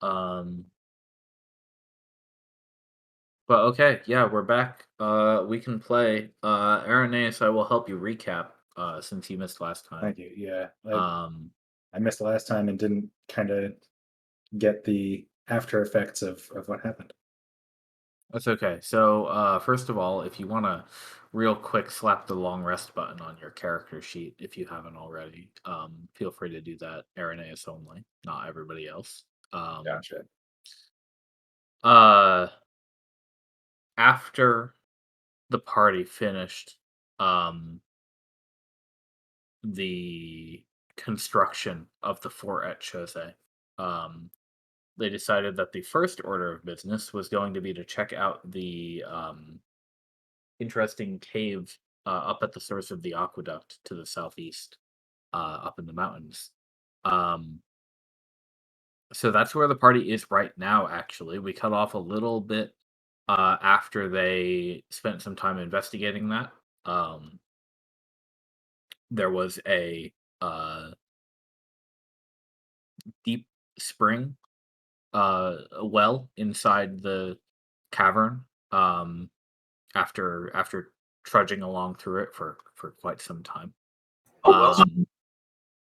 Um, but okay, yeah, we're back. We can play. Irenaeus, I will help you recap. Since you missed last time. Thank you. Yeah, Um, I missed the last time and didn't kind of get the after effects of what happened. that's okay. So, first of all, if you want to real quick slap the long rest button on your character sheet, if you haven't already, feel free to do that. Irenaeus only, not everybody else. Um, Gotcha. uh, After the party finished, um, the construction of the fort at Chose, um, they decided that the first order of business was going to be to check out the interesting cave up at the source of the aqueduct to the southeast, up in the mountains. Um, so that's where the party is right now. Actually, we cut off a little bit after they spent some time investigating that. Um, there was a deep spring, a well inside the cavern. After trudging along through it for quite some time. Oh, well, Um,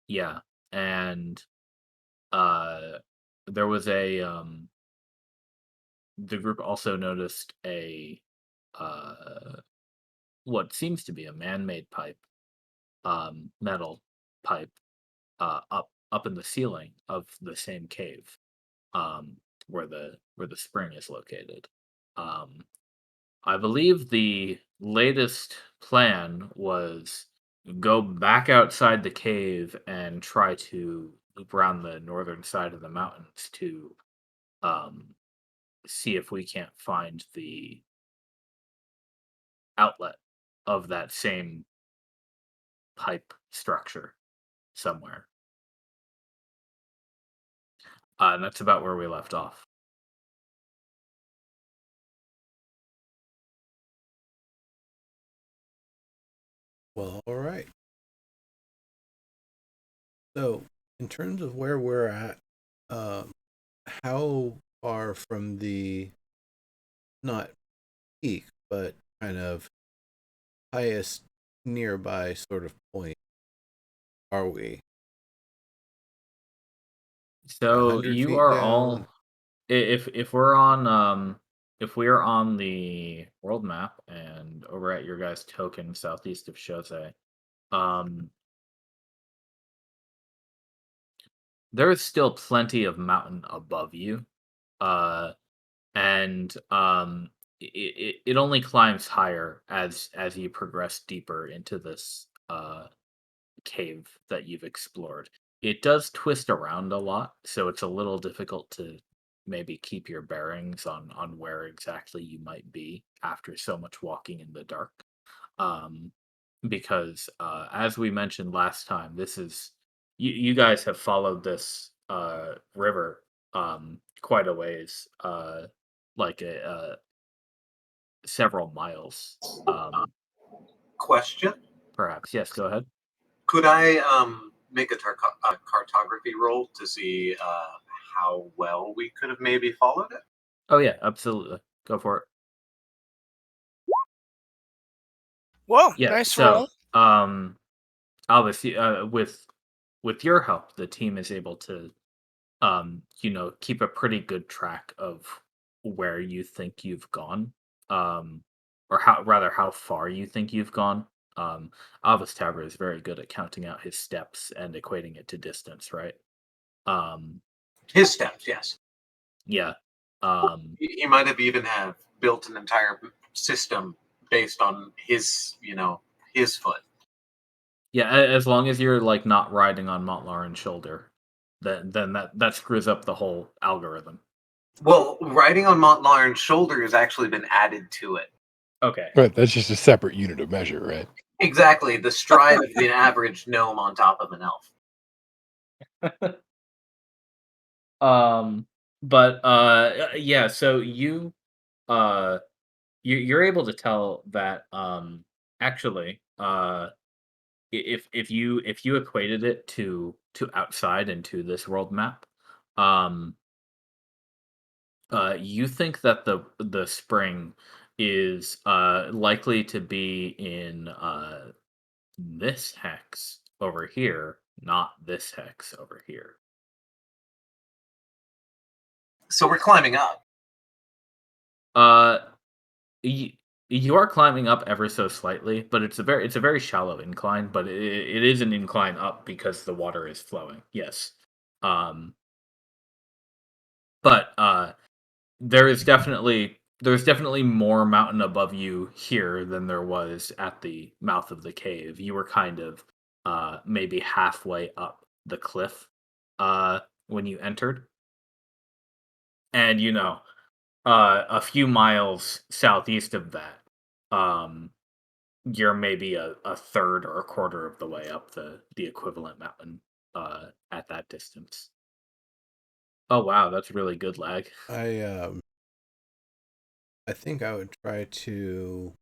yeah, and uh, there was the group also noticed a uh, what seems to be a man-made pipe, metal pipe, up in the ceiling of the same cave, um, where the spring is located. Um, I believe the latest plan was go back outside the cave and try to loop around the northern side of the mountains to um, see if we can't find the outlet of that same pipe structure somewhere. And that's about where we left off. Well, all right. So, in terms of where we're at, um, how far from the not peak, but kind of highest nearby sort of point are we? A So hundred you feet are down. all if we are on the world map and over at your guys' token southeast of Chose, um there is still plenty of mountain above you. Uh and it only climbs higher as you progress deeper into this cave that you've explored. It does twist around a lot, so it's a little difficult to maybe keep your bearings on where exactly you might be after so much walking in the dark. Um, because as we mentioned last time, this is you guys have followed this river quite a ways, like several miles, question. perhaps. Yes, go ahead. Could I make a cartography roll to see how well we could have maybe followed it? Oh yeah, absolutely. Go for it. Whoa, Yeah, nice so, roll. obviously, with your help, the team is able to, keep a pretty good track of where you think you've gone, um, or how far you think you've gone. Avis Tabra is very good at counting out his steps and equating it to distance, right? Um, His steps, yes. yeah. Um, He might have even have built an entire system based on his foot. yeah, as long as you're, like, not riding on Montlaren's shoulder, then that screws up the whole algorithm. Well, riding on Montlaren's shoulder has actually been added to it. Okay. But that's just a separate unit of measure, right? Exactly, the stride of the average gnome on top of an elf. Um, but yeah, so uh you're able to tell that actually if you equated it to outside and to this world map, um You think that the spring is likely to be in this hex over here, not this hex over here. So we're climbing up. Uh, y- you are climbing up ever so slightly, but it's a very shallow incline, but it is an incline up because the water is flowing. Yes. Um, but there's definitely more mountain above you here than there was at the mouth of the cave. You were kind of maybe halfway up the cliff when you entered. And a few miles southeast of that, um you're maybe a third or a quarter of the way up the equivalent mountain at that distance. Oh wow, that's really good lag. I think I would try to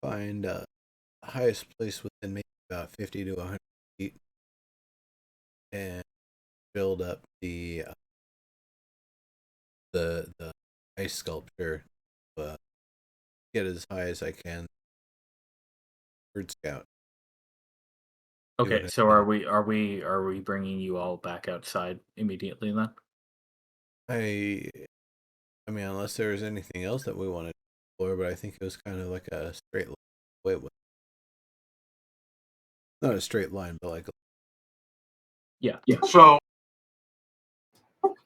find highest place within maybe about 50 to 100 feet and build up the ice sculpture. Uh, get as high as I can. Bird Scout. See what Okay, I so can. are we bringing you all back outside immediately then? I mean, unless there was anything else that we wanted to explore, but I think it was kind of like a straight line. Wait, what? Not a straight line, but like Yeah. So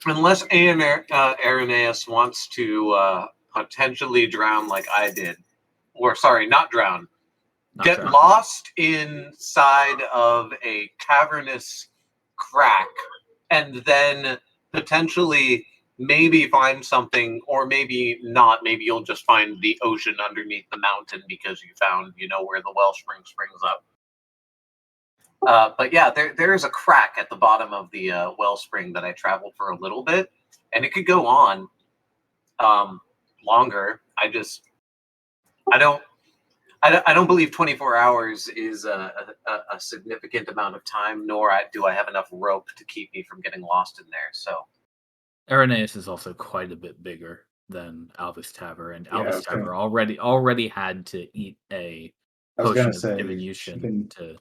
unless Irenaeus wants to potentially drown like I did, or sorry, not drown, Not get drown. lost inside of a cavernous crack, and then potentially maybe find something, or maybe not. Maybe you'll just find the ocean underneath the mountain because you found, where the wellspring springs up. But yeah, there is a crack at the bottom of the wellspring that I traveled for a little bit, and it could go on longer. I don't I don't believe 24 hours is a significant amount of time, nor do I have enough rope to keep me from getting lost in there. So Irenaeus is also quite a bit bigger than Alvis Taver, and Yeah, I Alvis was gonna- Taver already had to eat a I was gonna potion of say, diminution even- to.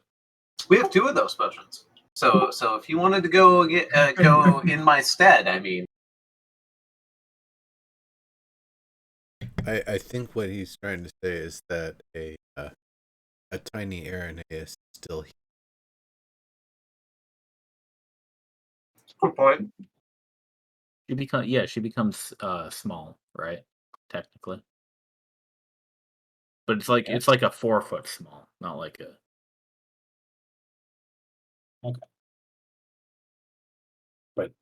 we have two of those potions. So if you wanted to go go in my stead, I mean, I think what he's trying to say is that a tiny Irenaeus still. good point. She becomes small, right? Technically. But it's like a 4 foot small, not like a. but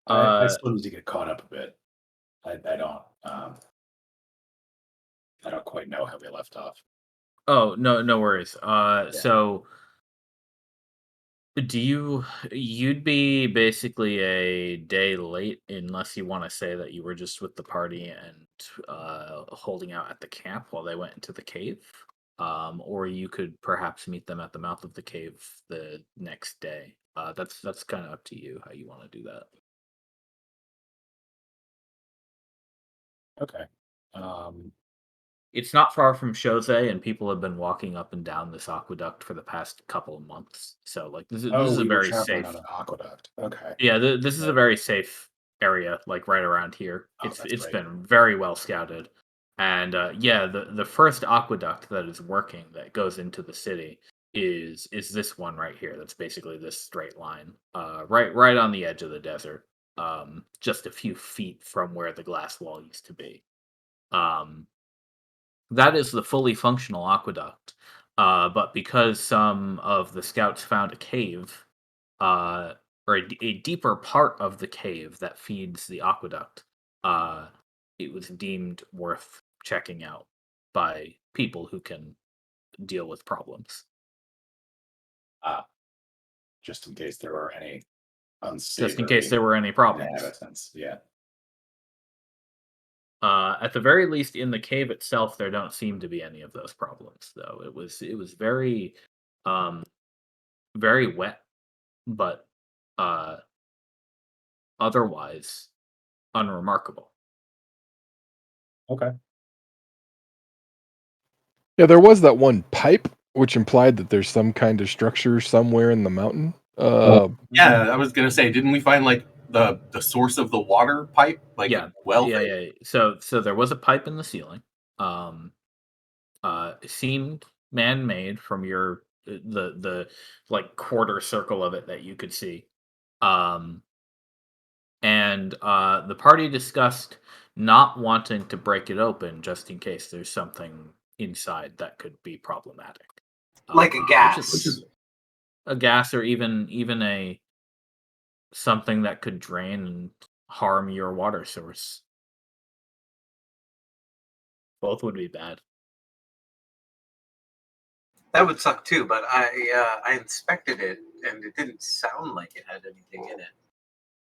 I Uh, still need to get caught up a bit. I don't quite know how we left off. oh no worries. Yeah. So you'd be basically a day late unless you want to say that you were just with the party and holding out at the camp while they went into the cave. Or you could perhaps meet them at the mouth of the cave the next day. That's kind of up to you how you want to do that. Okay. It's not far from Chose, and people have been walking up and down this aqueduct for the past couple of months. So, like, this is a We were very traveling safe. on an aqueduct. Okay. Yeah, this is a very safe area, like right around here. Oh, It's that's it's great. been very well scouted, and yeah, the first aqueduct that is working that goes into the city is this one right here. That's basically this straight line, right on the edge of the desert, just a few feet from where the glass wall used to be. Um, that is the fully functional aqueduct. But because some of the scouts found a cave, uh, or a deeper part of the cave that feeds the aqueduct, uh, it was deemed worth checking out by people who can deal with problems. Just in case there were any Just in case there were any problems. inhabitants. Yeah. At the very least, in the cave itself, there don't seem to be any of those problems, though. It was very, um, very wet, but uh, otherwise, unremarkable. Okay. Yeah, there was that one pipe, which implied that there's some kind of structure somewhere in the mountain. Yeah, I was gonna say, didn't we find like the source of the water pipe, like Yeah, a well yeah, thing? yeah. So there was a pipe in the ceiling. Um, it seemed man-made from your the like quarter circle of it that you could see. Um, and the party discussed not wanting to break it open just in case there's something inside that could be problematic. Like a Which gas. is a gas or even a something that could drain and harm your water source. Both would be bad. That would suck too, but I inspected it and it didn't sound like it had anything in it.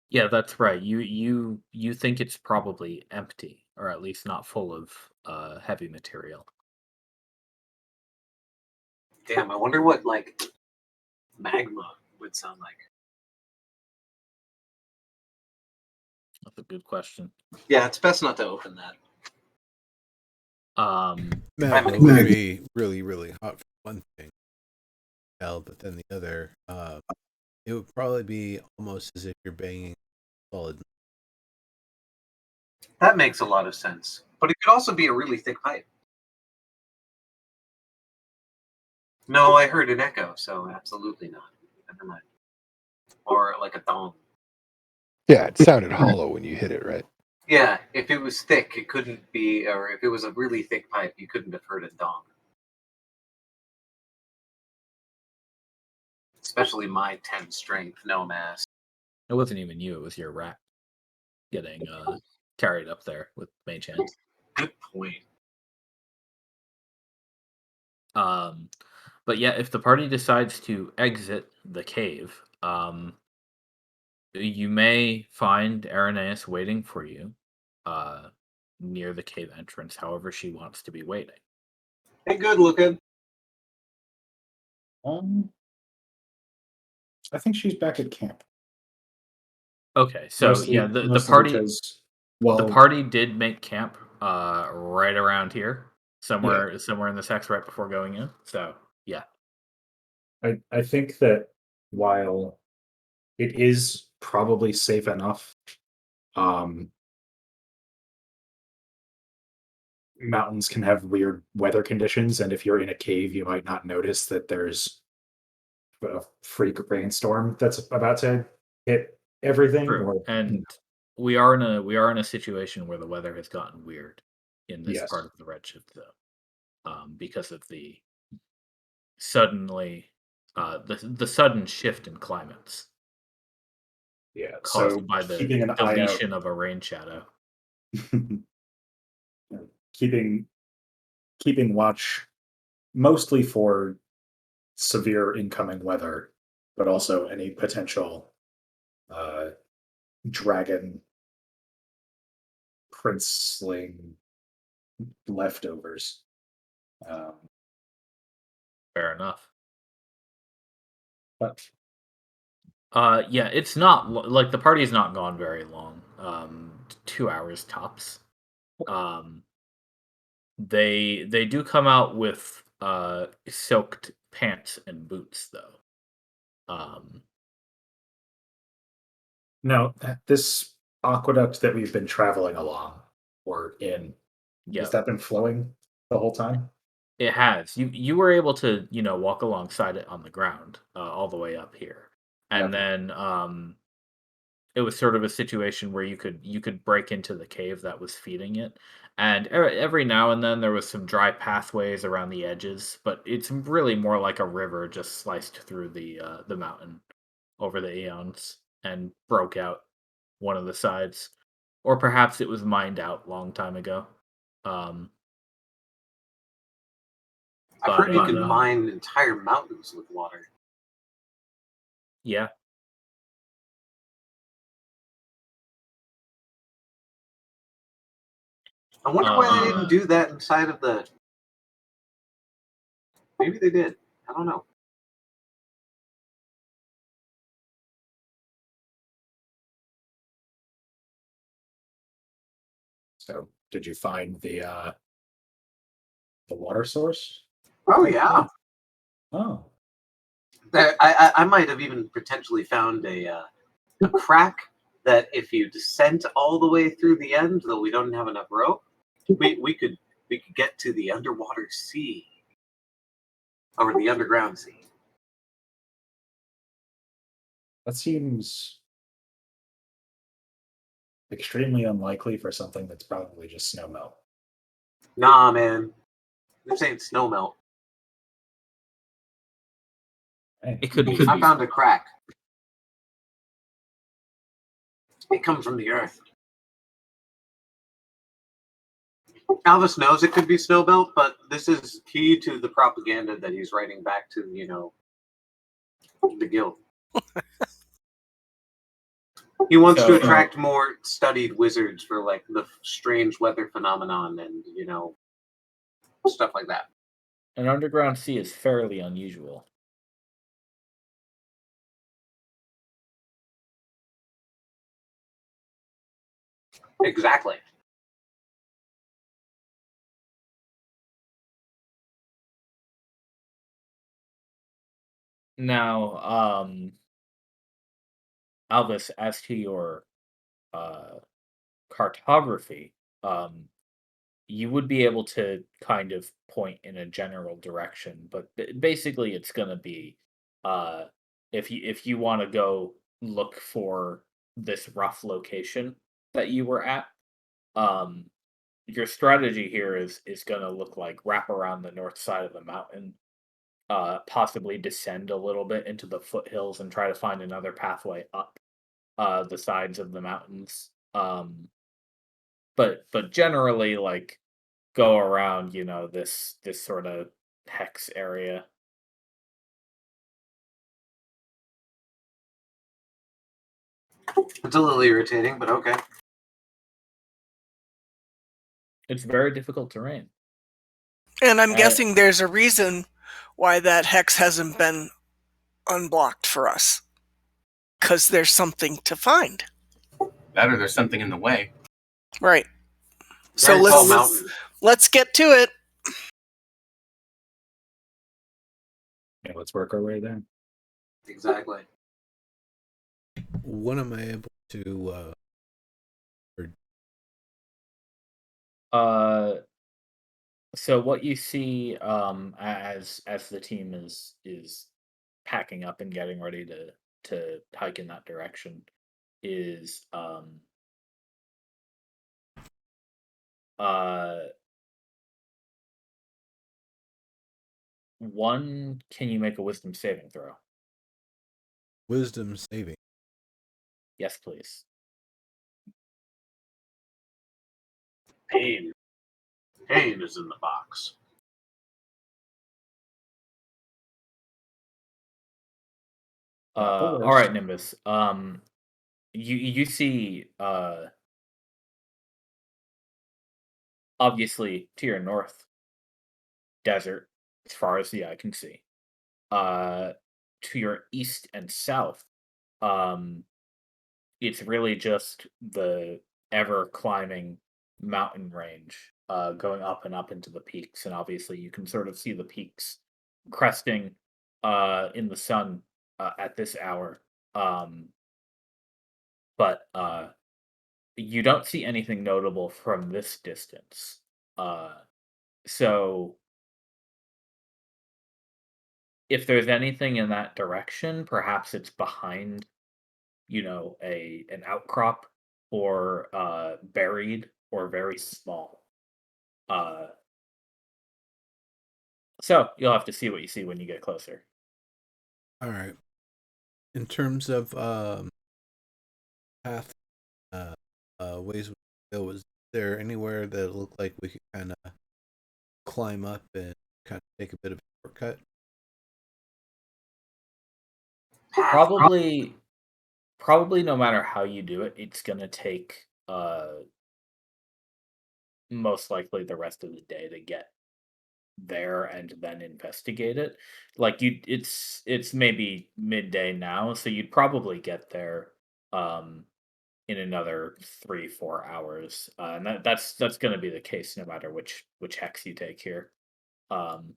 Yeah, that's right. You think it's probably empty, or at least not full of heavy material. Damn, I wonder what like magma would sound like. That's a good question. Yeah, it's best not to open that. Magma Mag- would be really, really hot for one thing. But then the other, it would probably be almost as if you're banging solid. That makes a lot of sense. But it could also be a really thick pipe. No, I heard an echo, so absolutely not. Never mind. Or like a dong. Yeah, it sounded hollow when you hit it, right? Yeah, if it was thick, it couldn't be, or if it was a really thick pipe, you couldn't have heard a dong. Especially my 10 strength, no mass. It wasn't even you; it was your rat getting carried up there with mage hand. Good point. But yeah, if the party decides to exit the cave, you may find Irenaeus waiting for you uh, near the cave entrance, however she wants to be waiting. Hey, good looking. I think she's back at camp. Okay, so Mostly- yeah, the mostly party because, the well, party did make camp right around here, somewhere in the sex right before going in. So yeah, I think that while it is probably safe enough, um, mountains can have weird weather conditions, and if you're in a cave, you might not notice that there's a freak rainstorm that's about to hit everything. true. Or And we are in a situation where the weather has gotten weird in this Yes. part of the redshift, though, because of the suddenly the sudden shift in climates yeah, caused so by the keeping an eye out, deletion of a rain shadow. keeping keeping watch mostly for severe incoming weather, but also any potential uh, dragon princeling leftovers. Um, Fair enough. but Yeah, it's not like the party's not gone very long. 2 hours tops. Um, they do come out with silked pants and boots though. Um, now, this aqueduct that we've been traveling along or in, yeah, has that been flowing the whole time? it has. You were able to walk alongside it on the ground all the way up here, and Okay. then it was sort of a situation where you could break into the cave that was feeding it, and every now and then there was some dry pathways around the edges, but it's really more like a river just sliced through the mountain over the eons and broke out one of the sides, or perhaps it was mined out long time ago. Um, I've heard you but, can mine entire mountains with water. yeah, I wonder why they didn't do that inside of the. Maybe they did. I don't know. So, did you find the water source? Oh yeah, Oh, I might have even potentially found a crack that if you descend all the way through the end, though we don't have enough rope, we could get to the underwater sea or the underground sea. that seems extremely unlikely for something that's probably just snow melt. Nah, man, this ain't snow melt. Hey, It could be. I found a crack. It comes from the earth. Alvis knows it could be snow melt, but this is key to the propaganda that he's writing back to, the guild. He wants to So- attract more studied wizards for like the strange weather phenomenon and stuff like that. An underground sea is fairly unusual. Exactly. Now, Alvis, as to your cartography, you would be able to kind of point in a general direction, but basically, it's going to be if you want to go look for this rough location that you were at, um, your strategy here is going to look like wrap around the north side of the mountain, possibly descend a little bit into the foothills and try to find another pathway up the sides of the mountains. But generally, like, go around, this sort of hex area. It's a little irritating, but okay. It's very difficult terrain. And I'm Uh, guessing there's a reason why that hex hasn't been unblocked for us. Because there's something to find. That or there's something in the way. Right. So Very tall let's mountain. let's get to it. yeah, let's work our way there. Exactly. When am I able to so what you see as the team is packing up and getting ready to hike in that direction is uh one, can you make a wisdom saving throw? wisdom saving? Yes, please. Pain. Pain is in the box. All right, Nimbus. You see obviously to your north, desert as far as the eye can see. To your east and south, um, it's really just the ever climbing mountain range, going up and up into the peaks, and obviously you can sort of see the peaks cresting in the sun at this hour. Um, but you don't see anything notable from this distance. So if there's anything in that direction, perhaps it's behind, an outcrop, or buried or very small. Uh, so you'll have to see what you see when you get closer. All right. In terms of path, ways we go, is there anywhere that looked like we could kind of climb up and kind of take a bit of a shortcut? Probably, probably no matter how you do it, it's gonna take most likely the rest of the day to get there and then investigate it. Like, it's maybe midday now, so you'd probably get there um in another 3-4 hours, and that's going to be the case no matter which hex you take here. Um,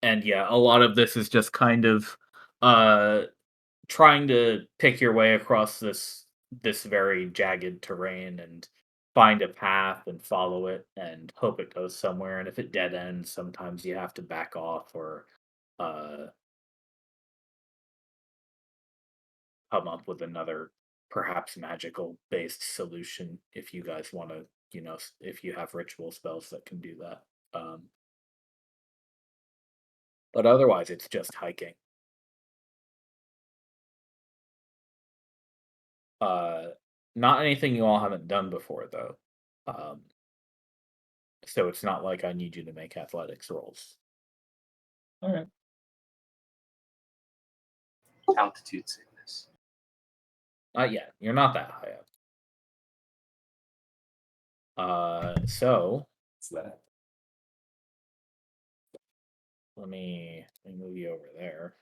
and yeah, a lot of this is just kind of uh trying to pick your way across this very jagged terrain and find a path and follow it and hope it goes somewhere. And if it dead ends, sometimes you have to back off or uh come up with another perhaps magical based solution if you guys want to, if you have ritual spells that can do that. But otherwise it's just hiking. Uh, Not anything you all haven't done before, though. Um, so it's not like I need you to make athletics rolls. All right. Altitude sickness. Yeah, you're not that high up. So What's that? let me move you over there.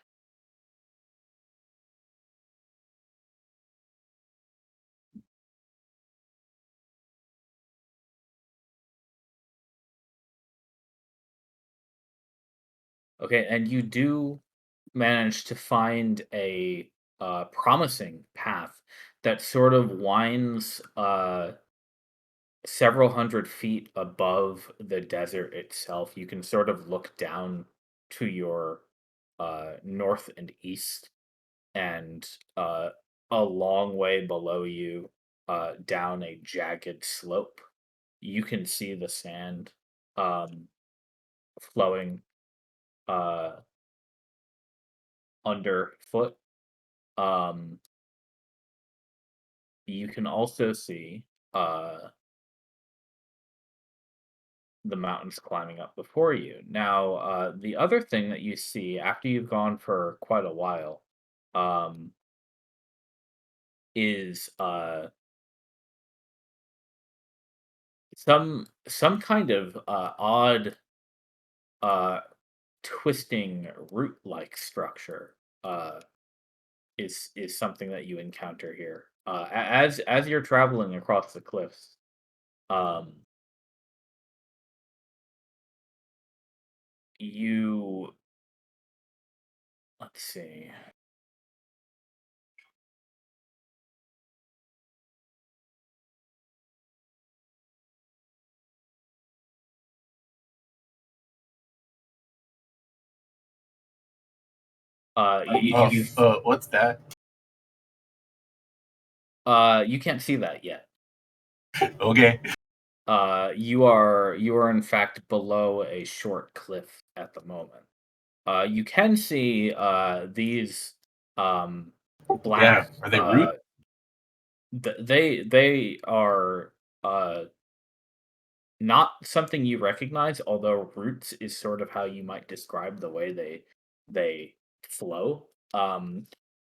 Okay, and you do manage to find a promising path that sort of winds several hundred feet above the desert itself. You can sort of look down to your north and east, and a long way below you, down a jagged slope. You can see the sand um, flowing uh, underfoot. Um, you can also see uh, the mountains climbing up before you. Now, the other thing that you see after you've gone for quite a while um, is some kind of odd uh, twisting root-like structure is something that you encounter here as you're traveling across the cliffs. Um, you let's see. What's that? You can't see that yet. Okay. You are in fact below a short cliff at the moment. You can see these Yeah. black. Are they root? They are not something you recognize, although roots is sort of how you might describe the way they flow.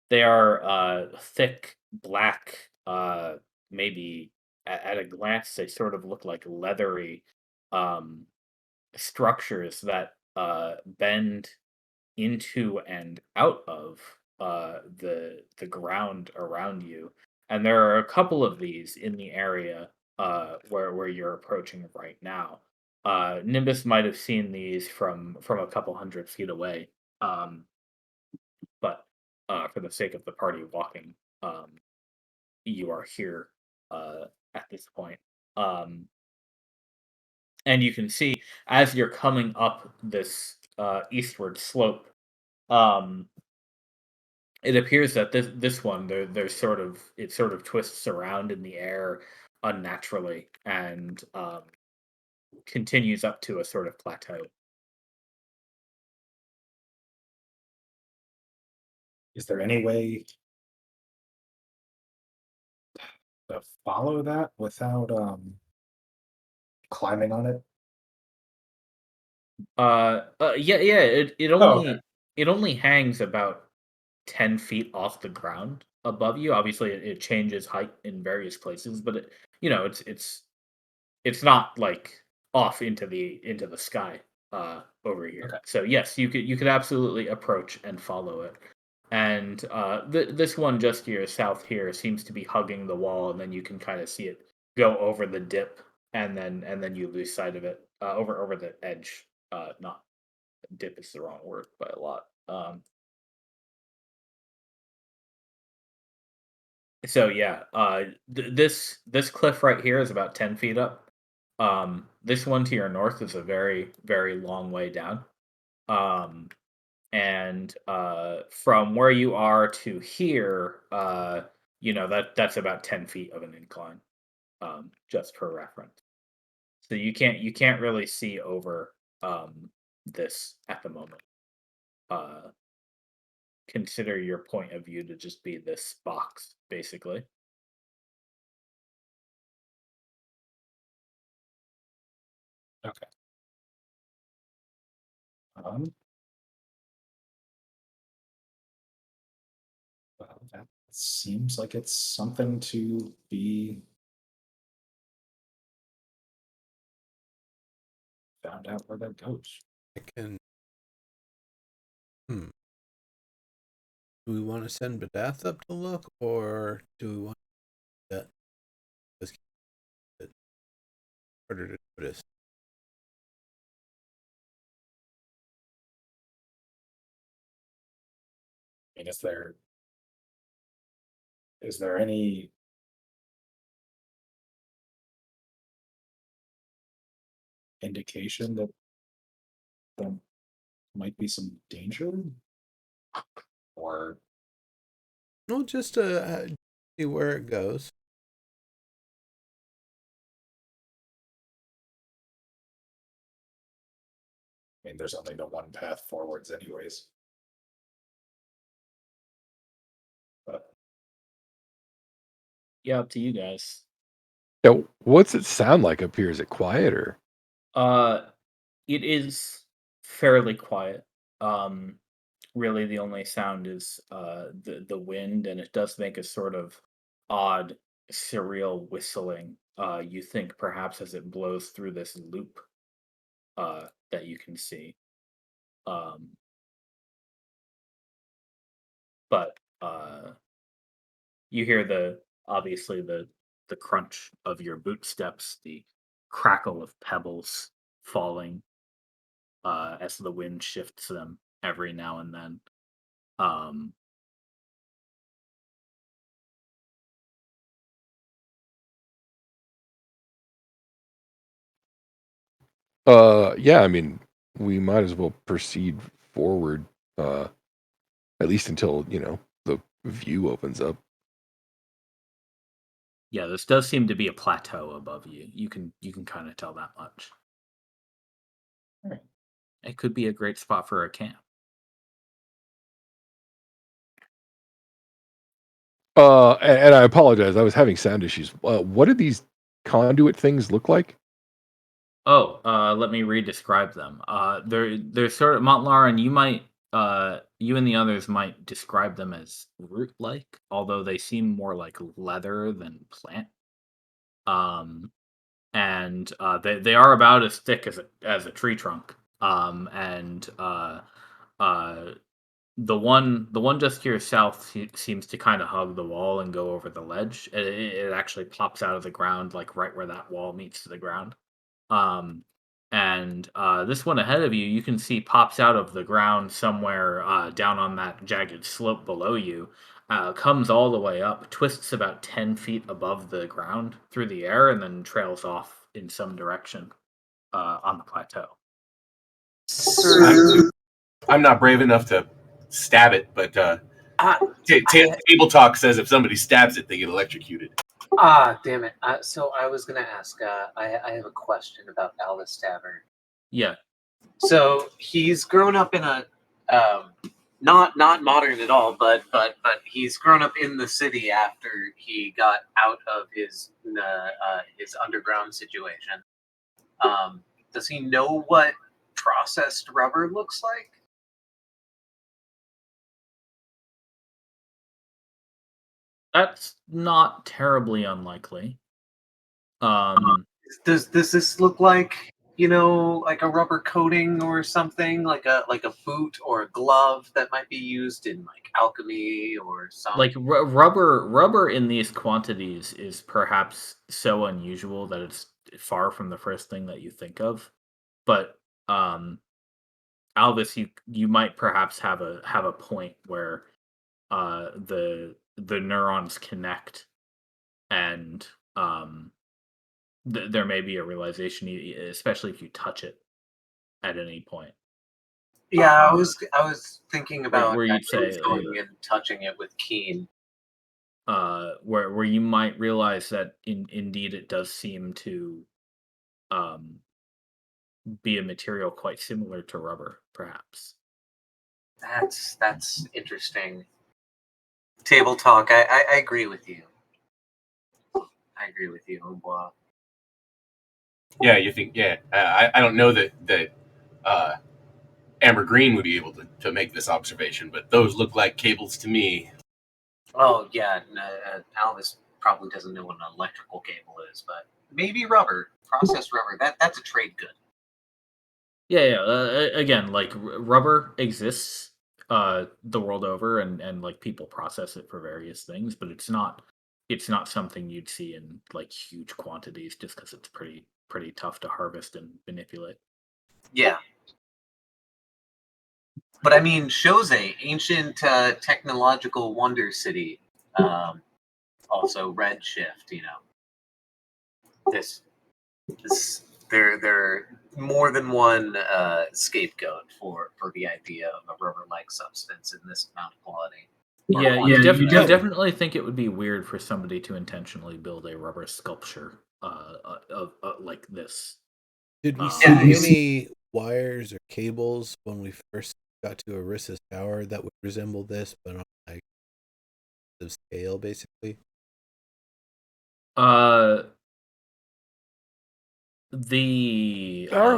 They are thick black. Maybe at a glance, they sort of look like leathery um, structures that bend into and out of the ground around you. And there are a couple of these in the area where you're approaching right now. Nimbus might have seen these from a couple hundred feet away, um, but for the sake of the party walking, um, you are here at this point. Um, and you can see as you're coming up this eastward slope, um, it appears that this one there's sort of it sort of twists around in the air unnaturally and continues up to a sort of plateau. Is there any way to follow that without climbing on it? Yeah, it Oh, okay. only hangs about 10 feet off the ground above you. Obviously, it changes height in various places, but it's not like off into the sky over here. Okay. So yes, you could absolutely approach and follow it. And this one just to your south here seems to be hugging the wall, and then you can kind of see it go over the dip, and then you lose sight of it over the edge. Not dip is the wrong word by a lot. So yeah, this cliff right here is about 10 feet up. This one to your north is a very very long way down. Um, and from where you are to here, that's about 10 feet of an incline. Just for reference, so you can't really see over this at the moment. Uh, Consider your point of view to just be this box, basically. Okay. Um, well, that seems like it's something to be found out where that goes. I can. Hmm. Do we want to send Badath up to look, or do we want that? Just keep it harder to notice. I mean, is there any indication that there might be some danger? Or No, just see where it goes. I mean, there's only the one path forwards, anyways. But Yeah, up to you guys. Yeah, what's it sound like up here? Is it quieter? Uh, it is fairly quiet. Um, Really, the only sound is the wind, and it does make a sort of odd, surreal whistling. You think perhaps as it blows through this loop that you can see. Um, but you hear obviously the crunch of your bootsteps, the crackle of pebbles falling as the wind shifts them every now and then. Um, Yeah, I mean, we might as well proceed forward, at least until, the view opens up. yeah, this does seem to be a plateau above you. You can kind of tell that much. Alright. It could be a great spot for a camp. And I apologize, I was having sound issues. What did these conduit things look like? Oh, let me re-describe them. They're sort of Montlar, and you and the others might describe them as root-like, although they seem more like leather than plant. Um, and they are about as thick as a tree trunk. And uh, the one just to your south seems to kind of hug the wall and go over the ledge. It actually pops out of the ground, like right where that wall meets to the ground. Um, and this one ahead of you, you can see pops out of the ground somewhere down on that jagged slope below you. Comes all the way up, twists about 10 feet above the ground through the air, and then trails off in some direction on the plateau. I'm not brave enough to stab it, but Ah, table talk says if somebody stabs it, they get electrocuted. damn it. So I was gonna ask. I have a question about Alice Tavern. Yeah. So he's grown up in a not modern at all, but he's grown up in the city after he got out of his underground situation. Does he know what processed rubber looks like? That's not terribly unlikely. Um, Does this look like like a rubber coating or something, like a boot or a glove that might be used in like alchemy or some. Like rubber in these quantities is perhaps so unusual that it's far from the first thing that you think of. But Albus, you might perhaps have a point where the neurons connect, and there may be a realization, especially if you touch it at any point. Yeah, I um, was thinking about where you'd actually say going and touching it with Keen. where you might realize that indeed it does seem to um, be a material quite similar to rubber, perhaps. That's interesting. Table talk. I agree with you. I agree with you. Wow. Yeah, you think? Yeah, I don't know that Amber Green would be able to make this observation, but those look like cables to me. Oh yeah, no, Alvis probably doesn't know what an electrical cable is, but maybe rubber, processed rubber. That's a trade good. Yeah. Again, like rubber exists the world over, and like people process it for various things, but it's not something you'd see in like huge quantities, just because it's pretty tough to harvest and manipulate. Yeah, but I mean, Shosei, ancient technological wonder city. Also Redshift. This they're more than one scapegoat for the idea of a rubber-like substance in this amount of quality. Yeah, quantity. you definitely think it would be weird for somebody to intentionally build a rubber sculpture of like this. Did we Yeah, see you any wires or cables when we first got to Arissa's tower that would resemble this, but on like the scale, basically? There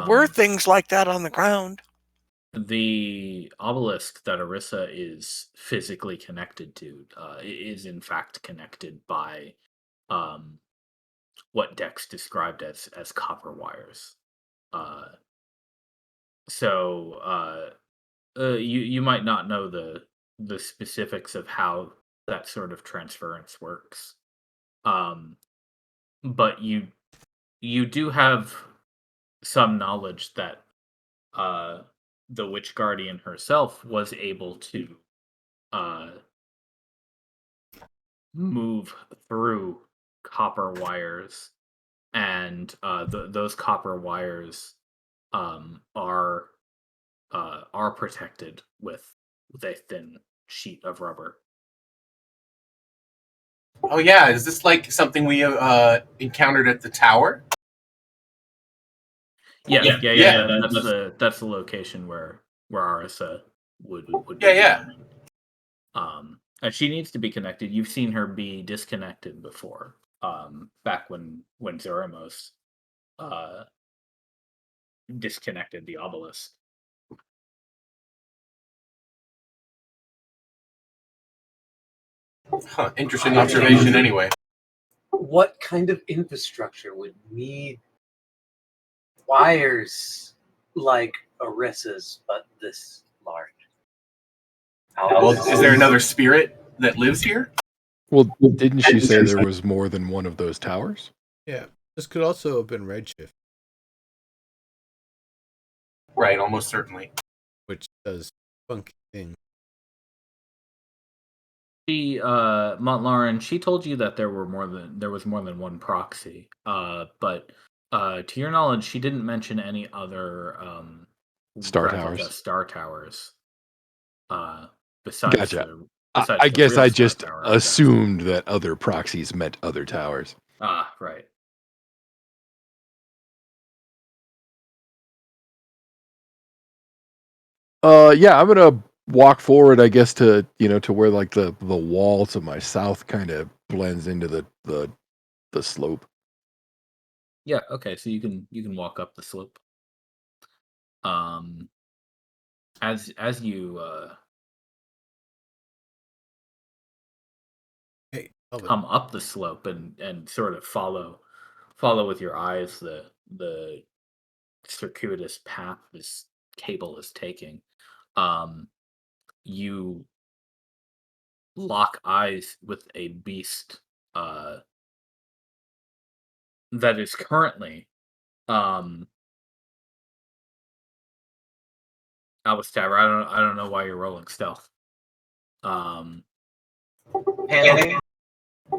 were The things like that on the ground. the obelisk that Arissa is physically connected to is in fact connected by um, what Dex described as copper wires. Uh, so you might not know the specifics of how that sort of transference works, um, but you do have some knowledge that uh, the Witch Guardian herself was able to uh, move through copper wires, and those copper wires are protected with a thin sheet of rubber. Oh yeah, is this like something we encountered at the tower? Yeah. That's the location where Arisa would be Yeah. found. And she needs to be connected. You've seen her be disconnected before. Back when Zoramos uh disconnected the obelisk. Huh, interesting observation. Anyway, What kind of infrastructure would need wires like Arissa's, but this large? well, is there another spirit that lives here? Well, didn't she say there was more than one of those towers? Yeah. This could also have been Redshift, Right, almost certainly. which does funky things. Montlarin, she told you that there was more than one proxy. But to your knowledge, she didn't mention any other Star replica towers. star towers. Besides Gotcha. besides I the guess real I star just tower, I guess. assumed that other proxies meant other towers. Right. Yeah, I'm gonna walk forward, I guess, to to where like the wall to my south kind of blends into the slope. Yeah. Okay. So you can walk up the slope. Um, as you Hey, Albus, come up the slope and sort of follow with your eyes the circuitous path this cable is taking, you lock eyes with a beast that is currently Alistair, I don't know why you're rolling stealth. Panning.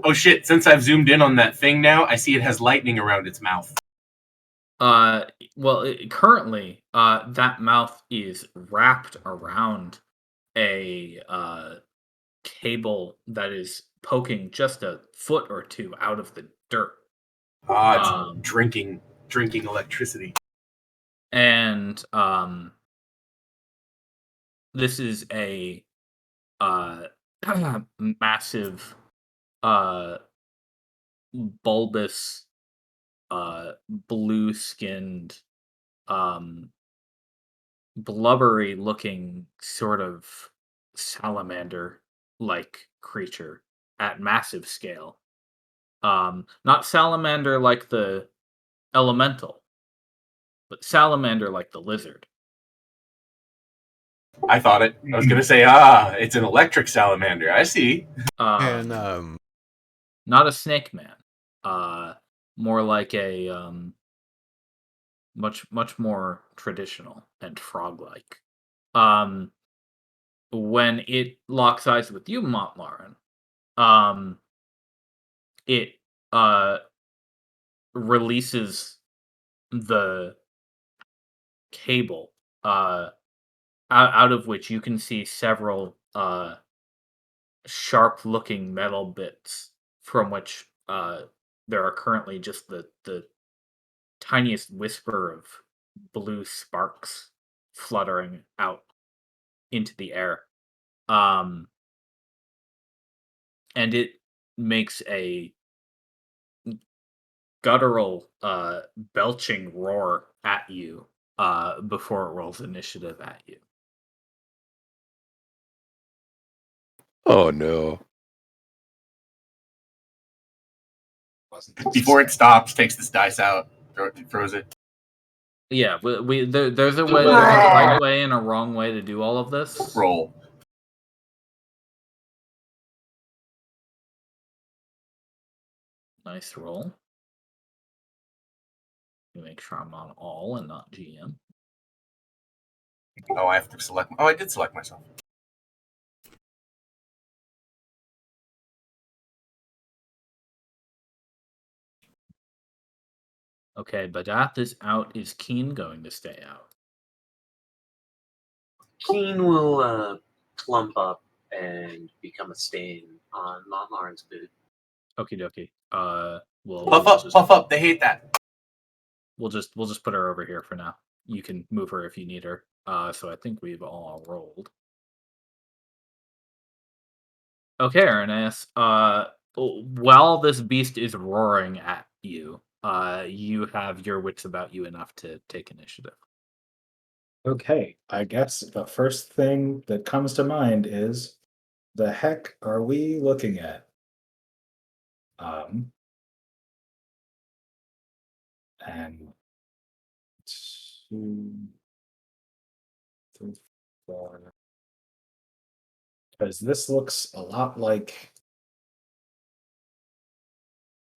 Oh shit! Since I've zoomed in on that thing now, I see it has lightning around its mouth. Well, currently, that mouth is wrapped around a cable that is poking just a foot or two out of the dirt. Ah, it's Um, drinking electricity. And this is a massive bulbous blue skinned blubbery looking sort of salamander like creature at massive scale. Not salamander like the elemental, but salamander like the lizard. I thought it. I was gonna say, it's an electric salamander. I see. And Not a snake man. More like a much more traditional and frog-like. When it locks eyes with you, Montlarin, it releases the cable out of which you can see several sharp looking metal bits from which there are currently just the tiniest whisper of blue sparks fluttering out into the air. And it makes a guttural belching roar at you before it rolls initiative at you. Oh no. Before it stops, takes this dice out, throws it. Yeah, there's a way, there's a right way and a wrong way to do all of this. Roll. Nice roll. Make sure I'm on all and not GM. Oh, I have to select. Oh, I did select myself. Okay, Badath is out. Is Keen going to stay out? Keen will plump up and become a stain on Montlaren's boot. Okie dokie. Puff up. They hate that. We'll just put her over here for now. You can move her if you need her. So I think we've all rolled. Okay, Ernest. While this beast is roaring at you, you have your wits about you enough to take initiative. Okay, I guess the first thing that comes to mind is the heck are we looking at? And 2, 3, 4. Because this looks a lot like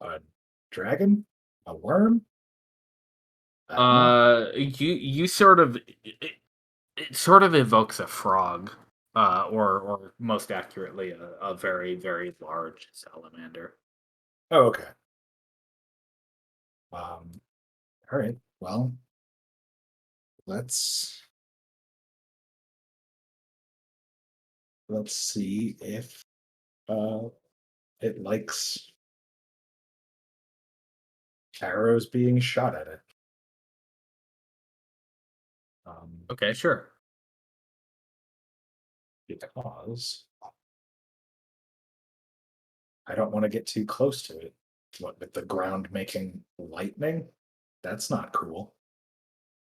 a dragon, a worm. I don't know. You sort of it sort of evokes a frog, or most accurately, a very very large salamander. Oh, okay. All right. Well, let's see if it likes arrows being shot at it. Okay, sure. Because I don't want to get too close to it. What with the ground making lightning? That's not cool.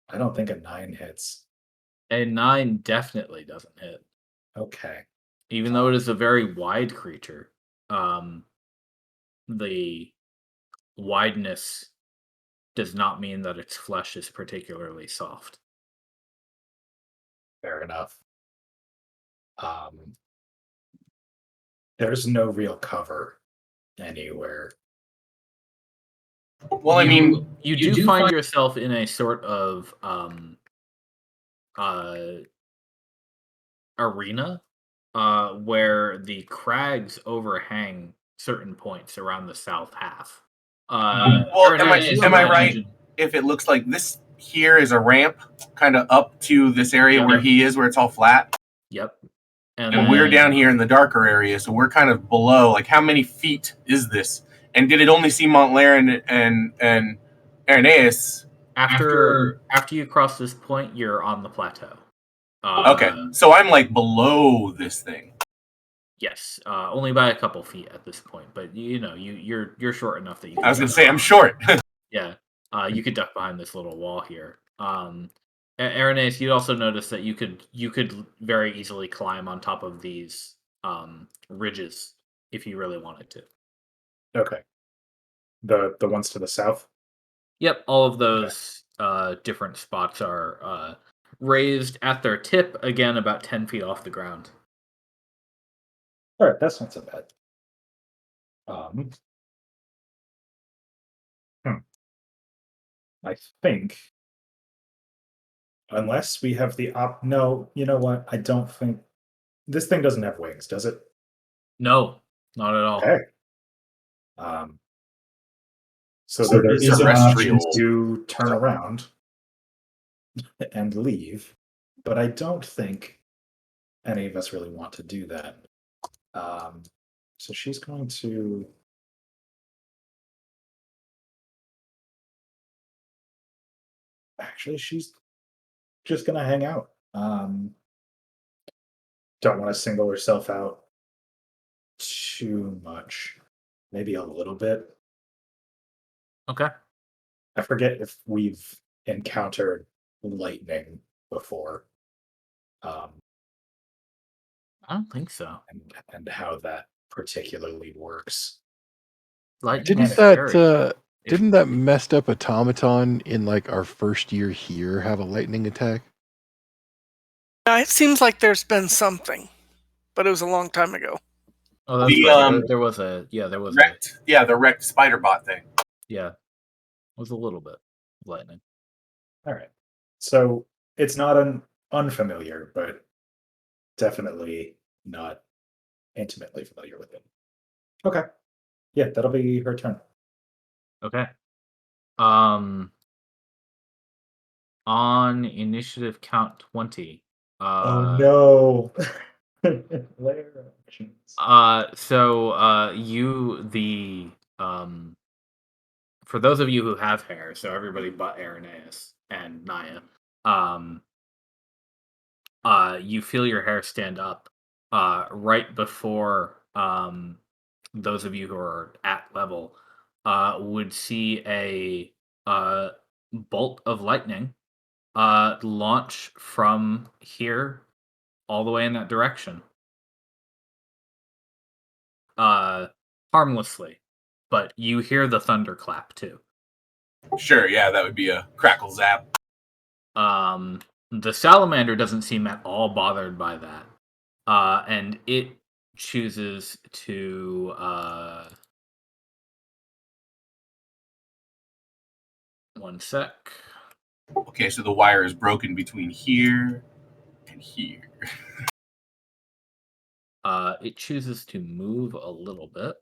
I don't think a 9 hits. A 9 definitely doesn't hit, Okay. even though it is a very wide creature. The wideness does not mean that its flesh is particularly soft. Fair enough. There's no real cover anywhere. Well, I mean, you do find yourself in a sort of arena where the crags overhang certain points around the south half. well, am I right? If it looks like this here is a ramp, kind of up to this area where he is, where it's all flat. Yep. And we're down here in the darker area, so we're kind of below. Like, how many feet is this? And did it only see Montlair and Irenaeus? After you cross this point, you're on the plateau. Okay, so I'm like below this thing. Yes, only by a couple feet at this point, but you're short enough that you. I was gonna say I'm short. Yeah, you could duck behind this little wall here. Irenaeus, you'd also notice that you could very easily climb on top of these ridges if you really wanted to. Okay. The ones to the south? Yep, all of those different spots are raised at their tip, again about 10 feet off the ground. All right, that's not so bad. I think, unless we have the no, you know what? I don't think this thing doesn't have wings, does it? No, not at all. Okay. So there is an option to turn around and leave, but I don't think any of us really want to do that. So she's going to. Actually, she's just going to hang out. Don't want to single herself out too much. Maybe a little bit. Okay. I forget if we've encountered lightning before. I don't think so. And how that particularly works. Lightning Didn't that messed up automaton in like our first year here have a lightning attack? It seems like there's been something, but it was a long time ago. Oh, that's right. There was a wrecked. Yeah, the wrecked spider bot thing. Yeah, it was a little bit of lightning. All right, so it's not an unfamiliar, but definitely not intimately familiar with it. Okay, yeah, that'll be her turn. Okay. On initiative count 20. Oh no. Layer actions. So for those of you who have hair, so everybody but Irenaeus and Naya, you feel your hair stand up right before those of you who are at level would see a bolt of lightning launch from here all the way in that direction. Harmlessly, but you hear the thunderclap too. Sure, yeah, that would be a crackle zap. The salamander doesn't seem at all bothered by that, and it chooses to one sec. Okay, so the wire is broken between here and here. It chooses to move a little bit.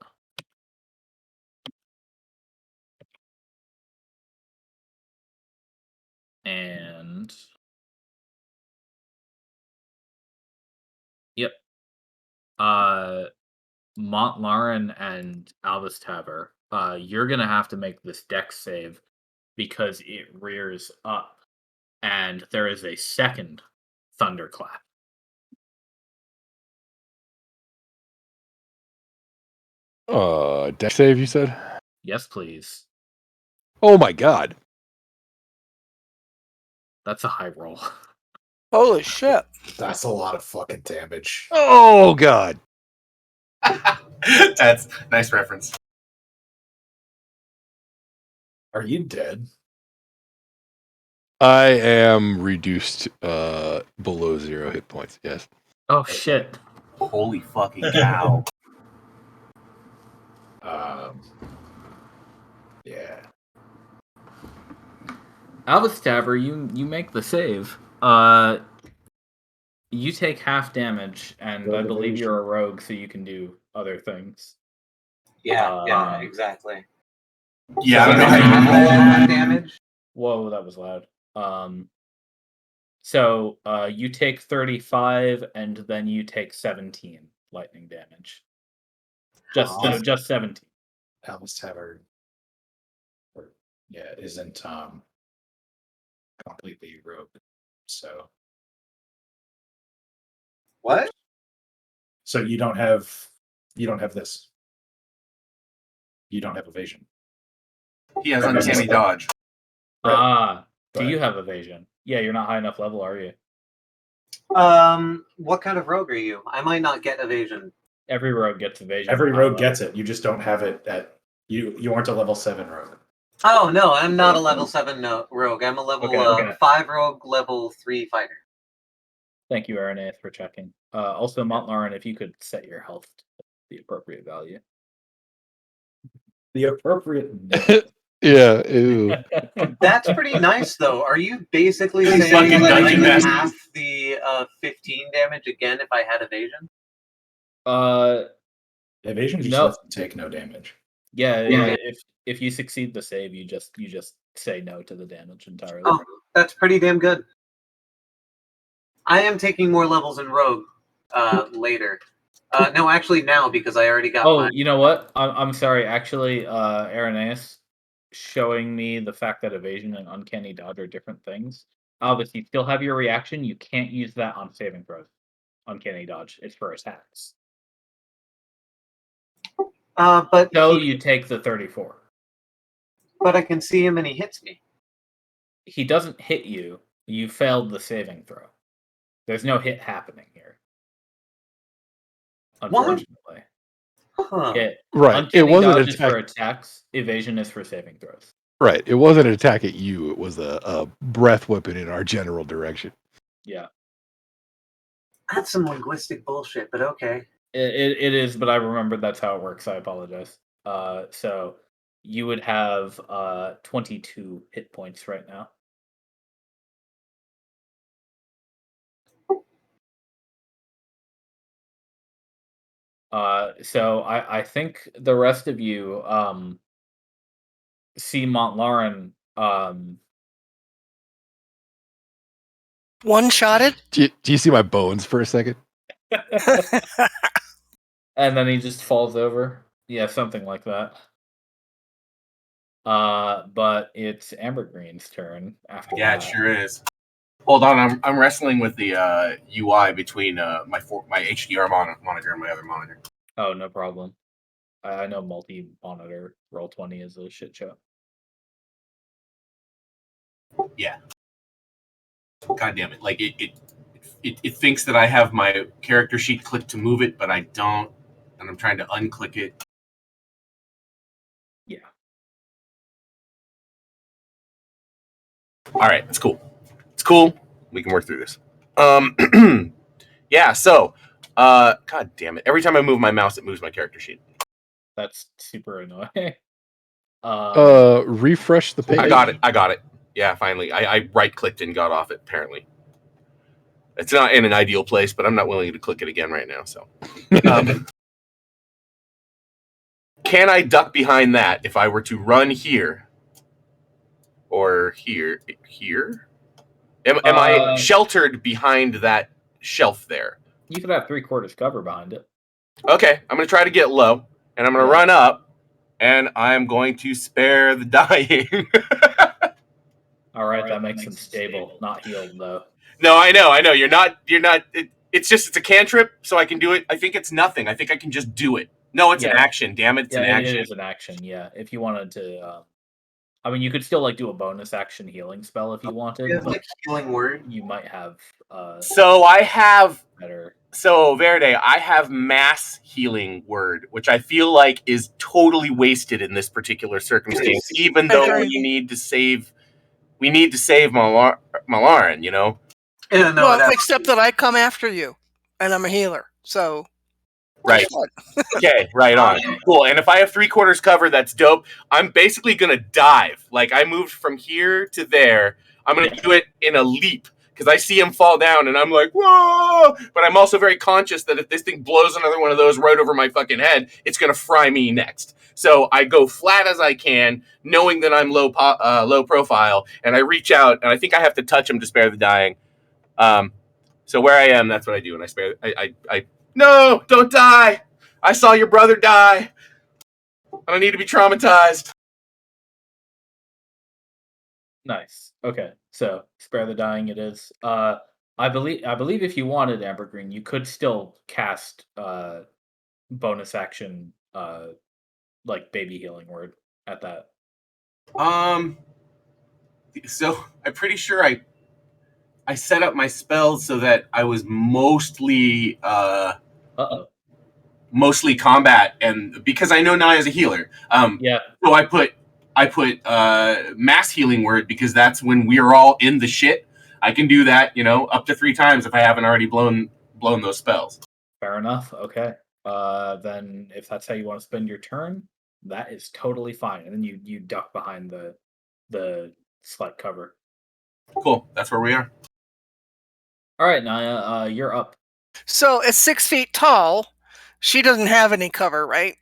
And yep. Montlarin and Alvistaver, you're gonna have to make this dex save because it rears up and there is a second thunderclap. Dex save, you said? Yes, please. Oh my god. That's a high roll. Holy shit. That's a lot of fucking damage. Oh god. That's nice reference. Are you dead? I am reduced below 0 hit points. Yes. Oh shit. Holy fucking cow! Yeah. Albus Taver, you make the save. You take half damage, and Rogue I believe evasion. you're a rogue, so you can do other things. Yeah, exactly. Yeah, I So don't know they how you roll roll that damage. Whoa, that was loud. So you take 35, and then you take 17 lightning damage. Just 17. Albus Tavern, isn't completely rogue. So What? you don't have this. You don't have evasion. He has uncanny dodge. Ah, do Right. you have evasion? Yeah, you're not high enough level, are you? What kind of rogue are you? I might not get evasion. Every rogue gets evasion. Every at high rogue level. gets it. You just don't have it at you aren't a level 7 rogue. Oh no, I'm not a level 7 rogue. I'm a level Okay. 5 rogue, level 3 fighter. Thank you, Araneth, for checking. Also, Montlarin, if you could set your health to the appropriate value. The appropriate Yeah. Ew. That's pretty nice, though. Are you basically He's saying fucking that I dungeon get master. half the 15 damage again if I had evasion? evasion just No. lets them take no damage. Yeah. If you succeed the save, you just say no to the damage entirely. Oh, that's pretty damn good. I am taking more levels in rogue later. No, actually now because I already got. Oh, mine. you know what? I'm sorry. Actually, Araneth showing me the fact that evasion and uncanny dodge are different things. Obviously, you still have your reaction. You can't use that on saving throws. Uncanny dodge. It's for attacks. But So you take the 34. but I can see him and he hits me. He doesn't hit you. You failed the saving throw. There's no hit happening here. Unfortunately. Huh. Right. It Uncanny wasn't an dodge is for attack. attacks. Evasion is for saving throws. Right. It wasn't an attack at you. It was a breath weapon in our general direction. Yeah. That's some linguistic bullshit, but okay. It is, but I remember that's how it works. I apologize. So you would have 22 hit points right now. So I think the rest of you see Montlarin One-shotted? Do you see my bones for a second? and then he just falls over. Yeah, something like that. But it's Ambergreen's turn after Yeah, that. it sure is. Hold on, I'm wrestling with the UI between my HDR monitor and my other monitor. Oh, no problem. I know multi-monitor Roll20 is a shit show. Yeah. God damn it! Like it thinks that I have my character sheet clicked to move it, but I don't, and I'm trying to unclick it. Yeah. All right, it's cool. It's cool. We can work through this. Yeah. So, God damn it! Every time I move my mouse, it moves my character sheet. That's super annoying. Refresh the page. I got it. Yeah, finally. I right clicked and got off it. Apparently, it's not in an ideal place, but I'm not willing to click it again right now. So, can I duck behind that if I were to run here or here? Here? Am I sheltered behind that shelf there? You could have 3/4 cover behind it. Okay, I'm going to try to get low, and I'm going to run up, and I'm going to spare the dying. All right, that makes him stable, not healed though. No, I know. You're not. It's a cantrip, so I can do it. I think it's nothing. I think I can just do it. No, it's an action. Damn it, it's an action. It is an action. Yeah, if you wanted to I mean, you could still like do a bonus action healing spell if you wanted. We have But like healing word. you might have So I have. better. So Verde, I have mass healing word, which I feel like is totally wasted in this particular circumstance. Even though agree. we need to save Malaran. You know. Yeah, no, Well, that's except that I come after you, and I'm a healer. So Right. Okay, right on. Cool. And if I have 3/4 cover, that's dope. I'm basically gonna dive. Like I moved from here to there. I'm gonna do it in a leap because I see him fall down, and I'm like, whoa! But I'm also very conscious that if this thing blows another one of those right over my fucking head, it's gonna fry me next. So I go flat as I can, knowing that I'm low profile, and I reach out, and I think I have to touch him to spare the dying. So where I am, that's what I do, and I spare. I no, don't die. I saw your brother die. I don't need to be traumatized. Nice. Okay, so spare the dying. It is. I believe if you wanted Ambergreen, you could still cast bonus action like baby healing word at that. So I'm pretty sure I set up my spells so that I was mostly mostly combat, and because I know Naya's a healer. Yeah. So I put mass healing word because that's when we are all in the shit. I can do that, up to 3 times if I haven't already blown those spells. Fair enough. Okay. Then if that's how you want to spend your turn, that is totally fine. And then you duck behind the slight cover. Cool. That's where we are. All right, Naya, you're up. So at 6 feet tall, she doesn't have any cover, right?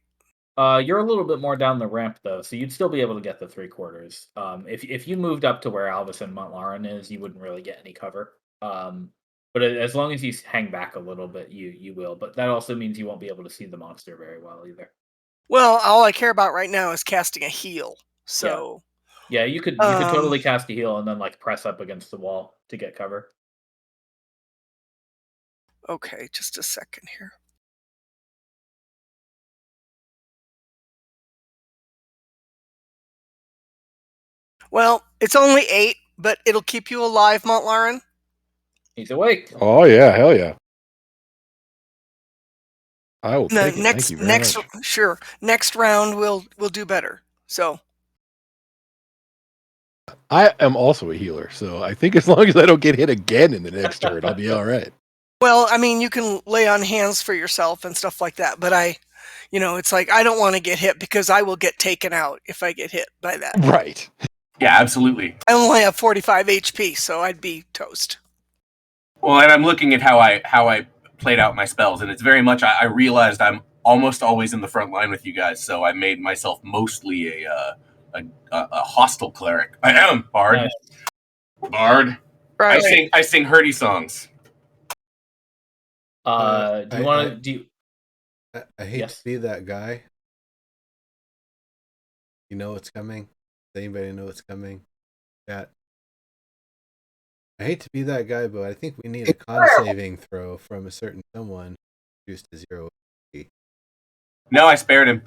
You're a little bit more down the ramp though, so you'd still be able to get the 3/4. If you moved up to where Alvis and Montlaran is, you wouldn't really get any cover. But as long as you hang back a little bit, you will. But that also means you won't be able to see the monster very well either. Well, all I care about right now is casting a heal. So yeah, you could totally cast a heal and then like press up against the wall to get cover. Okay, just a second here. Well, it's only 8, but it'll keep you alive, Montlaran. He's awake. Oh yeah, hell yeah. I will The take it. Thank you very much. sure. Next round we'll do better. So I am also a healer, so I think as long as I don't get hit again in the next turn, I'll be all right. well, I mean, you can lay on hands for yourself and stuff like that, but it's like I don't want to get hit because I will get taken out if I get hit by that. Right. Yeah, absolutely. I only have 45 HP, so I'd be toast. Well, and I'm looking at how I played out my spells, and it's very much I realized I'm almost always in the front line with you guys, so I made myself mostly a hostile cleric. I am bard. Nice. Bard. Right. I sing hurdy songs. Do you want to do? I hate Yes. to be that guy. You know what's coming? Does anybody know what's coming? Chat. I hate to be that guy, but I think we need a con saving throw from a certain someone reduced to 0 HP. No, I spared him.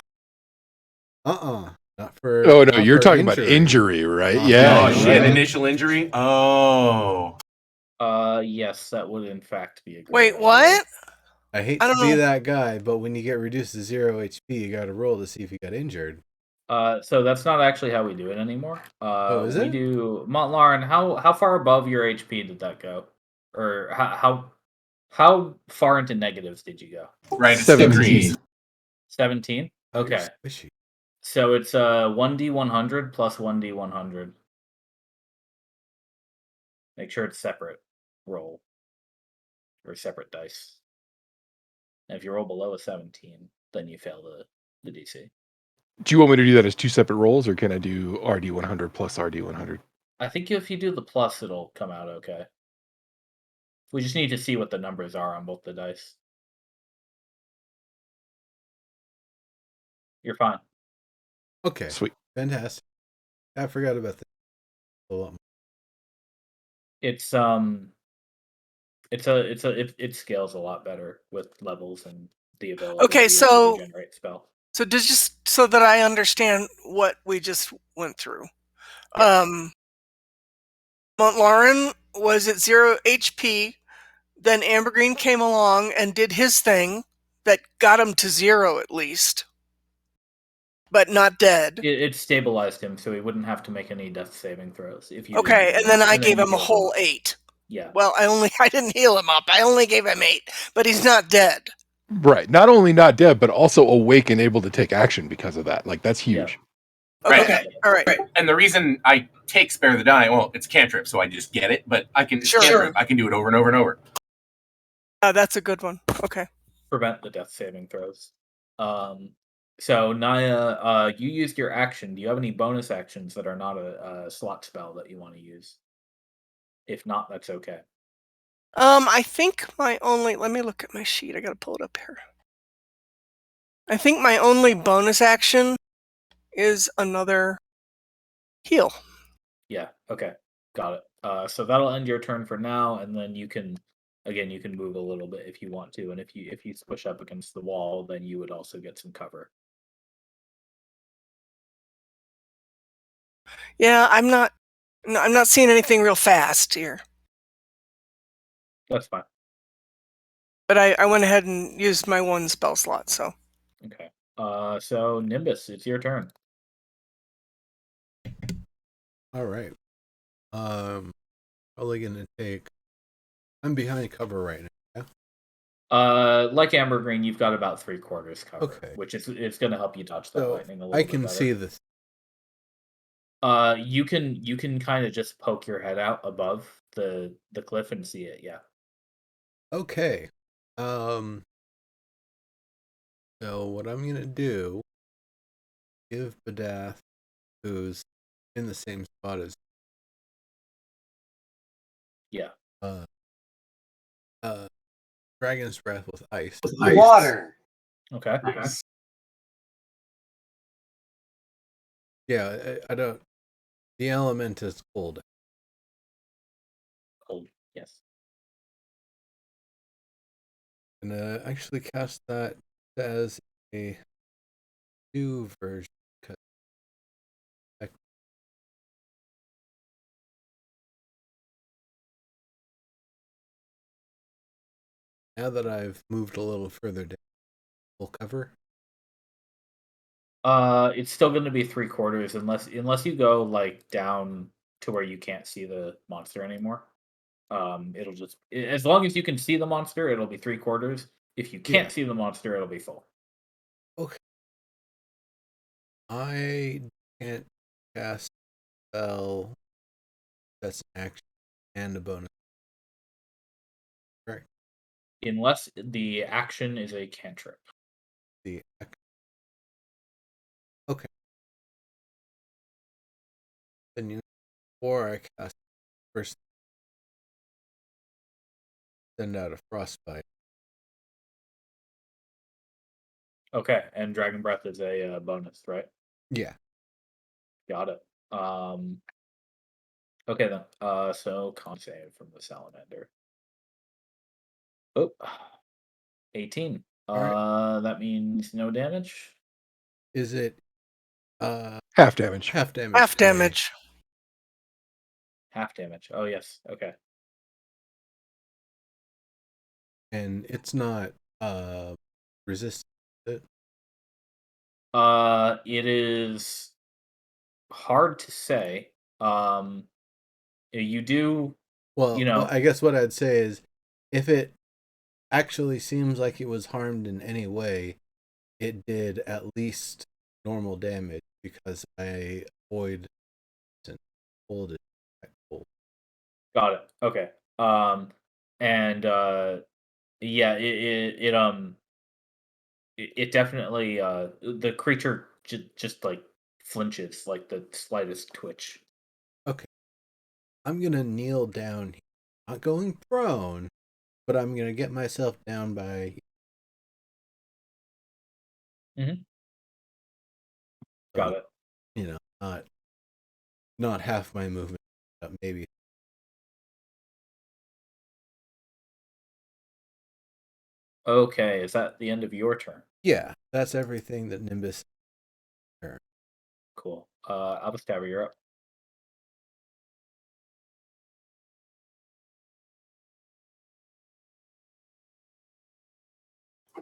Not for. Oh no, not you're for talking about injury, right? Oh, Yeah. Oh shit! right. Initial injury. Oh. Yes, that would in fact be a good Wait, idea. what? I hate I to don't be know. that guy, but when you get reduced to 0 HP, you got to roll to see if you got injured. So that's not actually how we do it anymore. Is we it? do Montlaran. How far above your HP did that go, or how far into negatives did you go? Right. It's 17. degrees. 17. Oh, you're Okay, squishy. so it's 1d100 plus 1d100. Make sure it's separate roll or separate dice. And if you roll below a 17, then you fail the DC. Do you want me to do that as 2 separate rolls, or can I do RD100 plus RD100? I think if you do the plus, it'll come out okay. We just need to see what the numbers are on both the dice. You're fine. Okay, Sweet. fantastic. I forgot about that. A lot more. It scales a lot better with levels and the ability Okay, to so regenerate spell. so just so that I understand what we just went through. Montlarin was at 0 HP. Then Ambergreen came along and did his thing that got him to 0 at least, but not dead. It stabilized him, so he wouldn't have to make any death saving throws. If you Okay, and then I gave him a healed whole up. 8. Yeah. Well, I didn't heal him up. I only gave him 8, but he's not dead. Right. Not only not dead, but also awake and able to take action because of that. Like, that's huge. Right. Okay, all right. And the reason I take Spare the Dying, well, it's cantrip, so I just get it, but I can cantrip. I can do it over and over and over. That's a good one. Okay. Prevent the death saving throws. So Naya, you used your action. Do you have any bonus actions that are not a slot spell that you want to use? If not, that's okay. I think my only, let me look at my sheet. I gotta pull it up here. I think my only bonus action is another heal. Yeah, okay. Got it. So that'll end your turn for now, and then you can move a little bit if you want to, and if you push up against the wall, then you would also get some cover. Yeah, I'm not seeing anything real fast here. That's fine. But I went ahead and used my 1 spell slot, so. Okay. So Nimbus, it's your turn. All right. Probably gonna take. I'm behind cover right now. Yeah. Like Ambergreen, you've got about 3/4 cover, Okay. which it's going to help you dodge that So lightning a little I bit can better. see this. You can kind of just poke your head out above the cliff and see it. Yeah. Okay. So what I'm gonna do? Give Badath, who's in the same spot as. Yeah. Dragon's Breath with ice. Water. Okay. Nice. Yeah, I don't. The element is cold. Cold. Yes. And actually cast that as a new version. Now that I've moved a little further down, full cover. It's still going to be 3/4 unless you go like down to where you can't see the monster anymore. It'll just as long as you can see the monster, it'll be 3/4. If you can't see the monster, it'll be full. Okay. I can't cast a spell that's an action and a bonus. Correct. Unless the action is a cantrip. The action. Okay. Then before I cast first, send out a frostbite. Okay, and Dragon Breath is a bonus, right? Yeah. Got it. Okay then. So con save from the salamander. Oh, 18. Right. That means no damage. Is it Half damage. half damage? Half damage. Half damage. Oh yes. Okay. And it's not resistant. It is hard to say. You do. Well, You know. I guess what I'd say is, if it actually seems like it was harmed in any way, it did at least normal damage because I avoid and hold it. Got it. Okay. And yeah, it definitely the creature just like flinches like the slightest twitch. Okay. I'm gonna kneel down here. Not going prone, but I'm gonna get myself down by. Got it. You know, not half my movement, maybe. Okay, is that the end of your turn? Yeah, that's everything that Nimbus. Cool. Albustabber, you're up.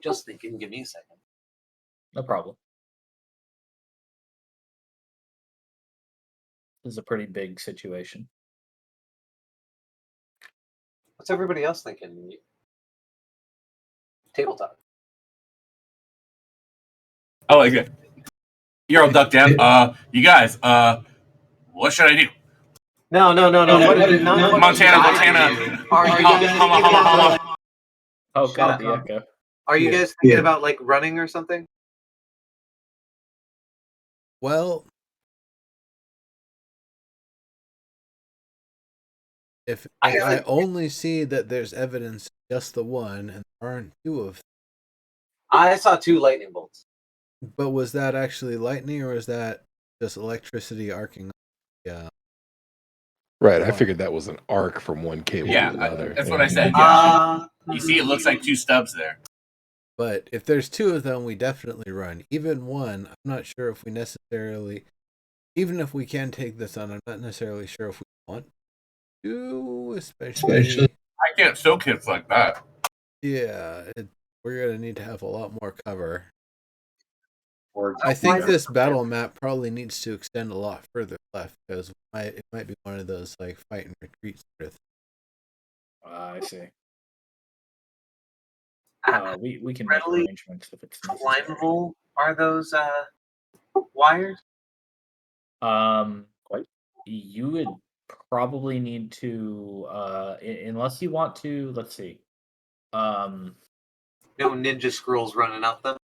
Just thinking. Give me a second. No problem. This is a pretty big situation. What's everybody else thinking? Tabletop. I like it. You're all ducked down. You guys, what should I do? No. Montana. Are you guys thinking about, Oh god, up. the echo. Are you guys thinking about like running or something? Well, if I only see that there's evidence just the one and there aren't two of them. I saw 2 lightning bolts. But was that actually lightning or was that just electricity arcing? Yeah. Right, I figured that was an arc from one cable Yeah, to another. that's what I said. Yeah. You see, it looks like 2 stubs there. But if there's 2 of them, we definitely run. Even one, I'm not sure if we necessarily, even if we can take this on, I'm not necessarily sure if we want to, especially. I can't soak hits like that. Yeah, we're going to need to have a lot more cover. Or I think this battle map probably needs to extend a lot further left because it might be one of those like fight and retreat sort of things. I see. We can Readily make arrangements if it's necessary. climbable are those wires? Quite. You would probably need to, unless you want to. Let's see. No ninja scrolls running up them.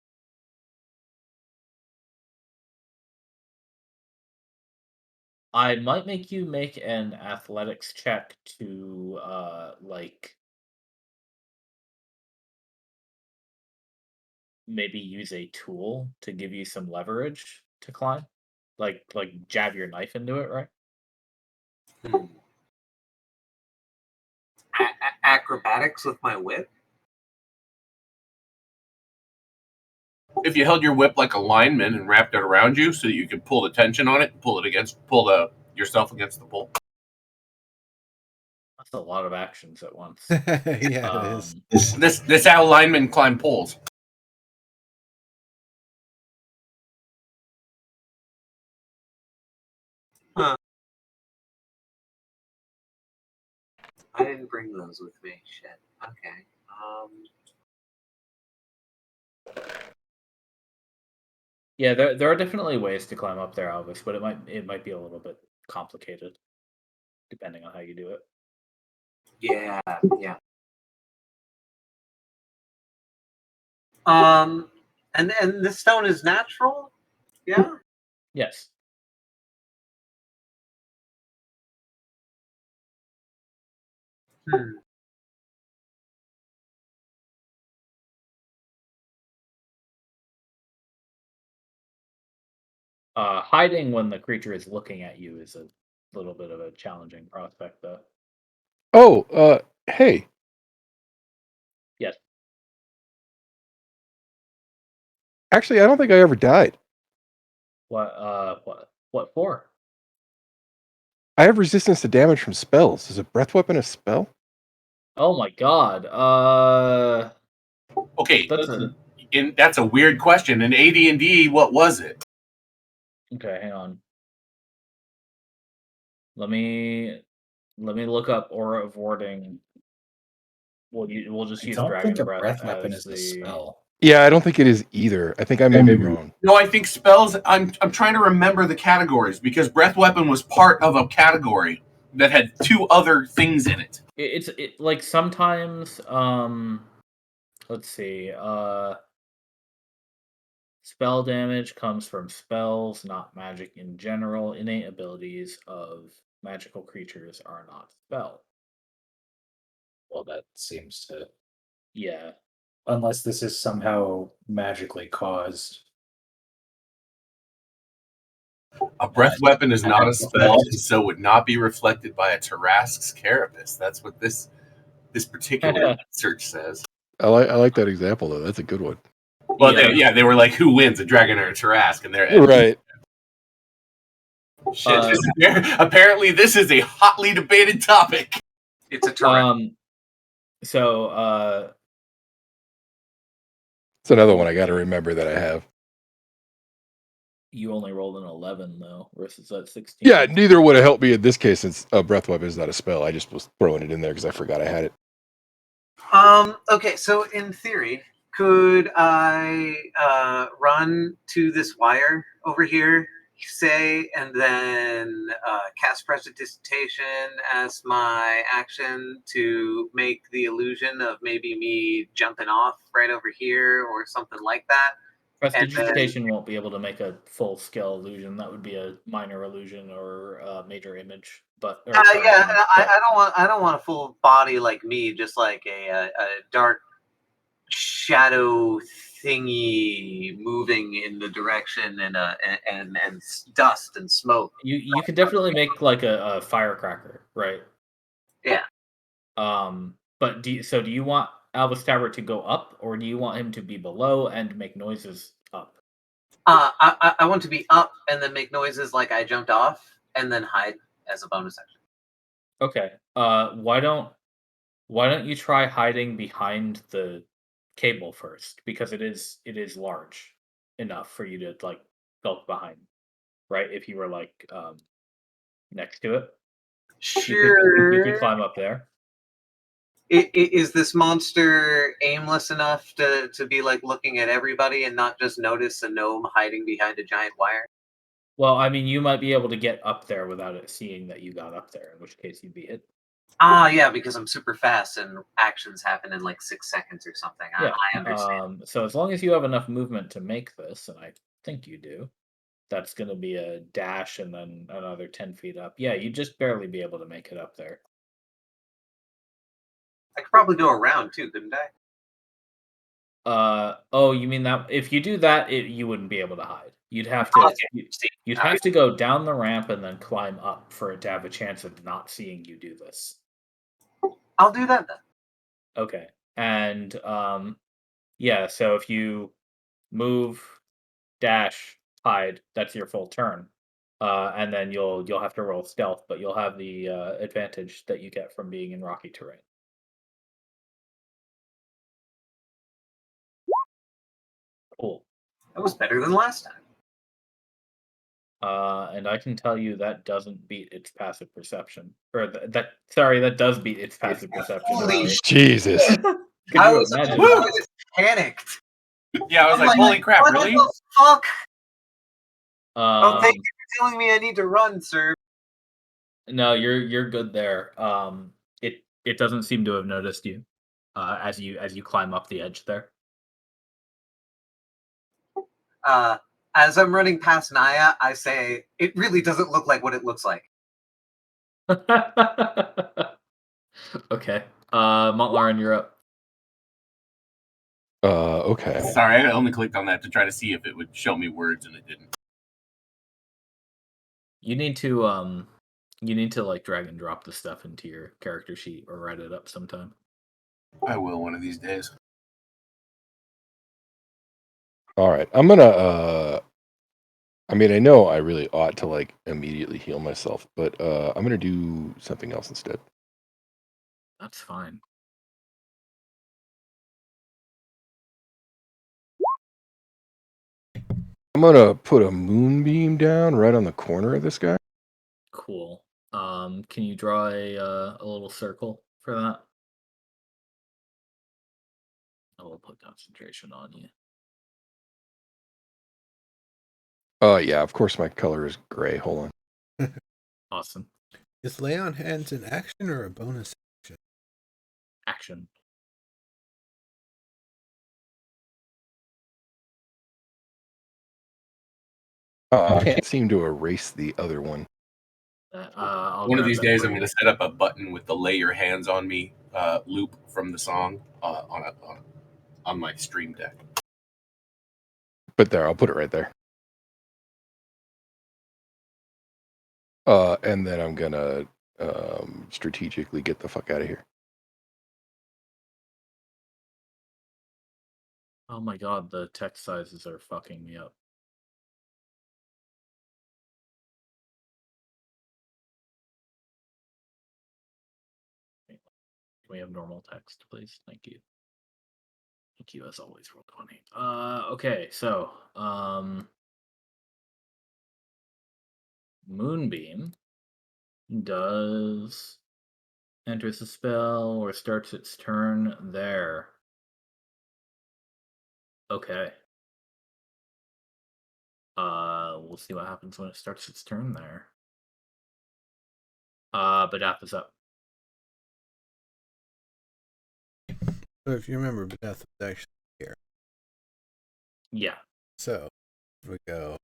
I might make you make an athletics check to maybe use a tool to give you some leverage to climb. Like jab your knife into it, right? Acrobatics with my whip? If you held your whip like a lineman and wrapped it around you so that you could pull the tension on it, pull yourself against the pole. That's a lot of actions at once. Yeah, it is. This how linemen climb poles. Huh. I didn't bring those with me. Shit. Okay. Yeah, there are definitely ways to climb up there, Alvis, but it might be a little bit complicated, depending on how you do it. Yeah. And this stone is natural? Yeah? Yes. Hiding when the creature is looking at you is a little bit of a challenging prospect, though. Oh, hey. Yes. Actually, I don't think I ever died. What for? I have resistance to damage from spells. Is a breath weapon a spell? Oh my god. Okay, That's that's a weird question. In AD&D, what was it? Okay, hang on. Let me look up Aura of Warding. We'll just I use don't Dragon think a Breath breath weapon as is the spell. Yeah, I don't think it is either. I think I may be wrong. No, I think spells. I'm trying to remember the categories because breath weapon was part of a category that had 2 other things in it. It's like sometimes let's see. Spell damage comes from spells, not magic in general. Innate abilities of magical creatures are not spell. Well, that seems to. Yeah. Unless this is somehow magically caused. A breath weapon is not a spell, and so would not be reflected by a Tarrasque's carapace. That's what this particular search says. I like that example though. That's a good one. Well, they were like, who wins, a dragon or a Tarrasque? And they're Right. Shit. Apparently, this is a hotly debated topic. It's a terrain. It's another one I got to remember that I have. You only rolled an 11 though, versus that 16. Yeah, neither would have helped me in this case since Breath Weapon is not a spell. I just was throwing it in there because I forgot I had it. Okay, so in theory, could I run to this wire over here, say, and then cast Prestidigitation as my action to make the illusion of maybe me jumping off right over here or something like that? Prestidigitation won't be able to make a full scale illusion. That would be a minor illusion or a major image. But I don't want a full body like me, just like a dark shadow thingy moving in the direction and dust and smoke. You could definitely make like a firecracker, right? Yeah. But do you want Albus Tower to go up, or do you want him to be below and make noises up? I want to be up and then make noises like I jumped off and then hide as a bonus action. Okay. Why don't you try hiding behind the cable first, because it is large enough for you to like go behind, right? If you were like next to it, you could climb up there. Is this monster aimless enough to be like looking at everybody and not just notice a gnome hiding behind a giant wire? Well, I mean, you might be able to get up there without it seeing that you got up there, in which case you'd be hit. Yeah, because I'm super fast and actions happen in like 6 seconds or something. Yeah. I understand. So as long as you have enough movement to make this, and I think you do, that's going to be a dash and then another 10 feet up. Yeah, you'd just barely be able to make it up there. I could probably go around too, couldn't I? Oh, you mean that if you do that, you wouldn't be able to hide. You'd have to Okay. you'd have to go down the ramp and then climb up for it to have a chance of not seeing you do this. I'll do that then. Okay. And yeah, so if you move, dash, hide, that's your full turn. And then you'll have to roll stealth, but you'll have the advantage that you get from being in rocky terrain. Cool. That was better than last time. And I can tell you that doesn't beat its passive perception. Or that does beat its passive perception. Holy sorry. Jesus. Could I you was imagine? panicked. Yeah, I was I'm like, holy crap, what really? the fuck? Oh, thank Um, you for telling me I need to run, sir. no, you're good there. It doesn't seem to have noticed you as you climb up the edge there. As I'm running past Naya, I say, it really doesn't look like what it looks like. Okay. Montlaren, you're up. Okay. Sorry, I only clicked on that to try to see if it would show me words, and it didn't. You need to like drag and drop the stuff into your character sheet or write it up sometime. I will one of these days. All right. I'm gonna I mean, I know I really ought to like immediately heal myself, but I'm gonna do something else instead. That's fine. I'm gonna put a moonbeam down right on the corner of this guy. Cool. Can you draw a little circle for that? I will put concentration on you. Yeah, of course my color is gray. Hold on. Awesome. Is lay on hands an action or a bonus action? Action. I can't seem to erase the other one. One of these days, I'm going to set up a button with the "Lay Your Hands on Me" loop from the song on my stream deck. But there, I'll put it right there. And then I'm gonna strategically get the fuck out of here. Oh my god, the text sizes are fucking me up. Can we have normal text, please? Thank you. Thank you, as always, roll 20. Okay, so Moonbeam does enters the spell or starts its turn there. Okay. We'll see what happens when it starts its turn there. Badath is up. So if you remember, Beth was actually here. Yeah. So if we go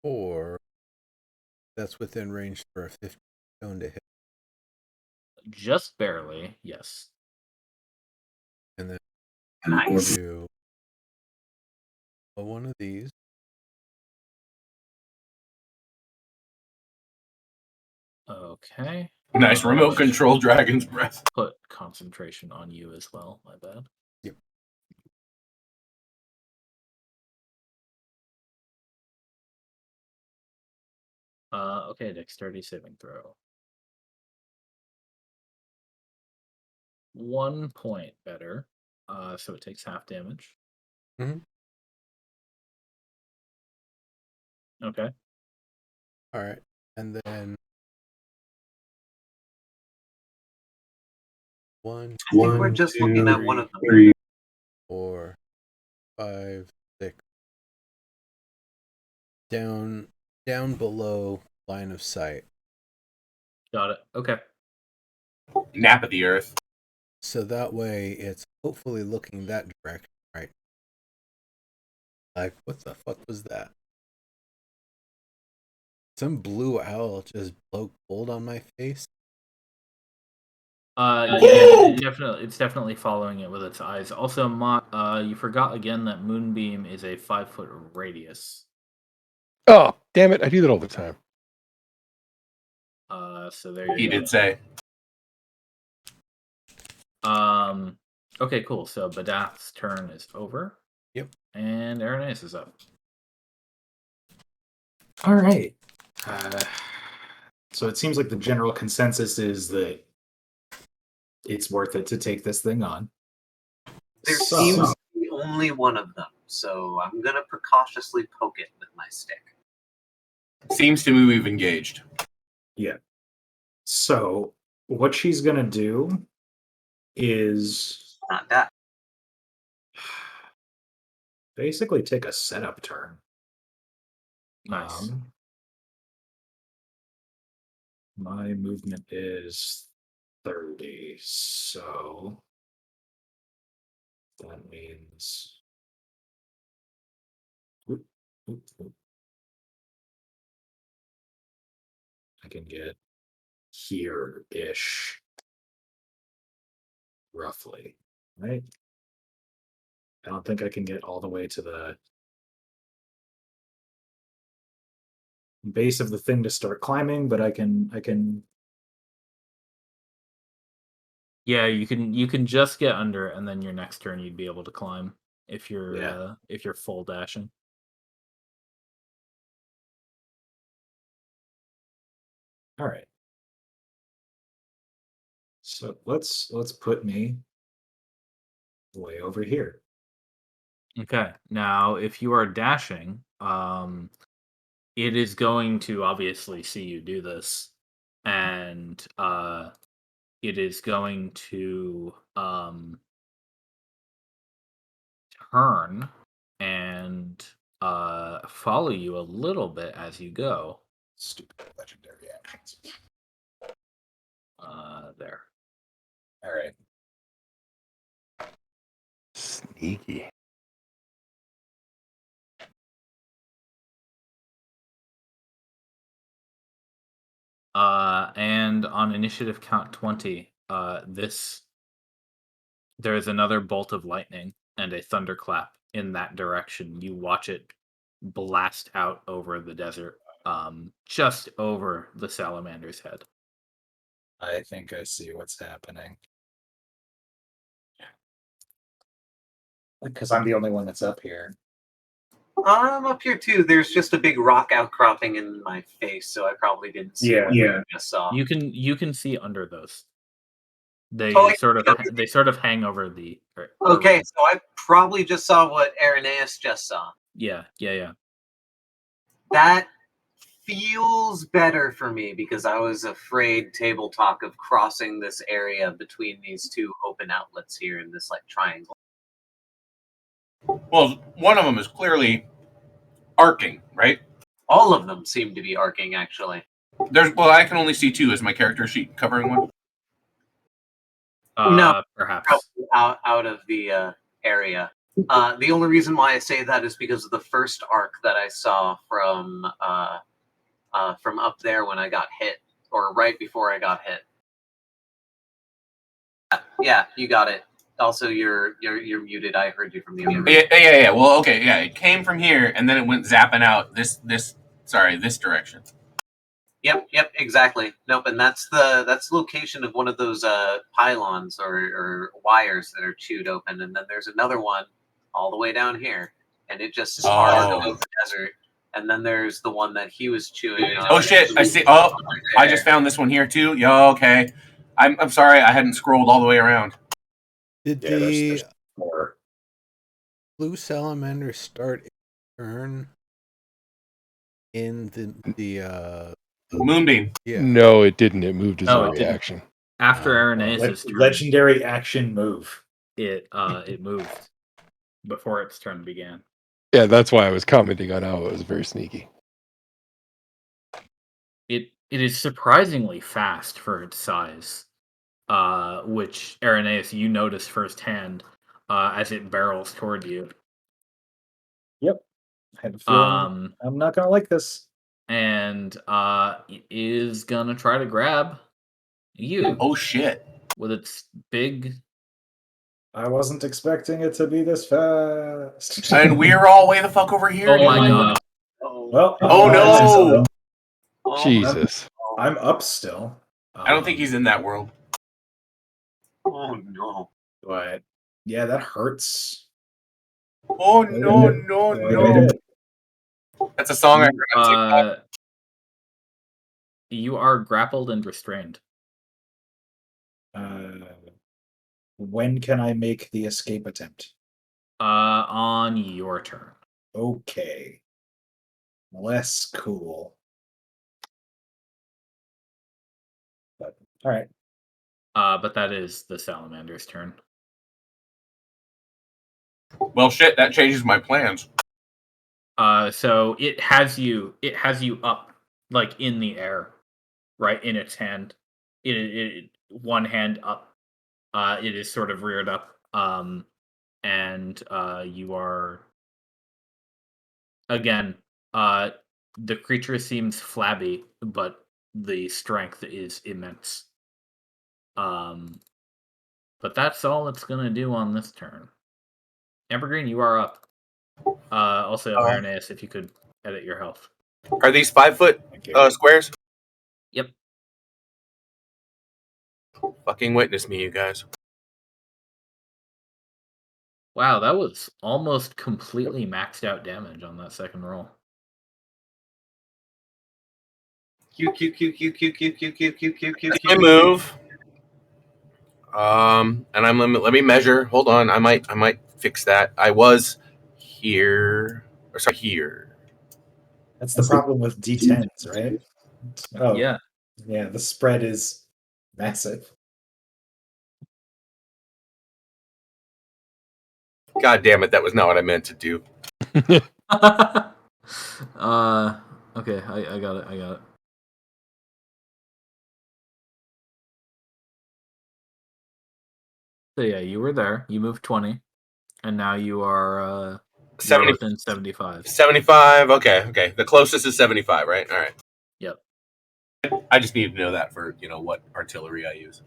4, that's within range for a 50 stone to hit. Just barely, yes. And then Nice. do one of these. Okay. Nice remote control dragon's breath. Put concentration on you as well, my bad. Yep. Okay, dexterity saving throw. 1 point better. So it takes half damage. Mhm. Okay. All right. And then one, I think we're just looking at one of them. 3, 4, 5, 6. Down below line of sight. Got it. Okay. Nap of the earth. So that way it's hopefully looking that direction, right? Like, what the fuck was that? Some blue owl just broke cold on my face. Yeah, it's definitely following it with its eyes. Also, you forgot again that Moonbeam is a 5-foot radius. Oh, damn it! I do that all the time. So there you He go. did say. Okay, cool. So Badath's turn is over. Yep. And Aranais is up. All right. So it seems like the general consensus is that it's worth it to take this thing on. There So- seems to be only one of them, so I'm gonna precautiously poke it with my stick. Seems to me we've engaged. Yeah. So what she's gonna do is Not that. basically take a setup turn. Nice. My movement is 30, so that means Oop, oop, oop. I can get here-ish, roughly, right? I don't think I can get all the way to the base of the thing to start climbing, but I can Yeah, you can just get under, and then your next turn you'd be able to climb if you're Yeah. full dashing. all right. So let's put me way over here. Okay. Now, if you are dashing, it is going to obviously see you do this, and it is going to turn and follow you a little bit as you go. Stupid legendary actions. There. All right. Sneaky. And on initiative count 20, there's another bolt of lightning and a thunderclap in that direction. You watch it blast out over the desert, just over the salamander's head. I think I see what's happening. Because I'm the only one that's up here. I'm up here too. There's just a big rock outcropping in my face, so I probably didn't see what you just saw. You can see under those. They Oh, sort of hang over the. Okay, so I probably just saw what Irenaeus just saw. Yeah. That feels better for me because I was afraid table talk of crossing this area between these two open outlets here in this like triangle. Well, one of them is clearly arcing, right? All of them seem to be arcing, actually. I can only see two. Is my character sheet covering one? No. Perhaps. Out of the area. The only reason why I say that is because of the first arc that I saw from up there when I got hit, or right before I got hit. Yeah, you got it. Also, you're muted. I heard you from the other room. Yeah. Well, okay, yeah. It came from here, and then it went zapping out this direction. Yep, exactly. Nope, and that's the location of one of those pylons or wires that are chewed open, and then there's another one all the way down here, and it just started over the desert. And then there's the one that he was chewing on. Oh shit! I see. Oh, I just found this one here too. Yo, okay. I'm sorry, I hadn't scrolled all the way around. Did there's more. blue salamander start its turn in the Moonbeam? Yeah. No, it didn't. It moved as No, a it didn't. reaction. After Irenaeus' turn, Legendary action move. it moved before its turn began. Yeah, that's why I was commenting on how it was very sneaky. It is surprisingly fast for its size, which Irenaeus you notice firsthand as it barrels toward you. Yep. I had a feeling I'm not gonna like this. And it is gonna try to grab you. Oh shit! With its big. I wasn't expecting it to be this fast. And we're all way the fuck over here. Oh my god! Well, Oh no! Jesus. I'm up still. I don't think he's in that world. Oh no! But yeah, that hurts. Oh no! That's a song I heard on TikTok. You are grappled and restrained. When can I make the escape attempt? On your turn. Okay. Less cool. But all right. But that is the salamander's turn. Well, shit, that changes my plans. So it has you up, like in the air, right in its hand. It one hand up. It is sort of reared up. And you are again. The creature seems flabby, but the strength is immense. But that's all it's gonna do on this turn. Ambergreen, you are up. Also, Irenaeus, if you could edit your health. Are these 5 foot squares? Yep. Fucking witness me, you guys. Wow, that was almost completely maxed out damage on that second roll. Q. I move. And let me measure. Hold on, I might fix that. I was here. Or sorry, here. That's the problem with D10s, right? Oh Yeah. Yeah, the spread is massive. God damn it, that was not what I meant to do. Okay, I got it. So yeah, you were there. You moved 20, and now you are 70 within 75. 75. Okay. The closest is 75, right? All right. Yep. I just need to know that for what artillery I use.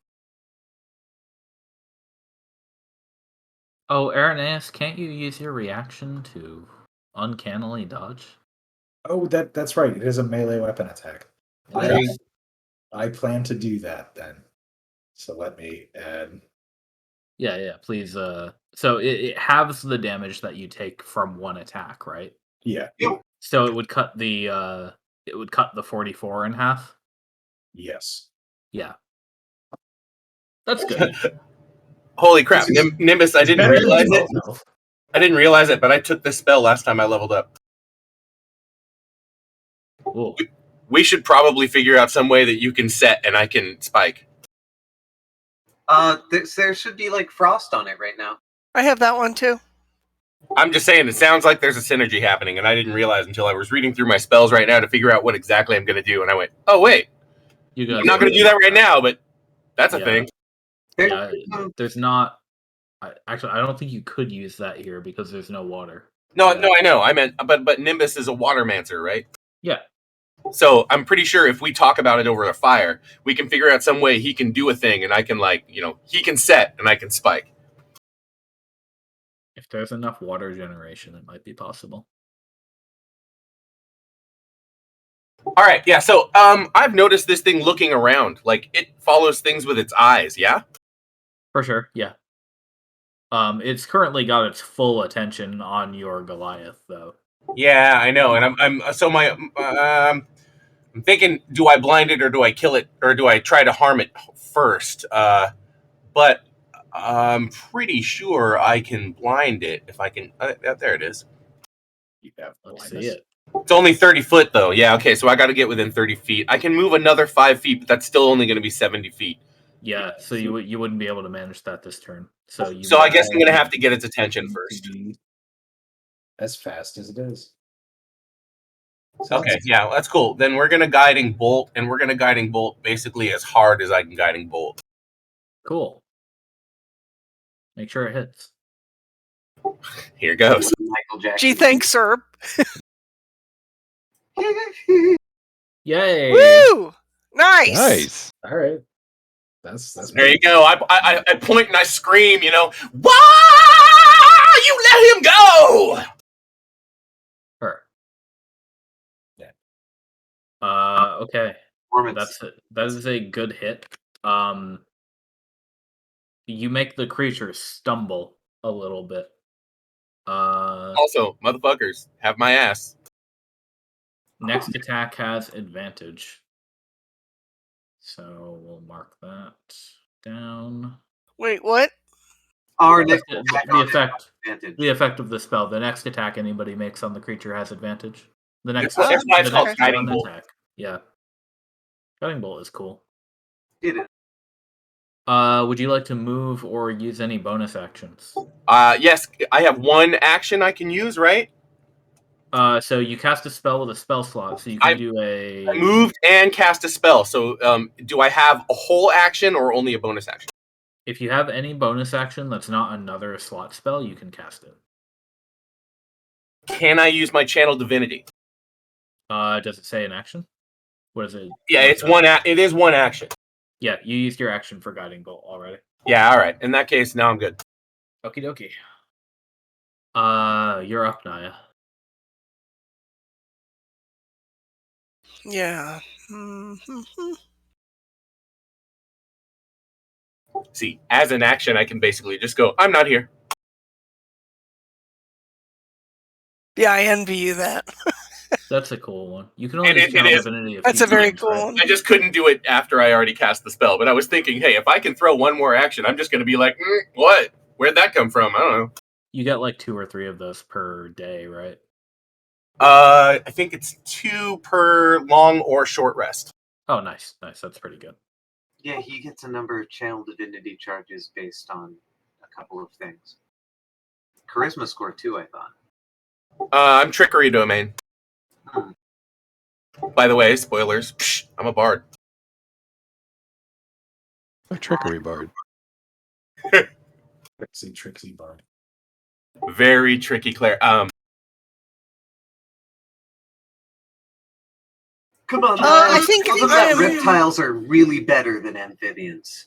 Oh, Irenaeus, can't you use your reaction to uncannily dodge? Oh, that's right. It is a melee weapon attack. I plan to do that then. So let me add. Yeah. Please. So it halves the damage that you take from one attack, right? Yeah. So it would cut the 44 in half. Yes. Yeah. That's good. Holy crap, This is- Nimbus! I didn't Better than realize it. 12 health. I didn't realize it, but I took this spell last time I leveled up. Cool. We should probably figure out some way that you can set and I can spike. There should be like frost on it right now. I have that one too. I'm just saying, it sounds like there's a synergy happening, and I didn't realize until I was reading through my spells right now to figure out what exactly I'm going to do, and I went, oh, wait, You guys I'm not going to do that right now, but that's a Yeah. thing. Yeah, there's not. Actually, I don't think you could use that here because there's no water. No, I know. I meant, but Nimbus is a watermancer, right? Yeah. So I'm pretty sure if we talk about it over a fire, we can figure out some way he can do a thing, and I can he can set and I can spike. If there's enough water generation, it might be possible. All right, yeah. So I've noticed this thing looking around, like it follows things with its eyes. Yeah. For sure, yeah. It's currently got its full attention on your Goliath, though. Yeah, I know, and I'm thinking, do I blind it or do I kill it or do I try to harm it first? But I'm pretty sure I can blind it if I can. There it is. You have Let's blindness. see it. It's only 30 foot though. Yeah, okay, so I got to get within 30 feet. I can move another 5 feet, but that's still only going to be 70 feet. Yeah, so you wouldn't be able to manage that this turn. So I guess I'm going to have to get its attention first. As fast as it is. Okay, yeah, that's cool. Then we're going to guiding bolt, and we're going to guiding bolt basically as hard as I can guiding bolt. Cool. Make sure it hits. Here goes. Michael Jackson. Gee, thanks, Herb. Yay! Woo! Nice. Nice. All right. That's There you go. I point and I scream, why you let him go? Her. Yeah. Okay. Performance. That is a good hit. You make the creature stumble a little bit. Also, motherfuckers, have my ass. Next attack has advantage. So we'll mark that down. Wait, what? Our The, next advantage. the effect of the spell. The next attack anybody makes on the creature has advantage. The next That's why it's the called next Guiding one Bolt. attack. Yeah. Guiding bolt is cool. It is. Would you like to move or use any bonus actions? Yes, I have one action I can use, right? So you cast a spell with a spell slot, so you can do a I moved and cast a spell. So, do I have a whole action or only a bonus action? If you have any bonus action that's not another slot spell, you can cast it. Can I use my channel divinity? Does it say an action? What is it? Yeah, it's one. It is one action. Yeah, you used your action for guiding bolt already. Yeah, all right. In that case, now I'm good. Okie dokie. You're up, Naya. Yeah. Mm-hmm. See, as an action, I can basically just go, I'm not here. Yeah, I envy you that. That's a cool one. You can only It use is- it is. divinity. That's a very cool one. I just couldn't do it after I already cast the spell. But I was thinking, hey, if I can throw one more action, I'm just going to be like, what? Where'd that come from? I don't know. You get like 2 or 3 of those per day, right? I think it's 2 per long or short rest. Oh, nice. That's pretty good. Yeah, he gets a number of channel divinity charges based on a couple of things. Charisma score too, I thought. I'm trickery domain. By the way, spoilers. I'm a bard. A trickery bard. Tricksy bard. Very tricky cleric. Come on, I think tell them that reptiles are really better than amphibians.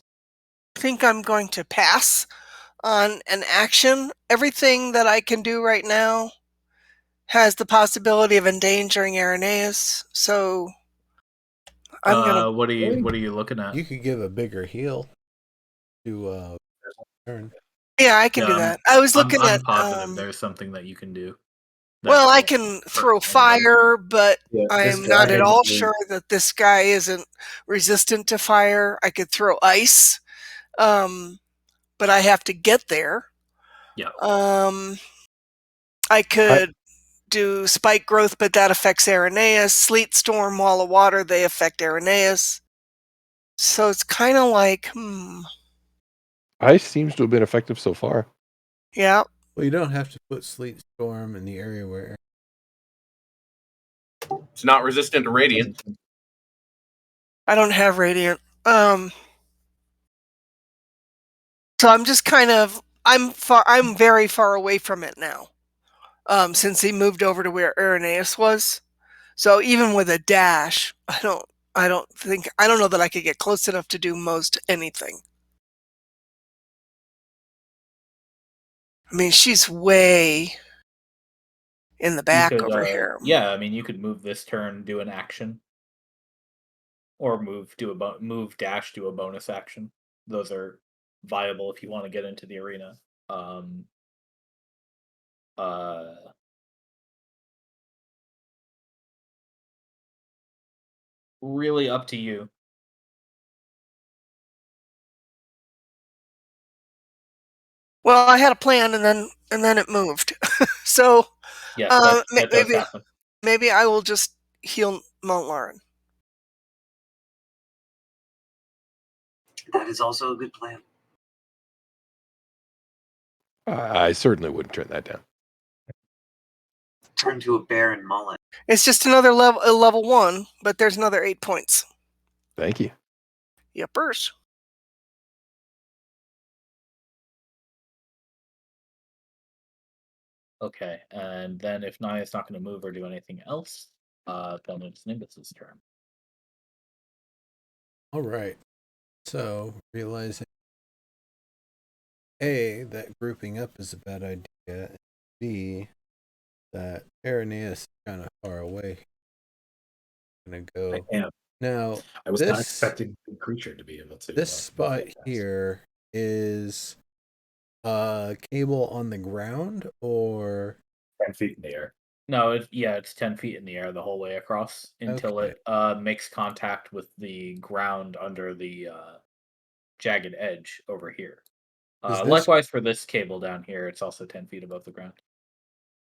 I think I'm going to pass on an action. Everything that I can do right now has the possibility of endangering Irenaeus, so I'm gonna. What are you looking at? You could give a bigger heal to turn. Yeah, I can do Yeah, that. I was looking I'm at. positive there's something that you can do. Well, I That- can throw fire, but Yeah, this I'm not at dragon all is- sure that this guy isn't resistant to fire. I could throw ice. But I have to get there. Yeah. I could do spike growth, but that affects Irenaeus. Sleet storm, wall of water, they affect Irenaeus. So it's kind of like, Ice seems to have been effective so far. yeah. Well, you don't have to put sleet storm in the area where. It's not resistant to radiant. I don't have radiant. So I'm just kind of I'm very far away from it now. Since he moved over to where Irenaeus was. So even with a dash, I don't know that I could get close enough to do most anything. I mean, she's way in the back over here. Yeah, I mean, you could move this turn, do an action, or move dash, do a bonus action. Those are viable if you want to get into the arena. Really up to you. Well, I had a plan, and then it moved. So Yeah, that does happen. maybe I will just heal Mount Lauren. That is also a good plan. I certainly wouldn't turn that down. Turn to a Baron Mullen. It's just another level 1, but there's another 8 points. Thank you. Yepers. Okay, and then if Naya's not going to move or do anything else, then it's Nimbus's turn. All right. So realizing A, that grouping up is a bad idea, and B, that Irenaeus is kind of far away. I'm gonna go. I am. Now, I was not expecting the creature to be able to. This spot here is cable on the ground or 10 feet in the air. No, it's 10 feet in the air the whole way across until Okay. it makes contact with the ground under the jagged edge over here. Likewise for this cable down here, it's also 10 feet above the ground.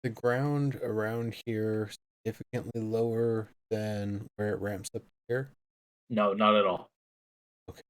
The ground around here significantly lower than where it ramps up here? No, not at all. Okay.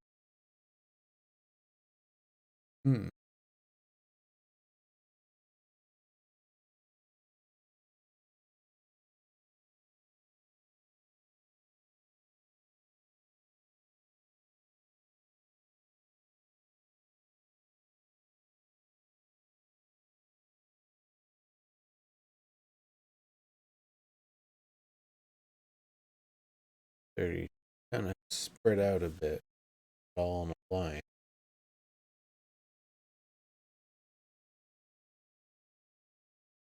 They're kind of spread out a bit, all on a line.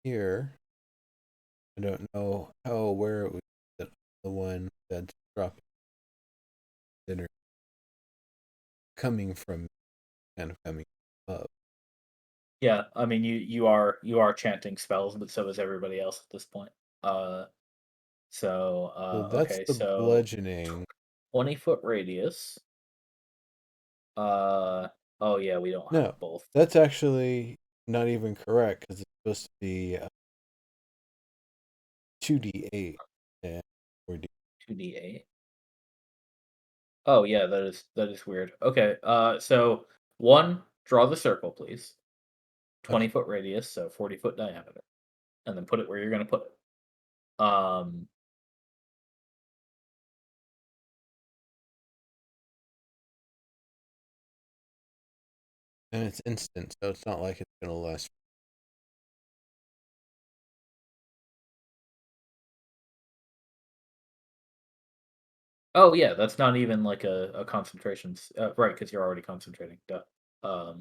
Here, I don't know where it was the one that's dropping dinner coming from, kind of coming up. Yeah, I mean you are chanting spells, but so is everybody else at this point. So that's okay, the so bludgeoning. 20-foot radius. Oh yeah, we don't No, have both. that's actually not even correct because it's supposed to be 2d8 and 4d. 2d8. Oh yeah, that is weird. Okay, so 1, draw the circle, please. 20-foot radius, so 40-foot diameter, and then put it where you're gonna put it. And it's instant, so it's not like it's gonna last. Oh yeah, that's not even like a concentration, right? Because you're already concentrating. Duh. I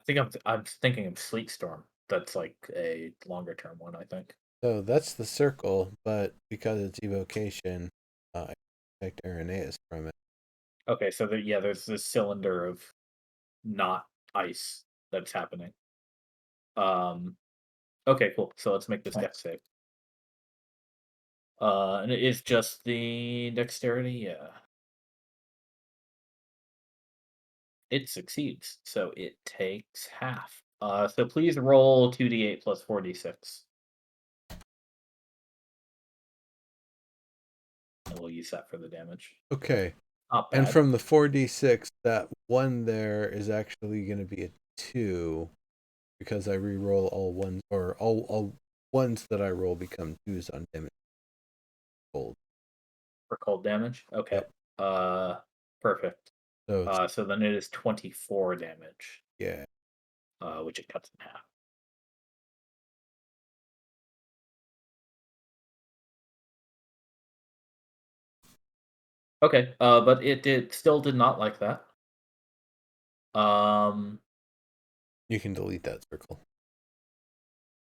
think I'm thinking of Sleet Storm. That's like a longer term one, I think. So that's the circle, but because it's evocation, I protect Irenaeus from it. Okay, so there's this cylinder of not ice that's happening. Okay, cool. So let's make this dex save. And it is just the dexterity, yeah. It succeeds, so it takes half. So please roll 2d8 plus 4d6. And we'll use that for the damage. Okay. Not bad. And from the 4d6, that one there is actually going to be a 2 because I re-roll all ones, or all ones that I roll become 2s on damage. Cold. For cold damage? Okay. Yep. Perfect. So, So then it is 24 damage, yeah. which it cuts in half. Okay, but it still did not like that. You can delete that circle.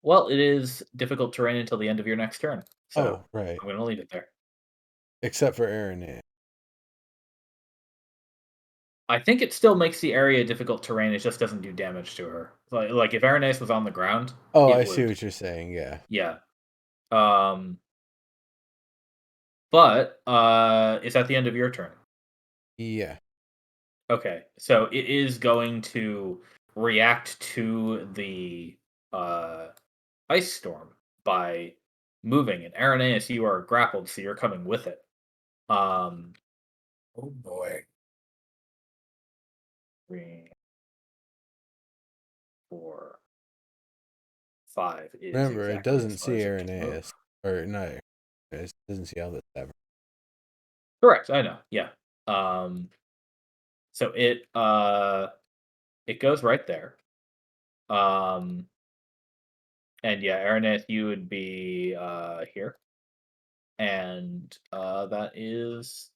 Well, it is difficult terrain until the end of your next turn. So Oh, right. I'm going to leave it there. Except for Aaron. I think it still makes the area difficult terrain. It just doesn't do damage to her. Like if Aranais was on the ground. Oh, it I would. see what you're saying. Yeah. Yeah. But is that the end of your turn? Yeah. Okay, so it is going to react to the ice storm by moving. And Aranais, you are grappled, so you're coming with it. Oh boy. 3, 4, 5 is Remember, it exactly doesn't as far see as it can Aaron move. or no, it doesn't see Albus ever. Correct, I know. Yeah. So it goes right there. And yeah, Aranith, you would be here. And that is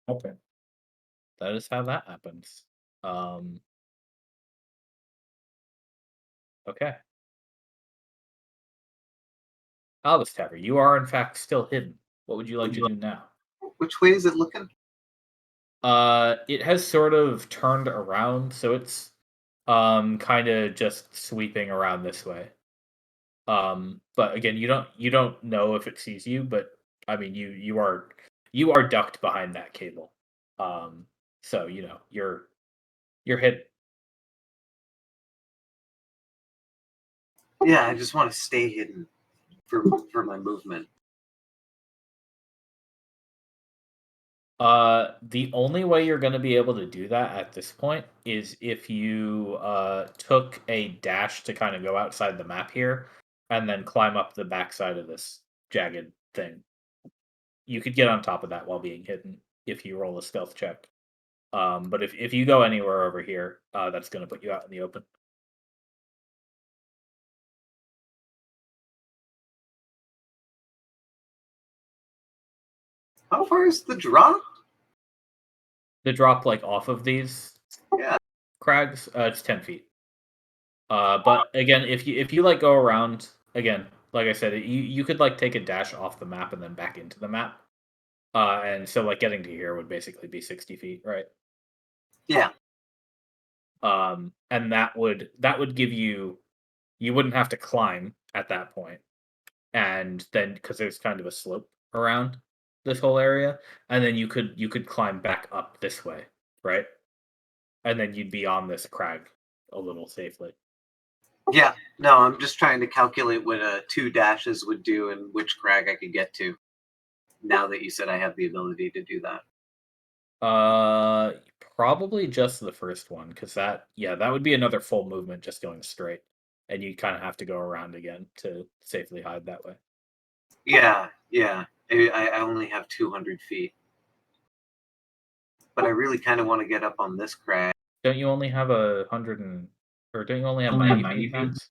Okay. that is how that happens. Okay. Albus Tavern, you are in fact still hidden. What would you like to do now? Which way is it looking? It has sort of turned around, so it's kind of just sweeping around this way. But again, you don't know if it sees you, but I mean you are ducked behind that cable. So you know you're hidden. Yeah, I just want to stay hidden for my movement. The only way you're going to be able to do that at this point is if you took a dash to kind of go outside the map here and then climb up the backside of this jagged thing. You could get on top of that while being hidden if you roll a stealth check. But if you go anywhere over here, that's going to put you out in the open. How far is the drop? The drop like off of these Yeah. crags, it's 10 feet. But again, if you like go around again, like I said, you could like take a dash off the map and then back into the map. And so like getting to here would basically be 60 feet, right? Yeah. And that would give you wouldn't have to climb at that point, and then because there's kind of a slope around this whole area, and then you could climb back up this way, right? And then you'd be on this crag a little safely. Yeah. No, I'm just trying to calculate what 2 dashes would do and which crag I could get to. Now that you said I have the ability to do that. Probably just the first one, because that would be another full movement just going straight, and you kind of have to go around again to safely hide that way. Yeah. I only have 200 feet. But I really kind of want to get up on this crag. Don't you only have 100 or don't you only have 90 feet?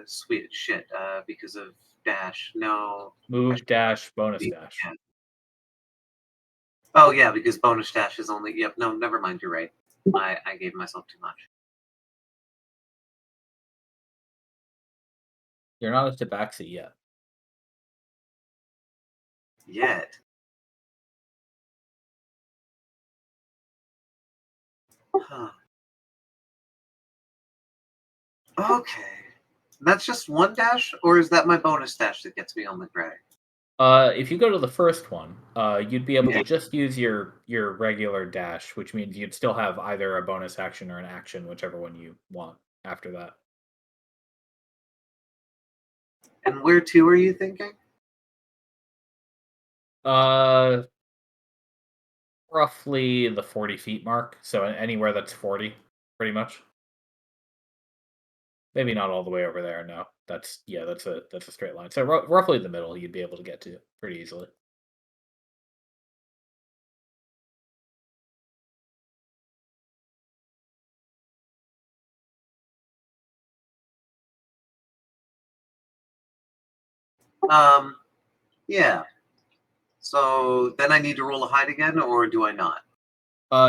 Sweet shit. Because of dash. No. Move, dash, bonus dash. Yeah. Oh yeah, because bonus dash is only. Yep. No, never mind. You're right. I gave myself too much. You're not a tabaxi yet. Yet. Huh. Okay. That's just one dash, or is that my bonus dash that gets me on the crag? If you go to the first one, you'd be able to just use your regular dash, which means you'd still have either a bonus action or an action, whichever one you want after that. And where to are you thinking? Roughly the 40 feet mark. So anywhere that's 40, pretty much. Maybe not all the way over there. No, that's a straight line. So roughly the middle, you'd be able to get to pretty easily. Yeah. So then I need to roll a hide again, or do I not?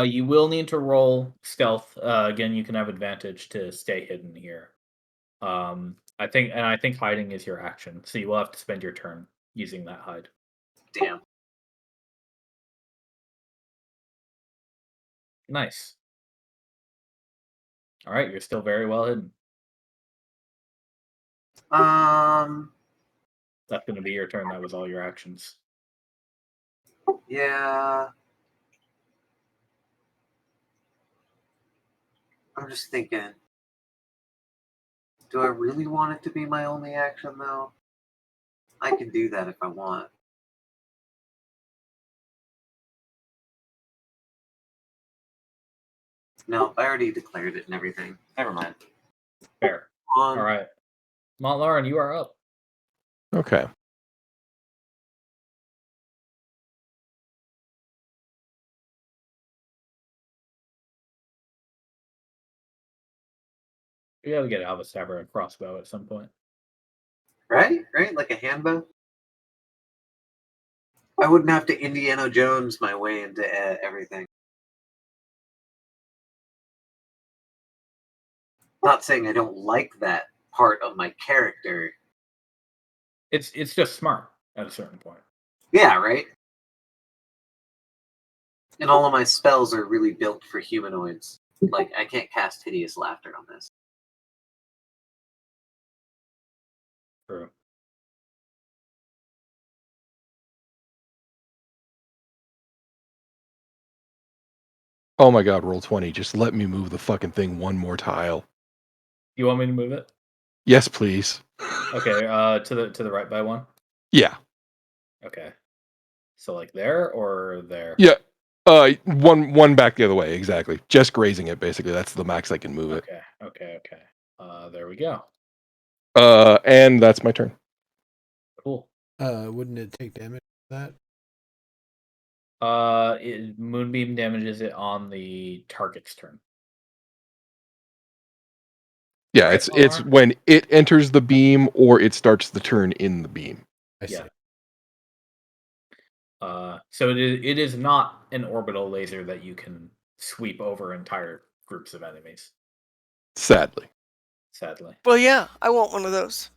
You will need to roll stealth. Again, you can have advantage to stay hidden here. I think hiding is your action, so you will have to spend your turn using that hide. Damn. Nice. All right, you're still very well hidden. That's going to be your turn. That was all your actions. Yeah. I'm just thinking. Do I really want it to be my only action, though? I can do that if I want. No, I already declared it and everything. Never mind. Fair. All right. Montlaran, you are up. Okay. You gotta get Albus Stabber and crossbow at some point. Right? Like a handbow? I wouldn't have to Indiana Jones my way into everything. Not saying I don't like that part of my character. It's just smart at a certain point. Yeah, right? And all of my spells are really built for humanoids. Like, I can't cast Hideous Laughter on this. True. Oh my god, roll 20. Just let me move the fucking thing one more tile. You want me to move it? Yes, please. Okay, to the right by one? Yeah. Okay. So like there or there? Yeah. One back the other way, exactly. Just grazing it, basically. That's the max I can move it. Okay. There we go. And that's my turn. Cool. Wouldn't it take damage for that? Moonbeam damages it on the target's turn. Yeah, Right, it's Montlaran? when it enters the beam or it starts the turn in the beam. I see. Yeah. So it is not an orbital laser that you can sweep over entire groups of enemies. Sadly. Well, yeah, I want one of those.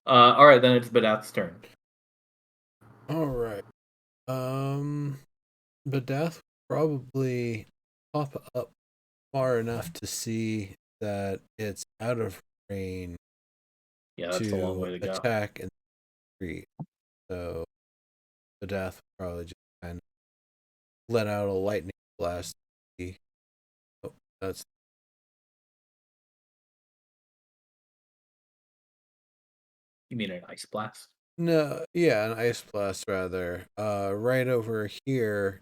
All right, then it's Badath's turn. All right. Badath probably pop up far enough to see that it's out of range Yeah, that's a long way to go. attack and retreat. So Badath will probably just kind of let out a lightning blast. Oh, that's You mean an ice blast? no, yeah, an ice blast rather. Right over here,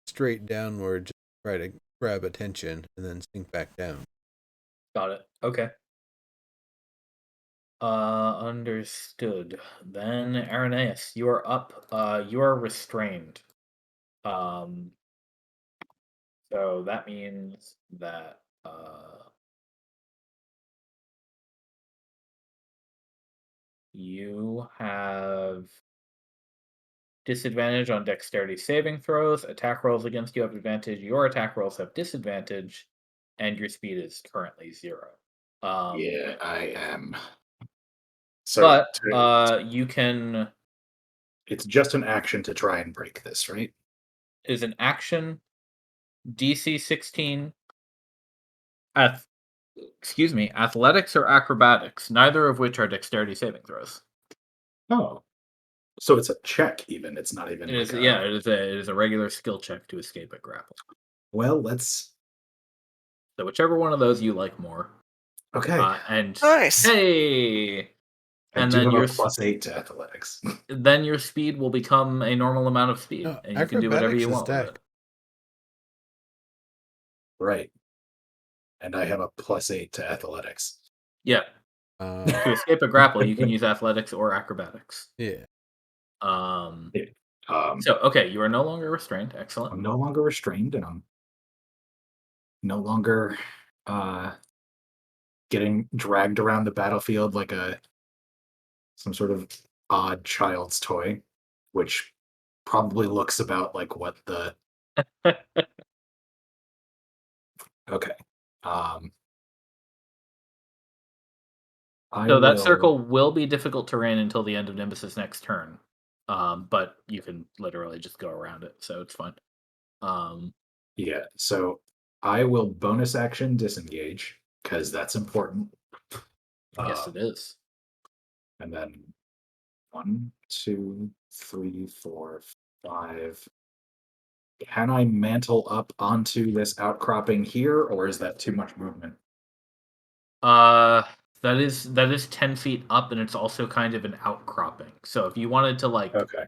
straight downward, just try to grab attention and then sink back down. Got it. Okay. Understood. Then Irenaeus, you are up. You are restrained. So that means that you have disadvantage on dexterity saving throws. Attack rolls against you have advantage. Your attack rolls have disadvantage, and your speed is currently 0. Yeah, I am. So But you can. it's just an action to try and break this, right? Is an action DC 16. Athletics or acrobatics, neither of which are dexterity saving throws. Oh. So it's a check, even. It's not even. It is, like yeah, it is a regular skill check to escape a grapple. Well, let's. So whichever one of those you like more. Okay. And Nice. hey, I and do then have your a +8 to athletics. then your speed will become a normal amount of speed, No, and you can do whatever acrobatics you is want with deck. it. Right. And I have a +8 to athletics. Yeah, to escape a grapple, you can use athletics or acrobatics. Yeah. So okay, you are no longer restrained. I'm Excellent. no longer restrained, and I'm no longer getting dragged around the battlefield like some sort of odd child's toy, which probably looks about like what the. Okay. I So that will- circle will be difficult terrain until the end of Nimbus's next turn. But you can literally just go around it, so it's fine. Yeah, so I will bonus action disengage because that's important. Yes, it is. And then 1, 2, 3, 4, 5. Can I mantle up onto this outcropping here, or is that too much movement? That is 10 feet up, and it's also kind of an outcropping. So if you wanted to Okay.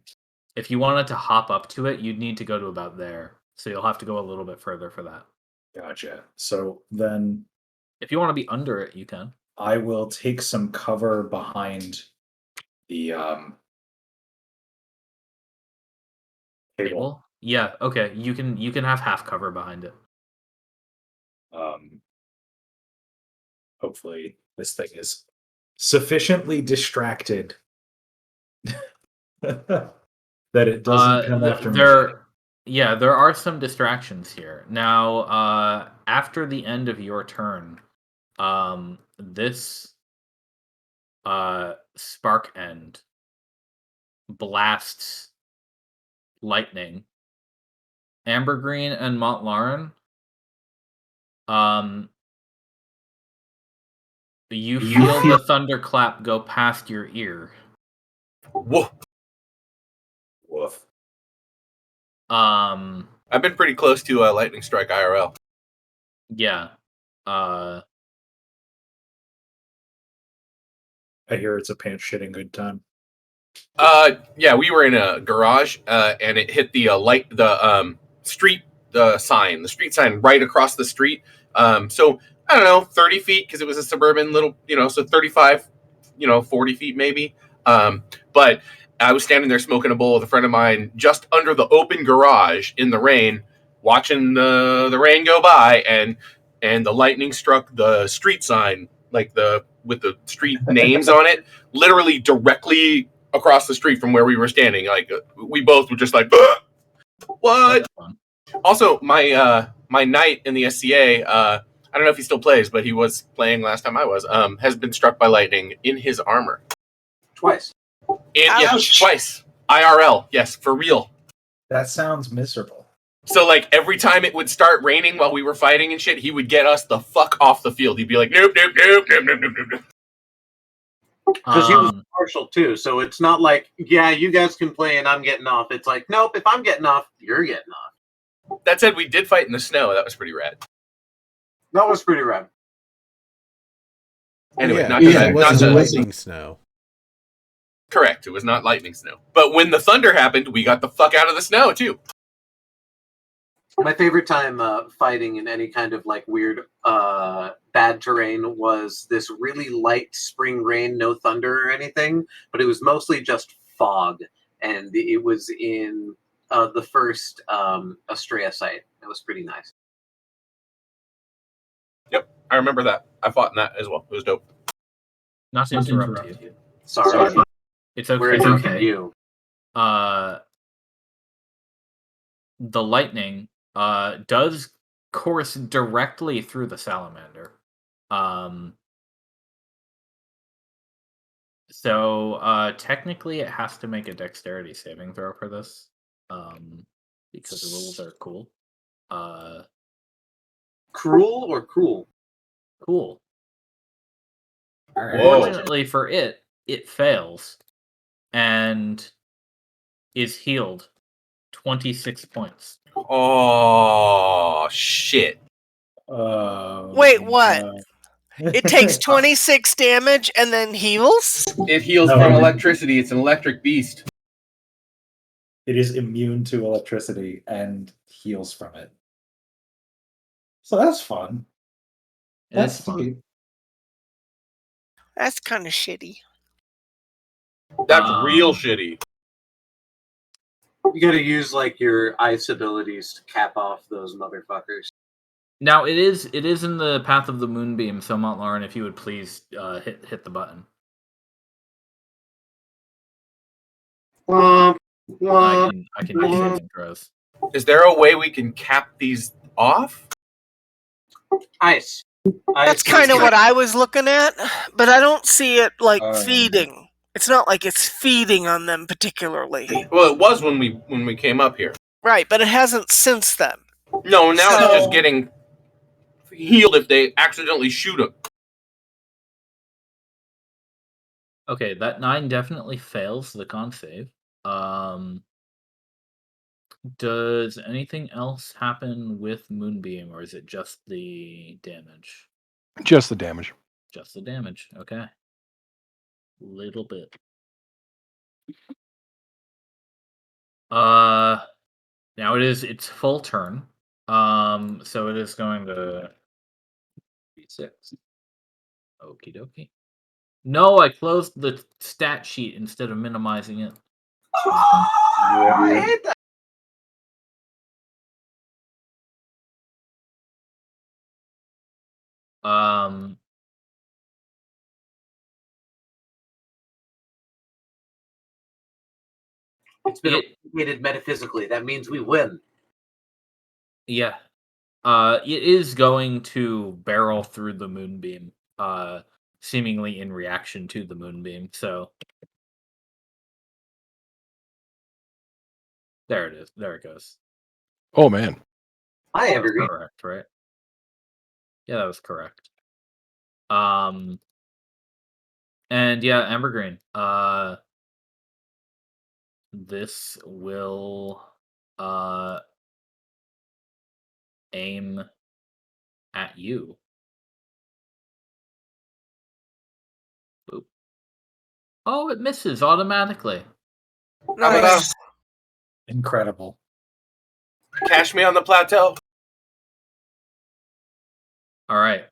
if you wanted to hop up to it, you'd need to go to about there. So you'll have to go a little bit further for that. Gotcha. So then If you want to be under it, you can. I will take some cover behind the table. Yeah, okay. You can have half cover behind it. Hopefully this thing is sufficiently distracted that it doesn't come after me. Yeah, there are some distractions here. Now, after the end of your turn, this spark end blasts lightning. Ambergreen and Montlarin, you feel the thunderclap go past your ear. Whoa. Woof. I've been pretty close to lightning strike IRL. Yeah. I hear it's a pants shitting good time. Yeah, we were in a garage, and it hit the street street sign right across the street. So I don't know, 30 feet because it was a suburban little, so 35, 40 feet maybe. But I was standing there smoking a bowl with a friend of mine just under the open garage in the rain, watching the rain go by, and the lightning struck the street sign, like with the street names on it, literally directly across the street from where we were standing. Like we both were just like, what? Also, my knight in the SCA, I don't know if he still plays, but he was playing last time I was, has been struck by lightning in his armor. Twice. Yeah, twice. IRL, yes, for real. That sounds miserable. So, like, every time it would start raining while we were fighting and shit, he would get us the fuck off the field. He'd be like, nope, nope, nope, nope, nope, nope, nope. Because he was partial too, so it's not like, yeah, you guys can play and I'm getting off. It's like, nope, if I'm getting off, you're getting off. That said, we did fight in the snow. That was pretty rad. That was pretty rad. Anyway, it wasn't lightning snow. Correct. It was not lightning snow. But when the thunder happened, we got the fuck out of the snow too. My favorite time fighting in any kind of like weird bad terrain was this really light spring rain, no thunder or anything, but it was mostly just fog, and it was in the first Astrea site. It was pretty nice. Yep, I remember that. I fought in that as well. It was dope. Not to interrupt you. Sorry. It's okay. We're interrupting you. The lightning does course directly through the salamander. So technically it has to make a dexterity saving throw for this. Because the rules are cool. Cruel or cool? Cool. Whoa. Unfortunately for it fails. And is healed 26 points. Oh shit! Wait, what? It takes 26 damage and then heals? It heals No. from electricity. It's an electric beast. It is immune to electricity and heals from it. So that's fun. That's It's fun. sweet. That's kind of shitty. That's real shitty. You gotta use like your ice abilities to cap off those motherfuckers. Now it is in the path of the moonbeam. So Montlarin, if you would please hit the button. I can do saving throws. Is there a way we can cap these off? Ice. That's kind of what I was looking at, but I don't see it like Um, feeding. It's not like it's feeding on them particularly. Well, it was when we came up here. Right, but it hasn't since then. No, now So- it's just getting healed if they accidentally shoot them. Okay, that 9 definitely fails the con save. Does anything else happen with Moonbeam, or is it just the damage? Just the damage. Just the damage. Okay. Little bit. Now it's full turn. So it is going to B6. Okie dokie. No, I closed the stat sheet instead of minimizing it. I hate that. It's been appreciated metaphysically. That means we win. Yeah. It is going to barrel through the moonbeam, seemingly in reaction to the moonbeam. So there it is. There it goes. Oh man. I agree. Correct, right? Yeah, that was correct. And yeah, Ambergreen. This will aim at you. Boop. Oh, it misses automatically. Nice. Incredible. Cash me on the plateau. All right.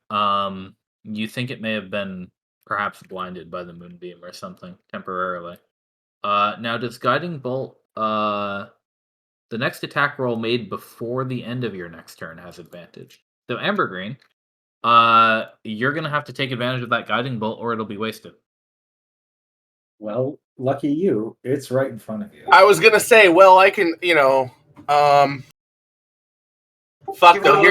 You think it may have been perhaps blinded by the moonbeam or something temporarily. Now does guiding bolt the next attack roll made before the end of your next turn has advantage. So Ambergreen, you're gonna have to take advantage of that guiding bolt or it'll be wasted. Well, lucky you, it's right in front of you. I was gonna say, well, I can, fuck though.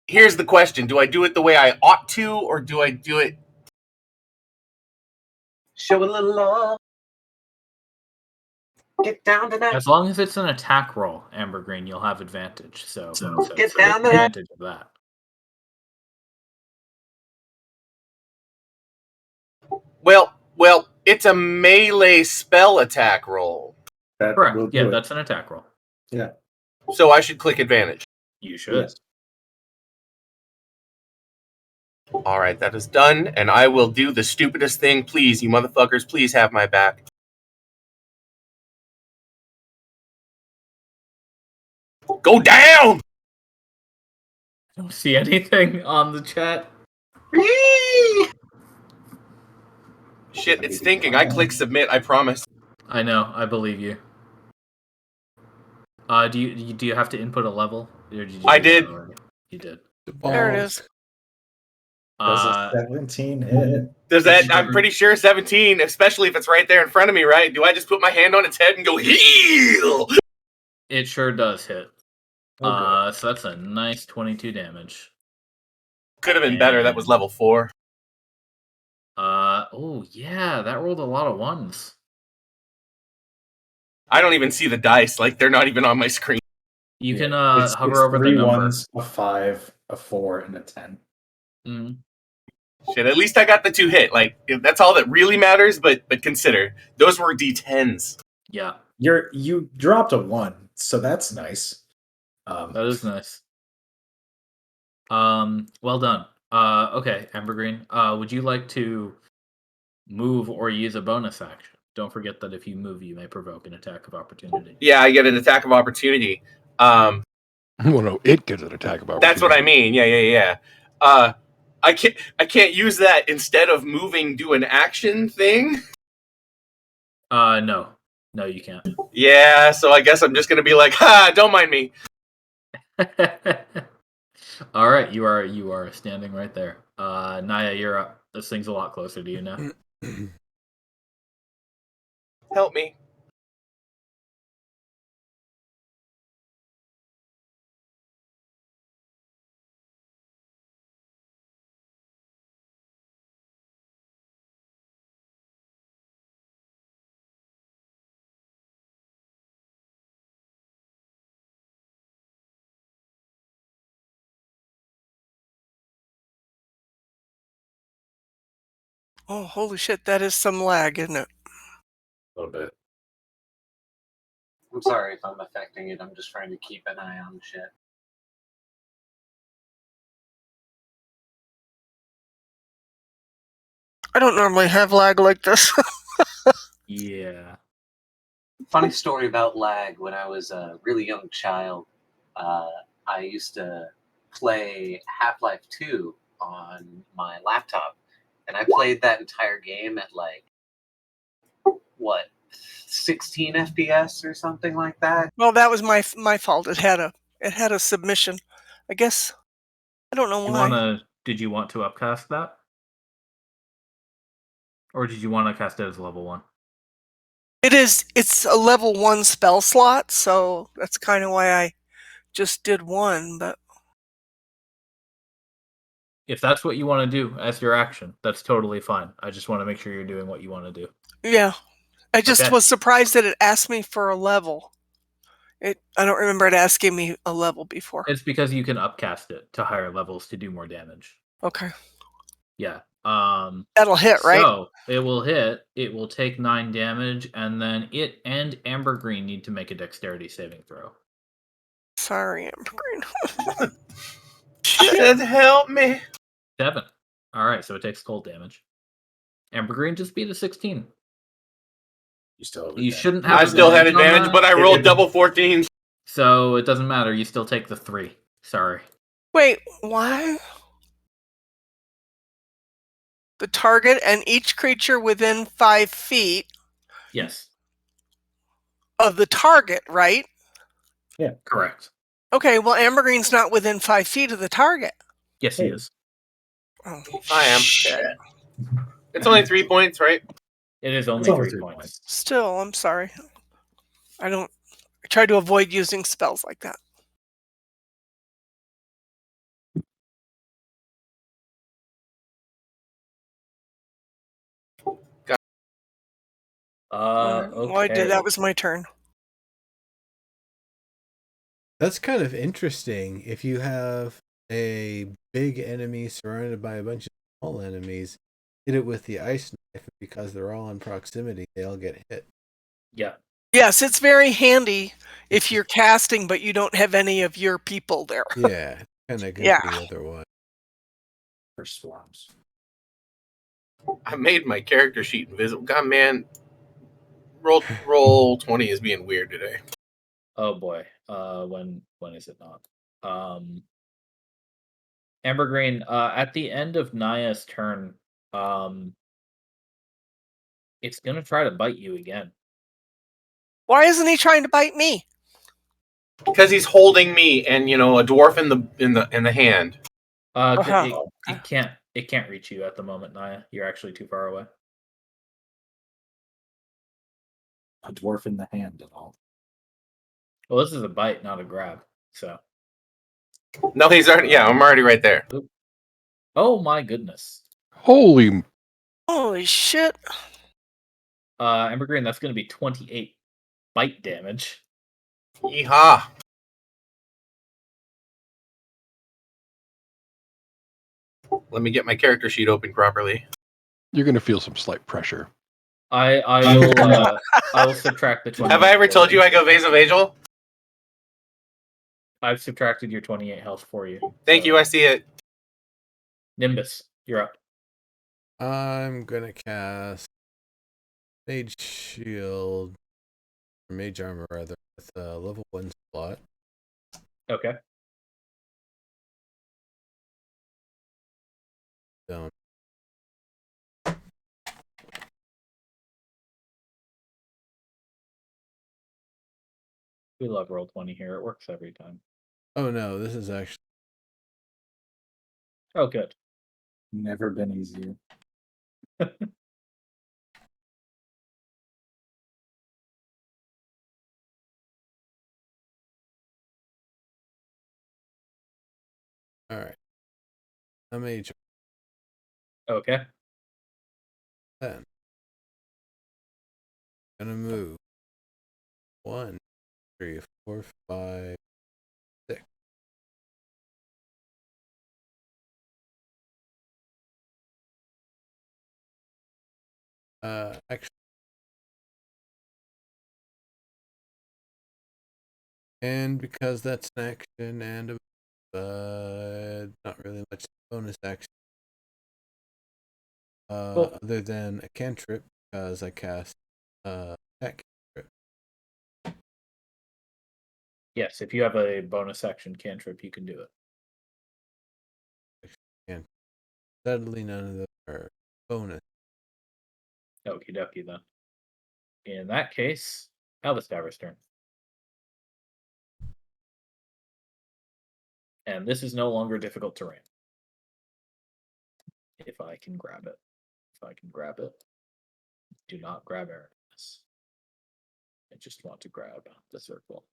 Here's the question: do I do it the way I ought to, or do I do it? Show a little love. Get down to that. As long as it's an attack roll, Ambergreen, you'll have advantage. So Get take down to that. advantage of that. Well, it's a melee spell attack roll, That Correct. will Yeah, do it. that's an attack roll. Yeah. so I should click advantage. You should. Yes. All right, that is done, and I will do the stupidest thing. Please, you motherfuckers, please have my back. Go down! I don't see anything on the chat. Shit, it's thinking. I click submit. I promise. I know. I believe you. Do you have to input a level? Or did you I do that did. already? You did. There it is. Does a 17 hit? Does that? I'm pretty sure 17, especially if it's right there in front of me. Right? Do I just put my hand on its head and go heal? It sure does hit. Oh, So that's a nice 22 damage. Could have been better. That was level 4. Oh yeah, that rolled a lot of ones. I don't even see the dice. Like they're not even on my screen. You can It's hover over the 3 number. 1s, a 5, a 4, and a 10. Mhm. Shit. At least I got the 2 hit. Like that's all that really matters. But consider those were D10s. Yeah, You dropped a 1, so that's nice. that is nice. Well done. Okay, Ambergreen. Would you like to move or use a bonus action? Don't forget that if you move, you may provoke an attack of opportunity. Yeah, I get an attack of opportunity. Well, no, it gets an attack of opportunity. That's what I mean. Yeah. I can't use that instead of moving. Do an action thing. No, you can't. Yeah, so I guess I'm just gonna be like, ha! Don't mind me. All right, you are standing right there. Naya, you're up. This thing's a lot closer to you now. Help me. Oh, holy shit, that is some lag, isn't it? A little bit. I'm sorry if I'm affecting it. I'm just trying to keep an eye on shit. I don't normally have lag like this. Yeah. Funny story about lag. When I was a really young child, I used to play Half-Life 2 on my laptop, and I played that entire game at like, what, 16 FPS or something like that. Well, that was my fault. It had a submission. I guess I don't know why. Did you want to upcast that? Or did you want to cast it as level 1? It's a level 1 spell slot, so that's kind of why I just did 1, but If that's what you want to do as your action, that's totally fine. I just want to make sure you're doing what you want to do. yeah. I just Okay. was surprised that it asked me for a level. I don't remember it asking me a level before. It's because you can upcast it to higher levels to do more damage. Okay. Yeah. That'll hit, right? So it will hit. It will take 9 damage, and then it and Ambergreen need to make a dexterity saving throw. Sorry, Ambergreen. Shit, help me. 7. All right, so it takes cold damage. Ambergreen just beat a 16. You still have You advantage. shouldn't have. I still had on advantage, that, but I rolled double 14s. so it doesn't matter. You still take the 3. Sorry. Wait, why? The target and each creature within 5 feet Yes. of the target, right? Correct. Okay, well, Ambergreen's not within 5 feet of the target. Yes, he Hey. is. Oh, I am. shit. It's only 3 points, right? It is only It's only 3 3 points. points. Still, I'm sorry. I try to avoid using spells like that. Okay. Well, I did. That was my turn. That's kind of interesting. If you have a big enemy surrounded by a bunch of small enemies, hit it with the ice knife, and because they're all in proximity, they all get hit. Yeah. Yes, it's very handy if you're casting, but you don't have any of your people there. Yeah, kind of good Yeah. the other one. For swarms. I made my character sheet invisible. God, man. Roll 20 is being weird today. Oh boy. When is it not? Ambergreen, at the end of Naya's turn, it's gonna try to bite you again. Why isn't he trying to bite me? Because he's holding me and a dwarf in the hand. It can't reach you at the moment, Naya. You're actually too far away. A dwarf in the hand and all. Well, this is a bite, not a grab. So. No, he's already. Yeah, I'm already right there. Oh my goodness. Holy. Holy shit. Ambergreen, that's going to be 28 bite damage. Yeehaw. Let me get my character sheet open properly. You're going to feel some slight pressure. I will subtract the 20. Have I ever told you I go vasovasal? I've subtracted your 28 health for you. Thank you, I see it. Nimbus, you're up. I'm gonna cast Mage Shield, or Mage Armor rather, with a level 1 slot. Okay. Don't. We love Roll20 here. It works every time. Oh no, this is actually. Oh, good. Never been easier. Alright. A Mage. Okay. Then. Gonna move. 1, 3, 4, 5, 6. Actually. And because that's an action and not really much bonus action. Cool. Other than a cantrip, because I cast attack cantrip. Yes, if you have a bonus action cantrip, you can do it. And sadly, none of them are bonus. Okie dokie then. In that case, Alistair's turn. And this is no longer difficult terrain. If I can grab it. If I can grab it. Do not grab Aramis. I just want to grab the circle.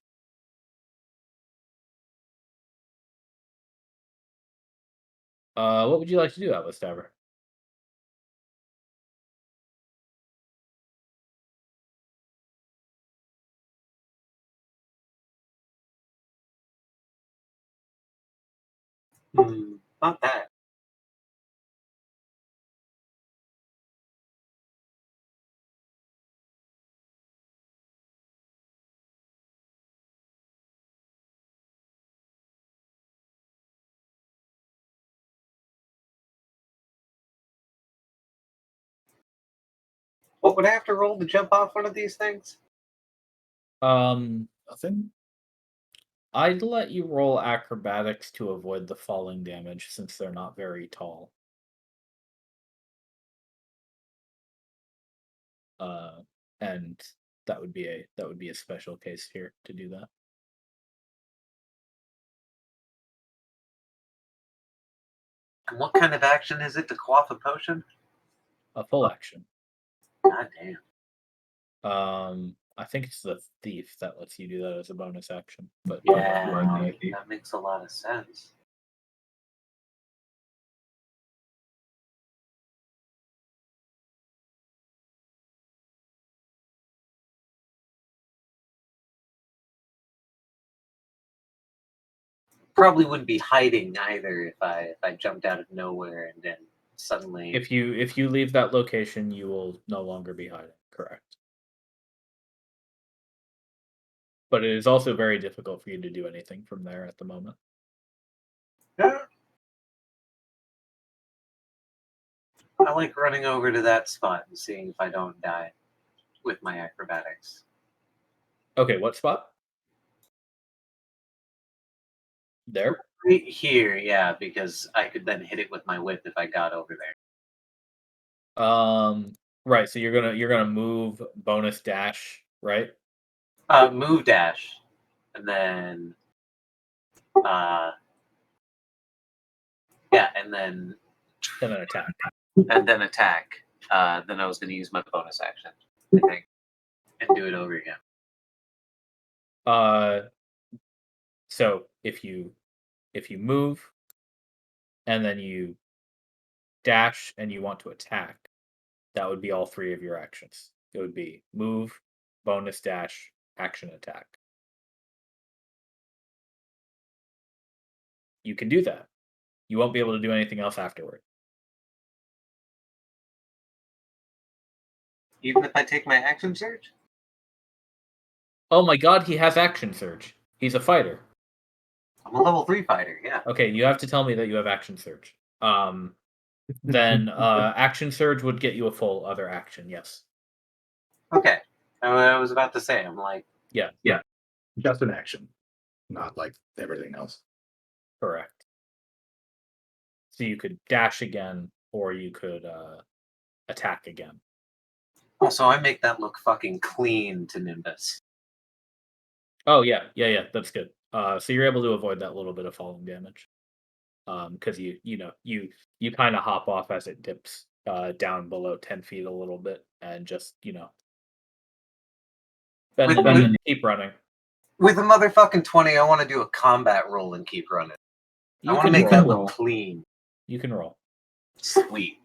What would you like to do, Alistair? Not that. What would I have to roll to jump off one of these things? Nothing. I'd let you roll acrobatics to avoid the falling damage since they're not very tall. And that would be a special case here to do that. And what kind of action is it to quaff a potion? A full action. God damn. I think it's the thief that lets you do that as a bonus action. But Yeah, that makes a lot of sense. Probably wouldn't be hiding either if I jumped out of nowhere and then suddenly. if you leave that location, you will no longer be hiding. Correct. But it is also very difficult for you to do anything from there at the moment. I like running over to that spot and seeing if I don't die with my acrobatics. Okay, what spot? There? Right here, yeah, because I could then hit it with my whip if I got over there. Right. So you're gonna move bonus dash, right? Move dash, and then yeah, and then attack. And then attack. Then I was going to use my bonus action, I think, and do it over again. So if you move, and then you dash, and you want to attack, that would be all three of your actions. It would be move, bonus dash, action attack. You can do that. You won't be able to do anything else afterward. Even if I take my action surge? Oh my god, he has action surge. He's a fighter. I'm a level 3 fighter, yeah. Okay, you have to tell me that you have action surge. Then action surge would get you a full other action, yes. Okay. I was about to say, I'm like, Yeah, Just an action, not like everything else. correct. So you could dash again, or you could attack again. oh, so I make that look fucking clean to Nimbus. Oh yeah, that's good. So you're able to avoid that little bit of falling damage. Because you kind of hop off as it dips down below 10 feet a little bit, and just bend With- the bend and keep running. With a motherfucking 20, I want to do a combat roll and keep running. I want to make that look clean. You can roll. Sweet.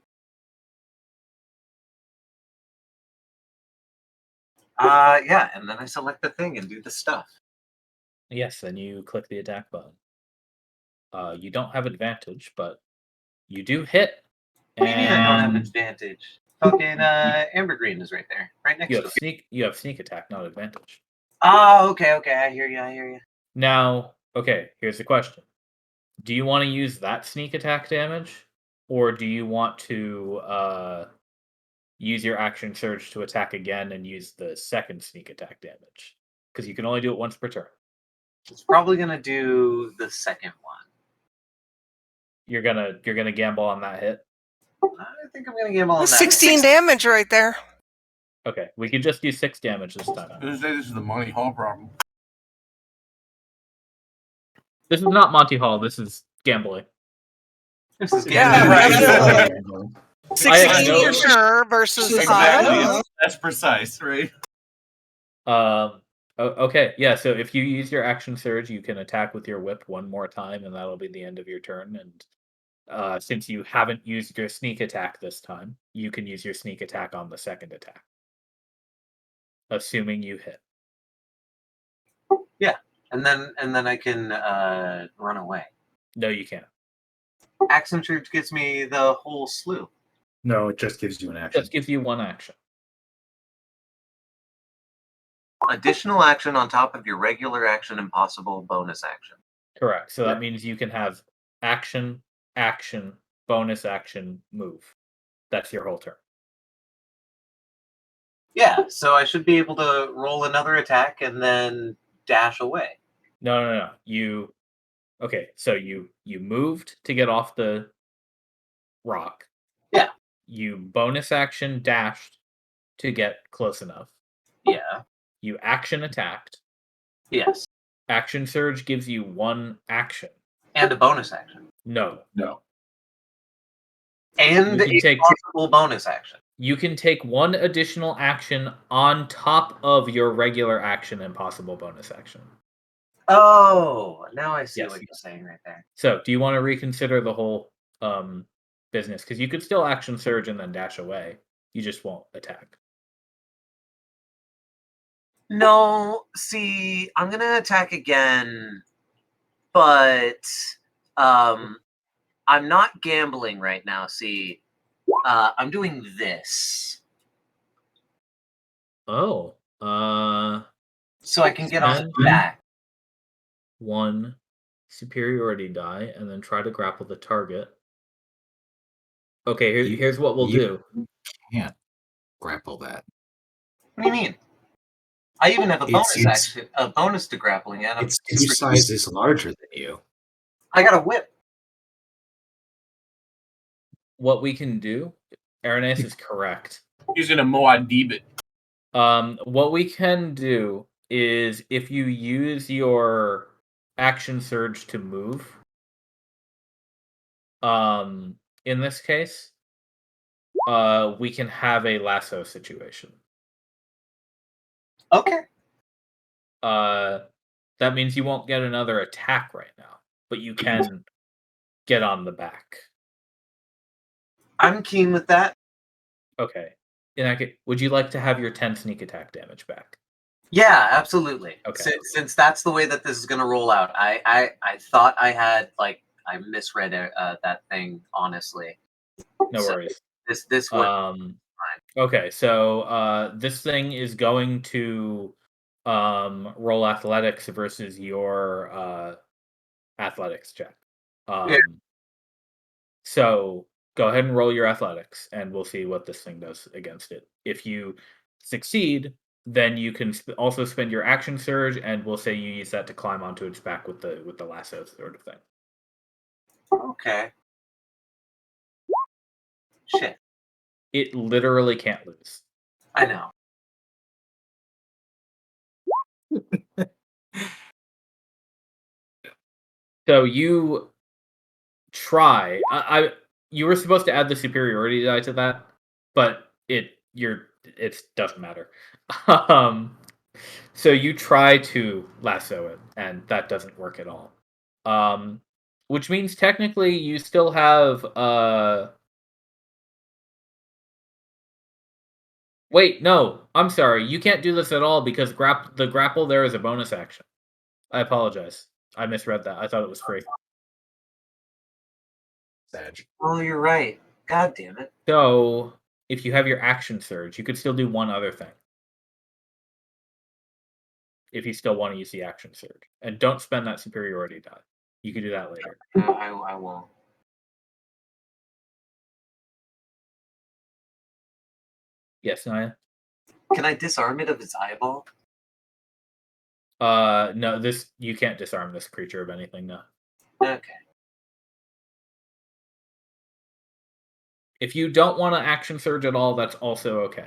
Yeah, and then I select the thing and do the stuff. Yes, then you click the attack button. You don't have advantage, but you do hit. What do you mean I don't have And advantage? Fucking Amber Green is right there, right next you to have it. you have sneak attack, not advantage. Oh, okay, I hear you. Now, okay, here's the question. Do you want to use that sneak attack damage? Or do you want to use your action surge to attack again and use the second sneak attack damage? Because you can only do it once per turn. It's probably gonna do the second one. You're gonna gamble on that hit. I think I'm gonna gamble on that. 16 damage right there. Okay, we can just do 6 damage this time. This is the Monty Hall problem. This is not Monty Hall. This is gambling. This is Yeah, right. definitely. I 16 know- for sure versus Exactly. That's precise, right? Okay, yeah. So if you use your action surge, you can attack with your whip one more time, and that'll be the end of your turn. And since you haven't used your sneak attack this time, you can use your sneak attack on the second attack, assuming you hit. and then I can run away. No, you can't. Action surge gives me the whole slew. No, it just gives you an action. Just gives you one action. Additional action on top of your regular action and possible bonus action. Correct. So Yeah. that means you can have action, action, bonus action, move. That's your whole turn. Yeah, so I should be able to roll another attack and then dash away. No. Okay, so you moved to get off the rock. Yeah. You bonus action dashed to get close enough. Yeah. You action attacked. Yes. Action surge gives you one action. And a bonus action. No. And You can a take- possible bonus action. You can take one additional action on top of your regular action and possible bonus action. Oh, now I see Yes. what you're saying right there. So, do you want to reconsider the whole business? Because you could still action surge and then dash away. You just won't attack. No, see, I'm gonna attack again, but I'm not gambling right now. See, I'm doing this Oh, so I can get on his And- back. one superiority die, and then try to grapple the target. Okay, here's what we'll do. Can't grapple that. What do you mean? I even have a bonus It's- action, a bonus to grappling, and It's 2 sizes larger than you. I got a whip. What we can do, Aranes is correct. Using a Moadib it. What we can do is if you use your action surge to move, in this case, we can have a lasso situation. Okay. That means you won't get another attack right now, but you can get on the back. I'm keen with that. Okay. In that case, would you like to have your 10 sneak attack damage back? Yeah, absolutely. Okay. Since that's the way that this is going to roll out, I thought I had I misread that thing. Honestly, No So- worries. this worked. Okay, so this thing is going to roll athletics versus your athletics check. Yeah. So go ahead and roll your athletics, and we'll see what this thing does against it. If you succeed, then you can also spend your action surge, and we'll say you use that to climb onto its back with the lasso sort of thing. Okay. Shit. It literally can't lose. I know. So you try. You were supposed to add the superiority die to that, but it doesn't matter. um, so you try to lasso it, and that doesn't work at all. Which means technically you still have Wait, no, I'm sorry. You can't do this at all because the grapple there is a bonus action. I apologize. I misread that. I thought it was free. Sag. Oh, you're right. God damn it. So, if you have your action surge, you could still do one other thing. If you still want to use the action surge. And don't spend that superiority die. You can do that later. I won't. Yes, Naya? Can I disarm it of its eyeball? No, you can't disarm this creature of anything, no. Okay. If you don't want to action surge at all, that's also okay.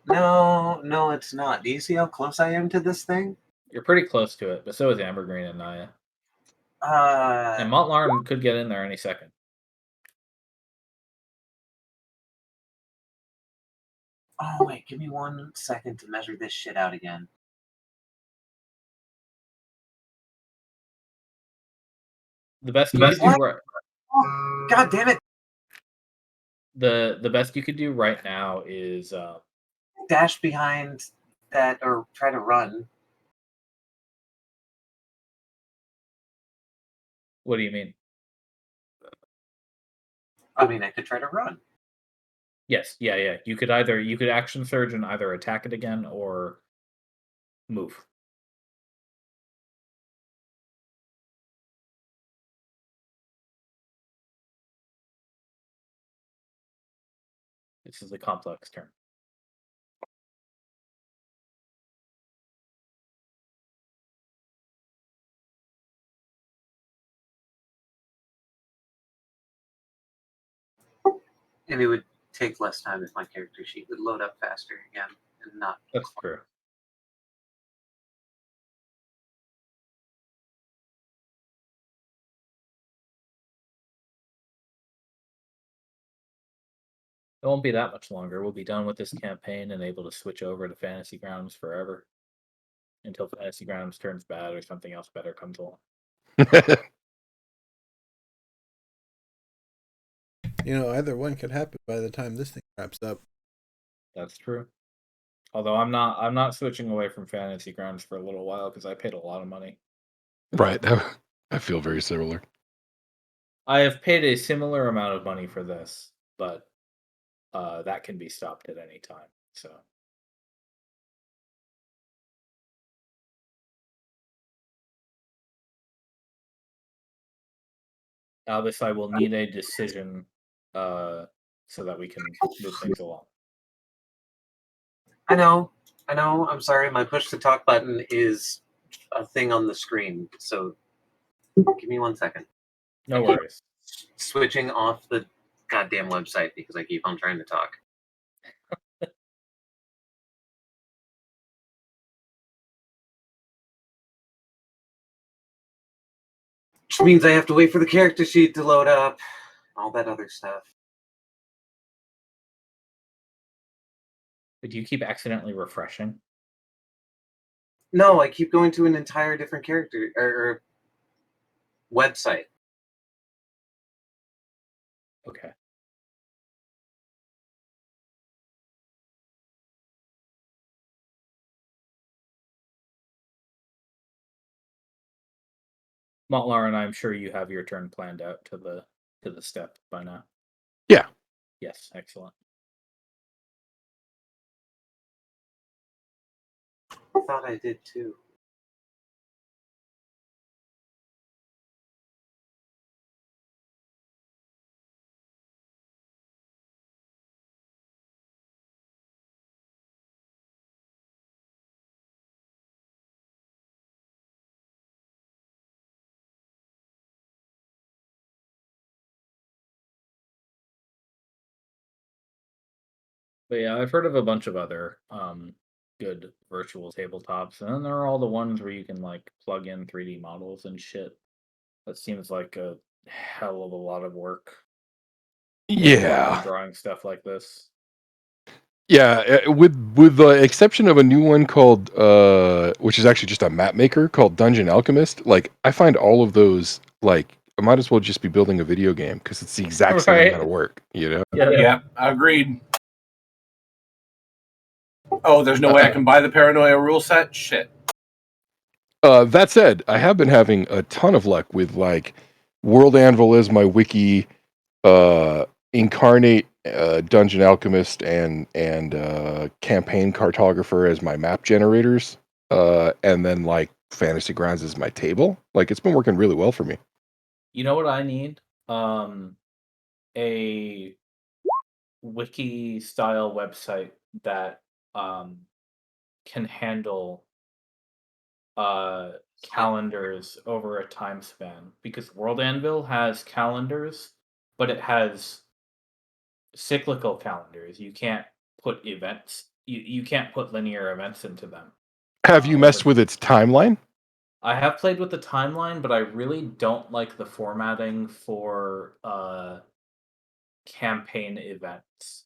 No, it's not. Do you see how close I am to this thing? You're pretty close to it, but so is Ambergreen and Naya. Uh, And Montlarn could get in there any second. oh wait, give me 1 second to measure this shit out again. The best you could do right. Oh, God damn it! The best you could do right now is Dash behind that or try to run. what do you mean? I mean, I could try to run. Yes, yeah. You could action surge and either attack it again or move. This is a complex turn. And it would take less time if my character sheet would load up faster again and not. That's true. It won't be that much longer. We'll be done with this campaign and able to switch over to Fantasy Grounds forever. Until Fantasy Grounds turns bad or something else better comes along. Either one could happen by the time this thing wraps up. That's true. Although I'm not switching away from Fantasy Grounds for a little while because I paid a lot of money. Right. I feel very similar. I have paid a similar amount of money for this, but that can be stopped at any time. So Albus, I will need a decision so that we can move things along. I know. I'm sorry. My push to talk button is a thing on the screen. So give me 1 second. No worries. Switching off the goddamn website because I keep on trying to talk. Which means I have to wait for the character sheet to load up. All that other stuff. But do you keep accidentally refreshing? No, I keep going to an entire different character or website. Okay. Montlar, and I'm sure you have your turn planned out to the step by now. Yeah. Yes, excellent. thought I did too. But yeah, I've heard of a bunch of other good virtual tabletops, and then there are all the ones where you can like plug in 3D models and shit. That seems like a hell of a lot of work. Yeah. Drawing stuff like this. Yeah, with the exception of a new one called which is actually just a map maker called Dungeon Alchemist, like I find all of those like I might as well just be building a video game because it's the exact same Right. amount of work, you know? Yeah, agreed. Oh, there's no way I can buy the Paranoia rule set? Shit. That said, I have been having a ton of luck with like World Anvil as my wiki, Incarnate, Dungeon Alchemist, and Campaign Cartographer as my map generators, and then like Fantasy Grounds as my table. Like it's been working really well for me. You know what I need? A wiki style website that can handle calendars over a time span, because World Anvil has calendars, but it has cyclical calendars. You can't put events. You can't put linear events into them. Have you messed with its timeline? I have played with the timeline, but I really don't like the formatting for campaign events.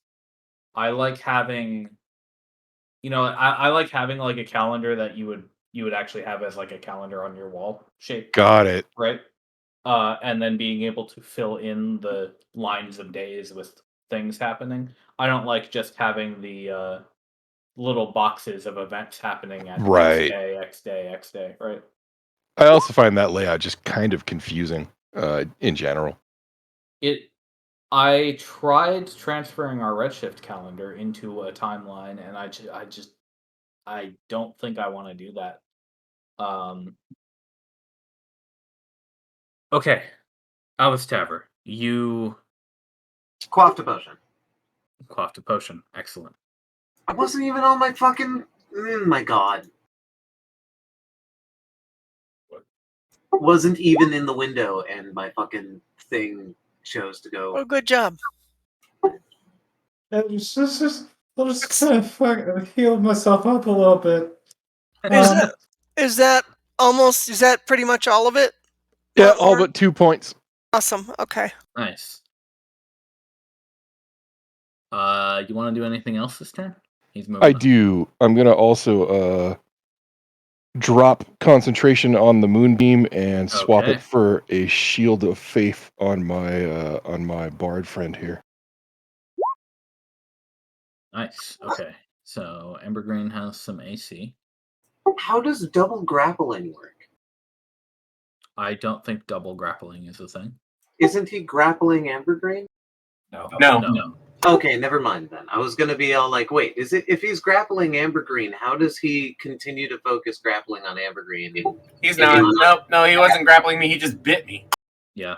I like having, I like having like a calendar that you would actually have as like a calendar on your wall shape, Got it. right? And then being able to fill in the lines of days with things happening. I don't like just having the little boxes of events happening at Right. X day, X day, right? I also find that layout just kind of confusing in general. I tried transferring our Redshift calendar into a timeline, and I don't think I want to do that. Okay, Alice Taver, you Quaffed a potion. quaffed a potion. Excellent. I wasn't even on my fucking. My god. What? Wasn't even in the window, and my fucking thing chose to go. Oh, good job. I'll just kind of heal myself up a little bit. Is that pretty much all of it? Yeah, all but 2 points. Awesome. Okay. Nice. You want to do anything else this turn? He's moving. I do. I'm gonna also drop concentration on the moonbeam and swap Okay. it for a shield of faith on my bard friend here. Nice. Okay. So Ember Green has some AC. How does double grappling work? I don't think double grappling is a thing. Isn't he grappling Ambergreen? No. Okay, never mind then. I was gonna be all like, wait, is it if he's grappling Ambergreen, how does he continue to focus grappling on Ambergreen? He's not. No, he wasn't grappling me. He just bit me. Yeah.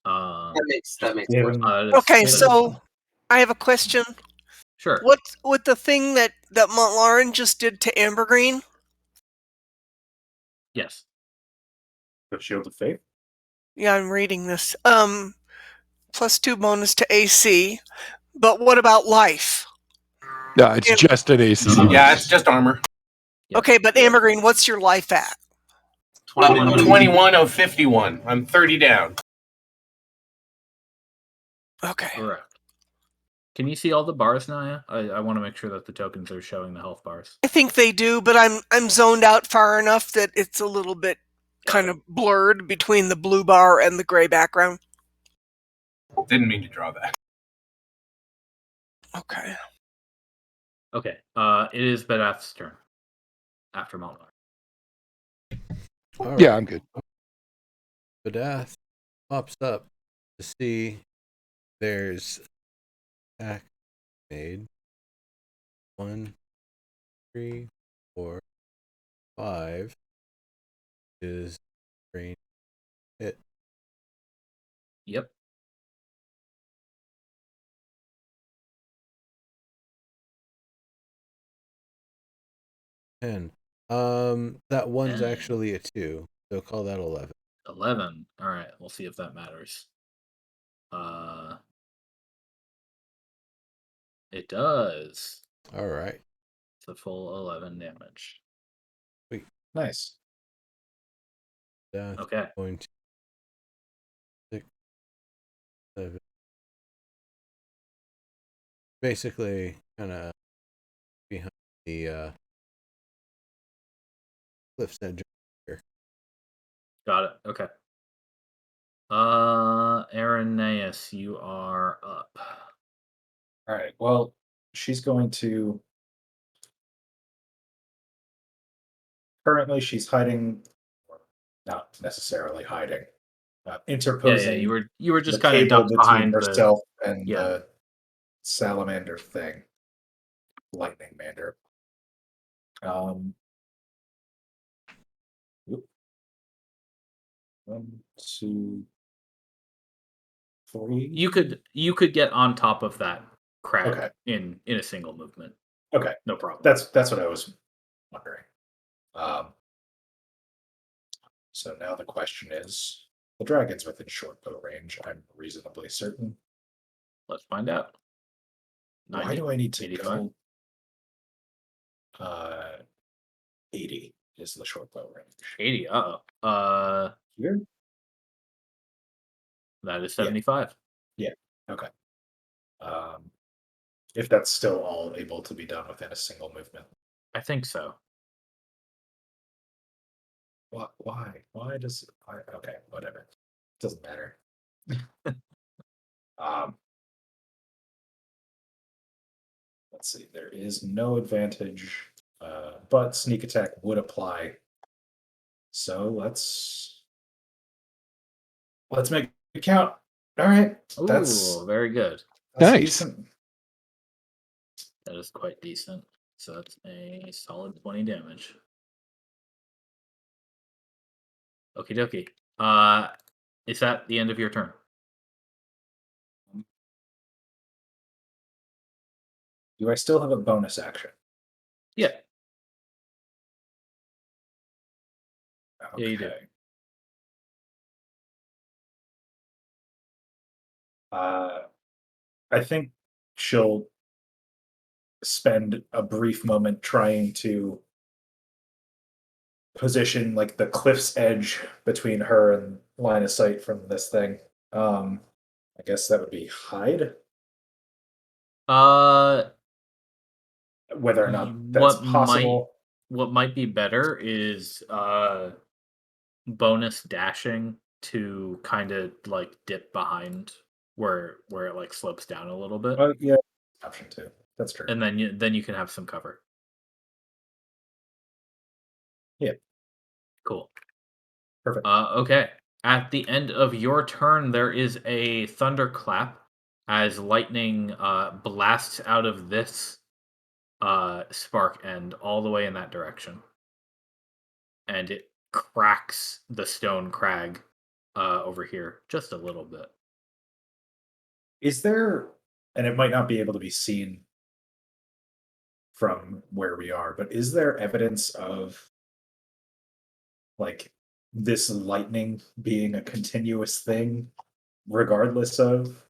That makes Yeah, more sense. Okay, so I have a question. Sure. What's with the thing that Montlarin just did to Ambergreen? Yes. The shield of faith. Yeah, I'm reading this. +2 bonus to AC. But what about life? No, it's just an AC. Yeah, it's just armor. Yeah. Okay, but Ambergreen, what's your life at? 21 of 51. I'm 30 down. Okay. Correct. Can you see all the bars, Naya? I want to make sure that the tokens are showing the health bars. I think they do, but I'm zoned out far enough that it's a little bit kind of blurred between the blue bar and the gray background. Didn't mean to draw that. Okay. Okay. It is Bedath's turn. After Malvar. All Yeah, right. I'm good. Bedath pops up to see there's attack made. 1, 3, 4, 5 is range hit. Yep. Ten. That one's 10. actually a 2, so call that 11. 11. All right, we'll see if that matters. It does. All right. It's a full 11 damage. Nice. That's Okay. going to 6, 7. Basically, kind of behind the cliff's edge here. Got it. Okay. Irenaeus, you are up. All right. Well, she's going to. Currently, she's hiding, or not necessarily hiding, interposing. You were just the kind of cable ducked between behind herself and yeah. the salamander thing, lightning mander. Whoop. 1, 2, 3. You could get on top of that crag Okay. in a single movement. Okay, No problem. that's what I was wondering. So now the question is, the dragon's within short bow range. I'm reasonably certain. Let's find out. Why 90, do I need to 85? go? 80 is the short bow range. 80. Here? That is 75. Okay. If that's still all able to be done within a single movement. I think so. Why? Why does okay, whatever. Doesn't matter. Let's see. There is no advantage, but sneak attack would apply. So let's make it count. All right. That's Ooh, very good. Nice. decent. That is quite decent. So that's a solid 20 damage. Okie dokie. Is that the end of your turn? Do I still have a bonus action? Yeah. Okay. Yeah, you do. I think she'll spend a brief moment trying to position like the cliff's edge between her and line of sight from this thing. I guess that would be hide. Whether or not that's possible. What might be better is bonus dashing to kind of like dip behind where it like slopes down a little bit. Yeah, option 2. That's true. And then you can have some cover. Yeah. Cool. Perfect. Okay. At the end of your turn, there is a thunderclap as lightning blasts out of this spark end all the way in that direction. And it cracks the stone crag over here just a little bit. Is there, and it might not be able to be seen from where we are, but is there evidence of like this lightning being a continuous thing regardless of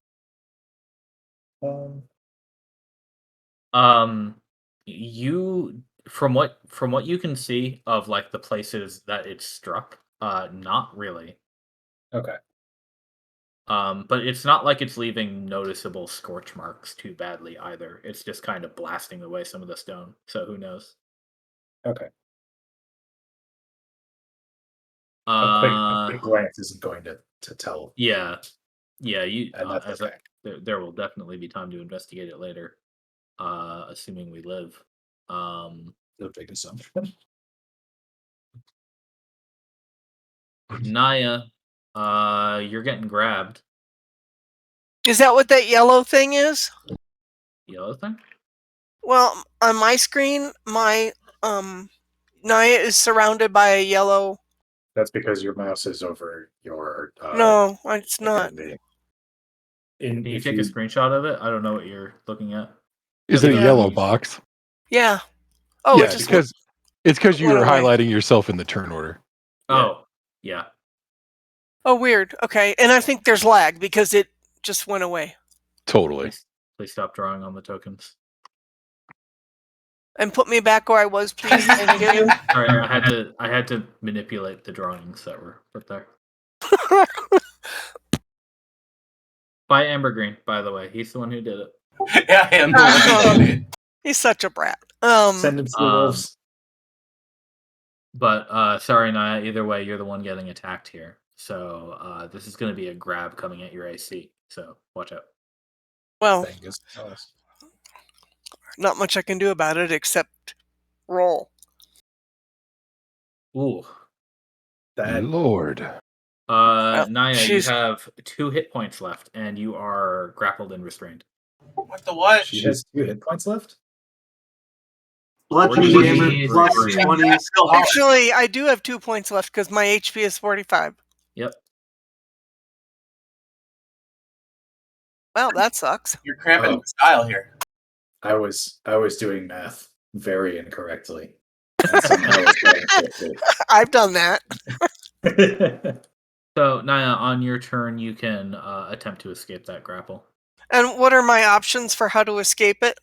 You from what you can see of like the places that it struck, not really. Okay. But it's not like it's leaving noticeable scorch marks too badly either. It's just kind of blasting away some of the stone. So who knows? Okay. A quick glance isn't going to tell. Yeah. You And that's okay. There will definitely be time to investigate it later. Assuming we live. The big assumption. Naya, you're getting grabbed. Is that what that yellow thing is? Yellow thing? Well, on my screen, my Naya is surrounded by a yellow. That's because your mouse is over your. No, it's not. identity. Can you take a screenshot of it? I don't know what you're looking at. Is it a Yeah. yellow box? Yeah. Oh, yeah, it just because it's because you went were away. highlighting yourself in the turn order. Oh, yeah. Oh, weird. Okay, and I think there's lag because it just went away. Totally. Please stop drawing on the tokens. And put me back where I was, please. Thank you. Sorry, I had to manipulate the drawings that were put there. By Ambergreen, by the way. He's the one who did it. Yeah, I am the one who did it. He's such a brat. Send him to the wolves. But sorry, Naya. Either way, you're the one getting attacked here. So this is going to be a grab coming at your AC. So watch out. Well, Angus. not much I can do about it except roll. Ooh. That Lord. Naya, she's- you have 2 hit points left, and you are grappled and restrained. What the what? she has 2 hit points left. Bludgeoning Forty- damage plus 20. Actually, I do have 2 points left because my HP is 45. Yep. Well, that sucks. You're cramping Oh. the style here. I was doing math very incorrectly. And somehow it's going quickly. I've done that. So Naya, on your turn, you can attempt to escape that grapple. And what are my options for how to escape it?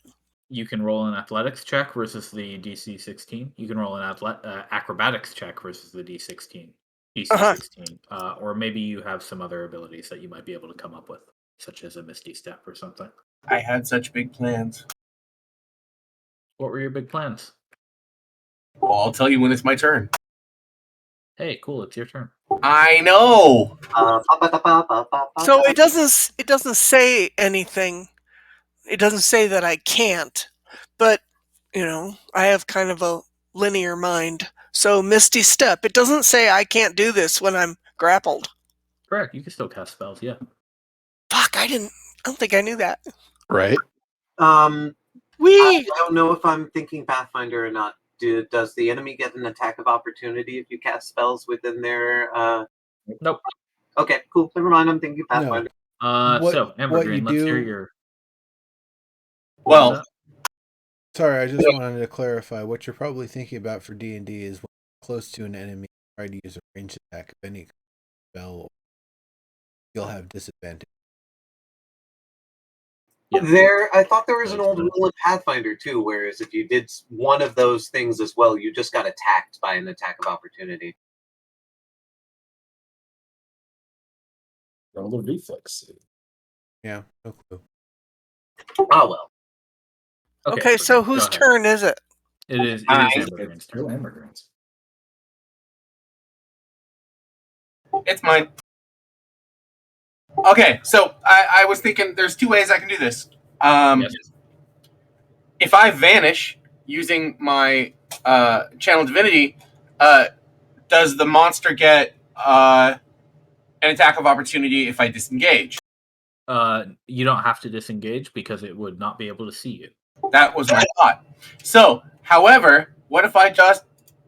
You can roll an athletics check versus the DC 16. You can roll an acrobatics check versus the DC 16. Or maybe you have some other abilities that you might be able to come up with, such as a Misty Step or something. I had such big plans. What were your big plans? Well, I'll tell you when it's my turn. Hey, cool, it's your turn. I know. So it doesn't say anything. It doesn't say that I can't, but I have kind of a linear mind. So Misty Step, it doesn't say I can't do this when I'm grappled. Correct, you can still cast spells, yeah. Fuck, I don't think I knew that. Right? I Wee! don't know if I'm thinking Pathfinder or not. Does the enemy get an attack of opportunity if you cast spells within their? Nope. Okay, cool. Never mind. I'm thinking Pathfinder. So Ambergreen, let's hear your. Well, Sorry, I just wanted to clarify. What you're probably thinking about for D&D is when you're close to an enemy, try to use a ranged attack of any spell, you'll have disadvantage. Yeah. I thought there was an old rule in Pathfinder too, whereas if you did one of those things as well, you just got attacked by an attack of opportunity. Roll a reflex. Yeah, no clue. Oh well. Okay, so go whose ahead. turn is it? It is I- Ambergreen's Still turn. immigrants. it's mine. Okay, so I was thinking there's 2 ways I can do this. Yes. If I vanish using my channel divinity, does the monster get an attack of opportunity if I disengage? You don't have to disengage because it would not be able to see you. That was my thought. So, however, what if I just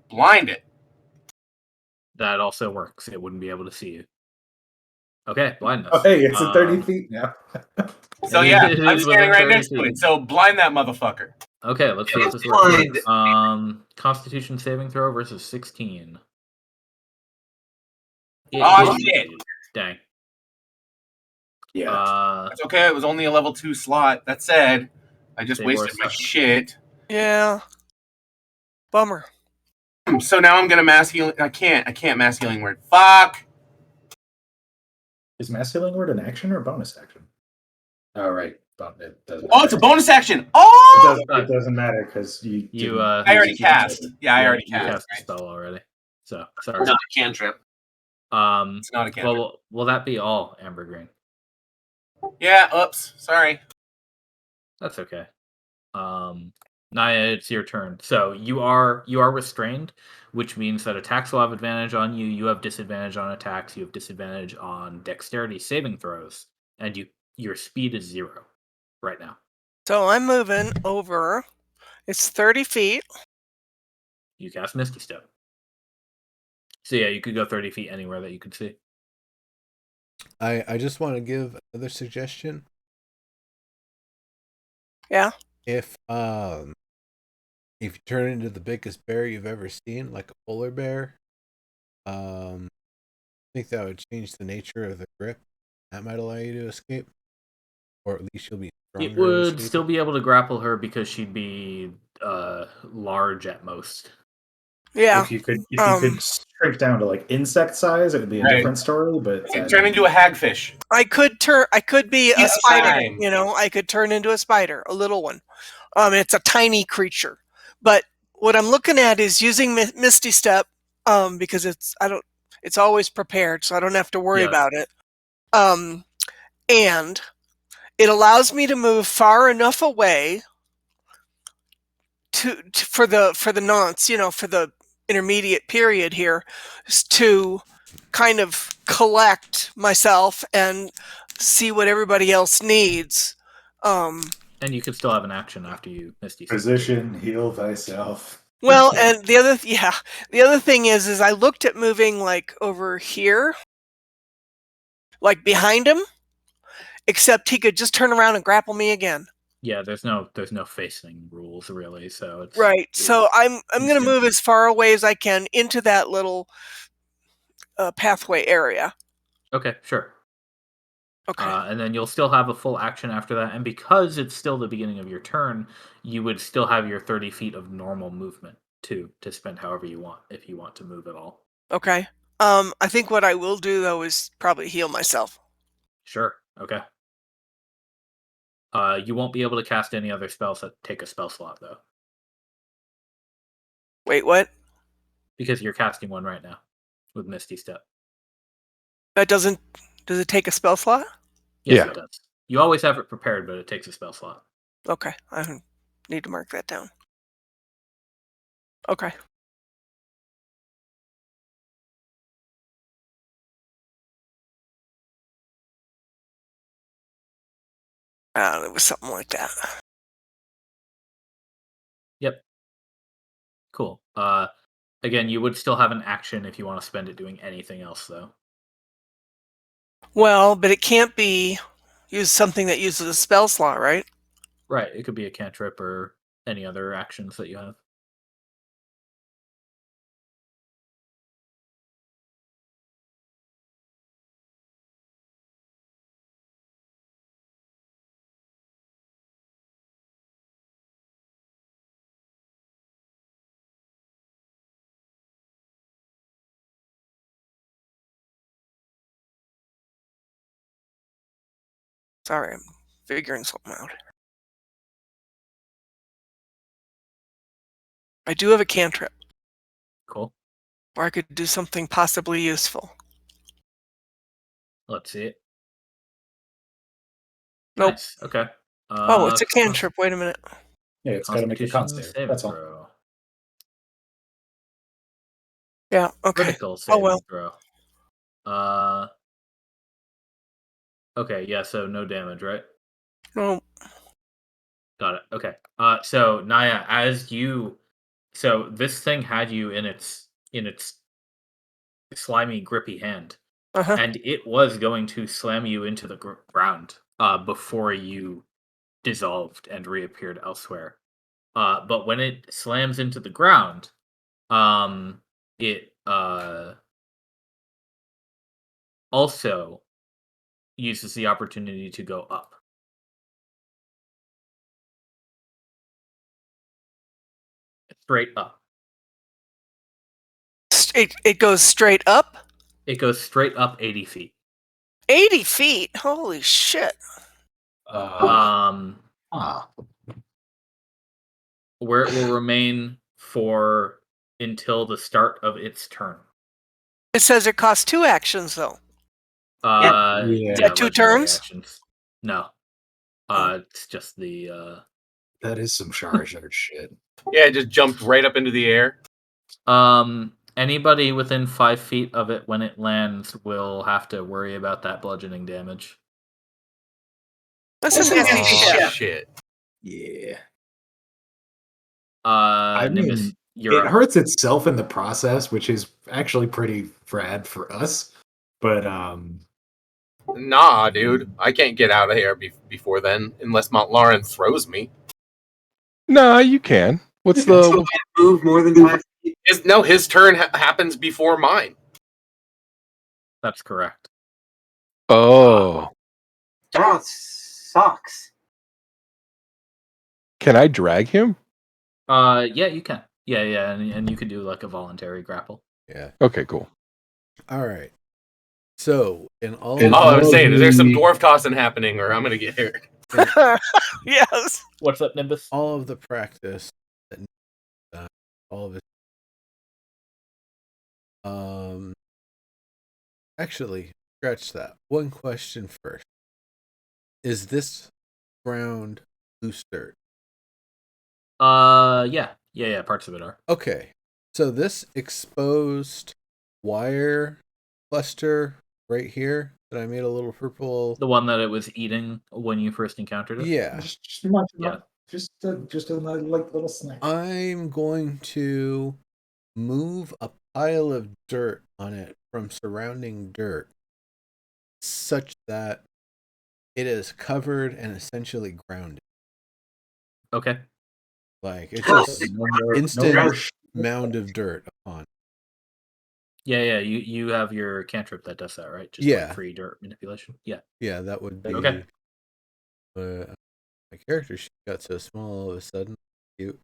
blind it? That also works. It wouldn't be able to see you. Okay, blindness. Oh, hey, it's at 30 feet now. So It yeah, is I'm standing within right 30 next to feet. it. So blind that motherfucker. Okay, let's see if this Blind. works. Constitution saving throw versus 16. Oh, shit. Dang. Yeah. That's okay. It was only a level 2 slot. That said, I just Save wasted or my suck. shit. Yeah. Bummer. So now I'm gonna mass healing. I can't mass healing word. Fuck. Is mass healing word an action or a bonus action? Oh, right. It doesn't Oh, it's a matter. bonus action. Oh, It doesn't matter because you. You, didn't I I already use it. cast. Yeah, I already you cast. cast the Right? spell already. So sorry. Not a cantrip. It's not a cantrip. Well, will that be all, Ambergreen? Yeah. Oops. Sorry. That's okay. Naya, it's your turn. So you are restrained, which means that attacks will have advantage on you. You have disadvantage on attacks. You have disadvantage on dexterity saving throws, and your speed is 0 right now. So I'm moving over. It's 30 feet. you cast Misty Step. So yeah, you could go 30 feet anywhere that you could see. I just want to give another suggestion. Yeah. If you turn into the biggest bear you've ever seen, like a polar bear, I think that would change the nature of the grip. That might allow you to escape, or at least you'll be stronger. It would still be able to grapple her because she'd be large at most. Yeah. If you could shrink down to like insect size, it would be a Right. different story. But Turn into a hagfish. I could be a Yes, spider. fine. You know, I could turn into a spider, a little one. It's a tiny creature. But what I'm looking at is using Misty Step, because it's always prepared, so I don't have to worry Yeah. about it. And it allows me to move far enough away for the nonce, you know, for the intermediate period here, to kind of collect myself and see what everybody else needs. And you could still have an action after you Misty Step. Position, heal thyself. Well, and the other thing is I looked at moving like over here, like behind him, except he could just turn around and grapple me again. Yeah, there's no facing rules really, so it's Right. So I'm going to instant. move as far away as I can into that little pathway area. Okay, sure. Okay. And then you'll still have a full action after that, and because it's still the beginning of your turn, you would still have your 30 feet of normal movement to spend however you want, if you want to move at all. Okay. I think what I will do though is probably heal myself. Sure. Okay. You won't be able to cast any other spells that take a spell slot though, Wait, what? because you're casting one right now with Misty Step. That doesn't. Does it take a spell slot? Yes, Yeah. it does. You always have it prepared, but it takes a spell slot. Okay. I need to mark that down. Okay. It was something like that. Yep. Cool. Again, you would still have an action if you want to spend it doing anything else, though. Well, but it can't be something that uses a spell slot, right? Right. It could be a cantrip or any other actions that you have. Sorry, I'm figuring something out. I do have a cantrip, Cool. or I could do something possibly useful. Let's see it. Nope. Nice. Okay. Oh, it's a cantrip. Wait a minute. Yeah, it's got to make a con save. That's all. Throw. Yeah. Okay. Critical saving well. throw. Okay. Yeah. So no damage, right? No. Got it. Okay. So Naya, so this thing had you in its slimy, grippy hand, Uh-huh. and it was going to slam you into the ground before you dissolved and reappeared elsewhere. But when it slams into the ground, it also uses the opportunity to go up. Straight up. It goes straight up? It goes straight up 80 feet. 80 feet? Holy shit. Where it will remain for until the start of its turn. It says it costs 2 actions, though. Yeah. Is that 2 legendary turns? actions. No. It's just the That is some Charizard shit. Yeah, it just jumped right up into the air. Anybody within 5 feet of it when it lands will have to worry about that bludgeoning damage. That's a nasty shit. Shit. Yeah. Nimbus, You're It up. hurts itself in the process, which is actually pretty rad for us. But Nah, dude, I can't get out of here before then unless Montlarin throws me. Nah, you can. What's the? Move more than 5 feet. His turn happens before mine. That's correct. Oh, That sucks. can I drag him? Yeah, you can. Yeah, and you can do like a voluntary grapple. Yeah. Okay, cool. All right. So in all Oh, I was of saying, is there some dwarf tossing happening, or I'm gonna get hurt? Yes. What's up, Nimbus? all of the practice that all of it. Actually, scratch that. One question first. Is this ground loose dirt? Yeah. Parts of it are. Okay. So this exposed wire cluster right here that I made a little purple. The one that it was eating when you first encountered it. Yeah. Just munch it Yeah. up. Just a like little snack. I'm going to move a pile of dirt on it from surrounding dirt such that it is covered and essentially grounded. Okay. Like it's just instant more mound of dirt upon. Yeah. You have your cantrip that does that, right? Just Yeah. like free dirt manipulation. Yeah. Yeah, that would be Okay. My character sheet got so small all of a sudden. Cute.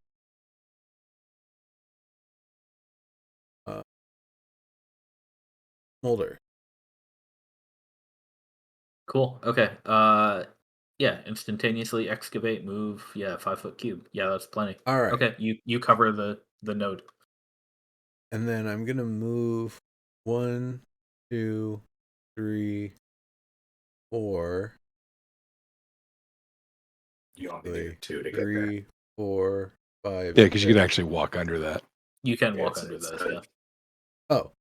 Smolder. Cool. Okay. Yeah. Instantaneously excavate, move. Yeah, 5-foot cube. Yeah, that's plenty. All right. Okay. You cover the node. And then I'm gonna move 1, 2, 3, 4. you only need 2 to get there. 3, 4, 5. Yeah, because you can actually walk under that. You can Yeah, walk it's- under it's those. good. Yeah. Oh.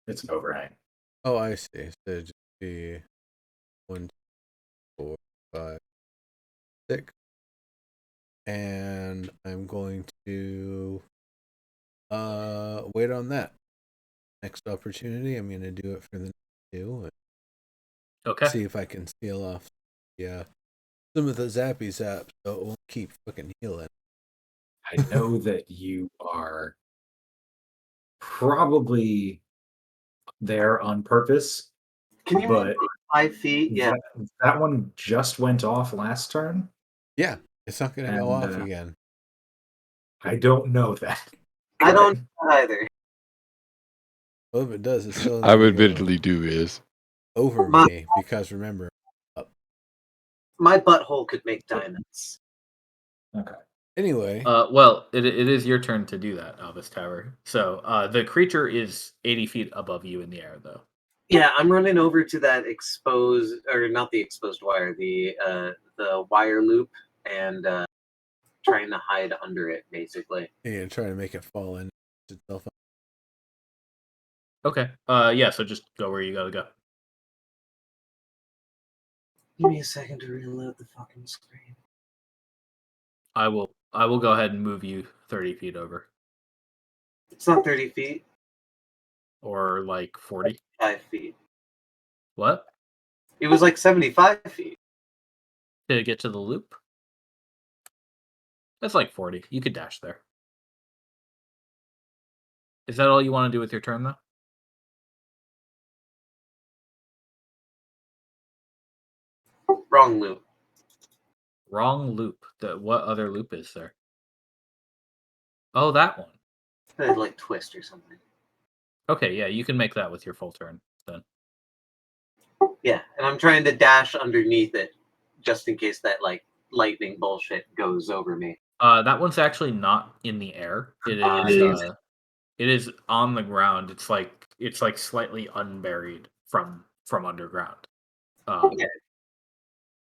It's an overhang. Oh, I see. So it'd just be 1, 2, 4, 5, 6. And I'm going to wait on that. Next opportunity, I'm gonna do it for the next 2 and Okay. see if I can seal off some of the zappy zaps so it won't keep fucking healing. I know that you are probably there on purpose, Can you but move 5 feet? Yeah. that one just went off last turn. Yeah, it's not gonna go And, off again. I don't know that. I don't either. Well, if it does, it's still I gonna would go admittedly do is. over My- me because remember, My butthole could make diamonds. Okay. anyway. Well, it is your turn to do that, Albus Tower. So, the creature is 80 feet above you in the air, though. Yeah, I'm running over to that exposed, or not the exposed wire, the wire loop, and trying to hide under it, basically. And try to make it fall in itself. Okay. Yeah. So just go where you gotta go. Give me a second to reload the fucking screen. I will go ahead and move you 30 feet over, It's not 30 feet, or like 40. 5 feet. What? It was like 75 feet. To get to the loop? That's like 40. You could dash there. Is that all you want to do with your turn, though? Wrong loop. Wrong loop. What other loop is there? Oh, that one. I'd like twist or something. Okay, yeah, you can make that with your full turn then. Yeah, and I'm trying to dash underneath it, just in case that like lightning bullshit goes over me. That one's actually not in the air. It is on the ground. It's like slightly unburied from underground. Okay.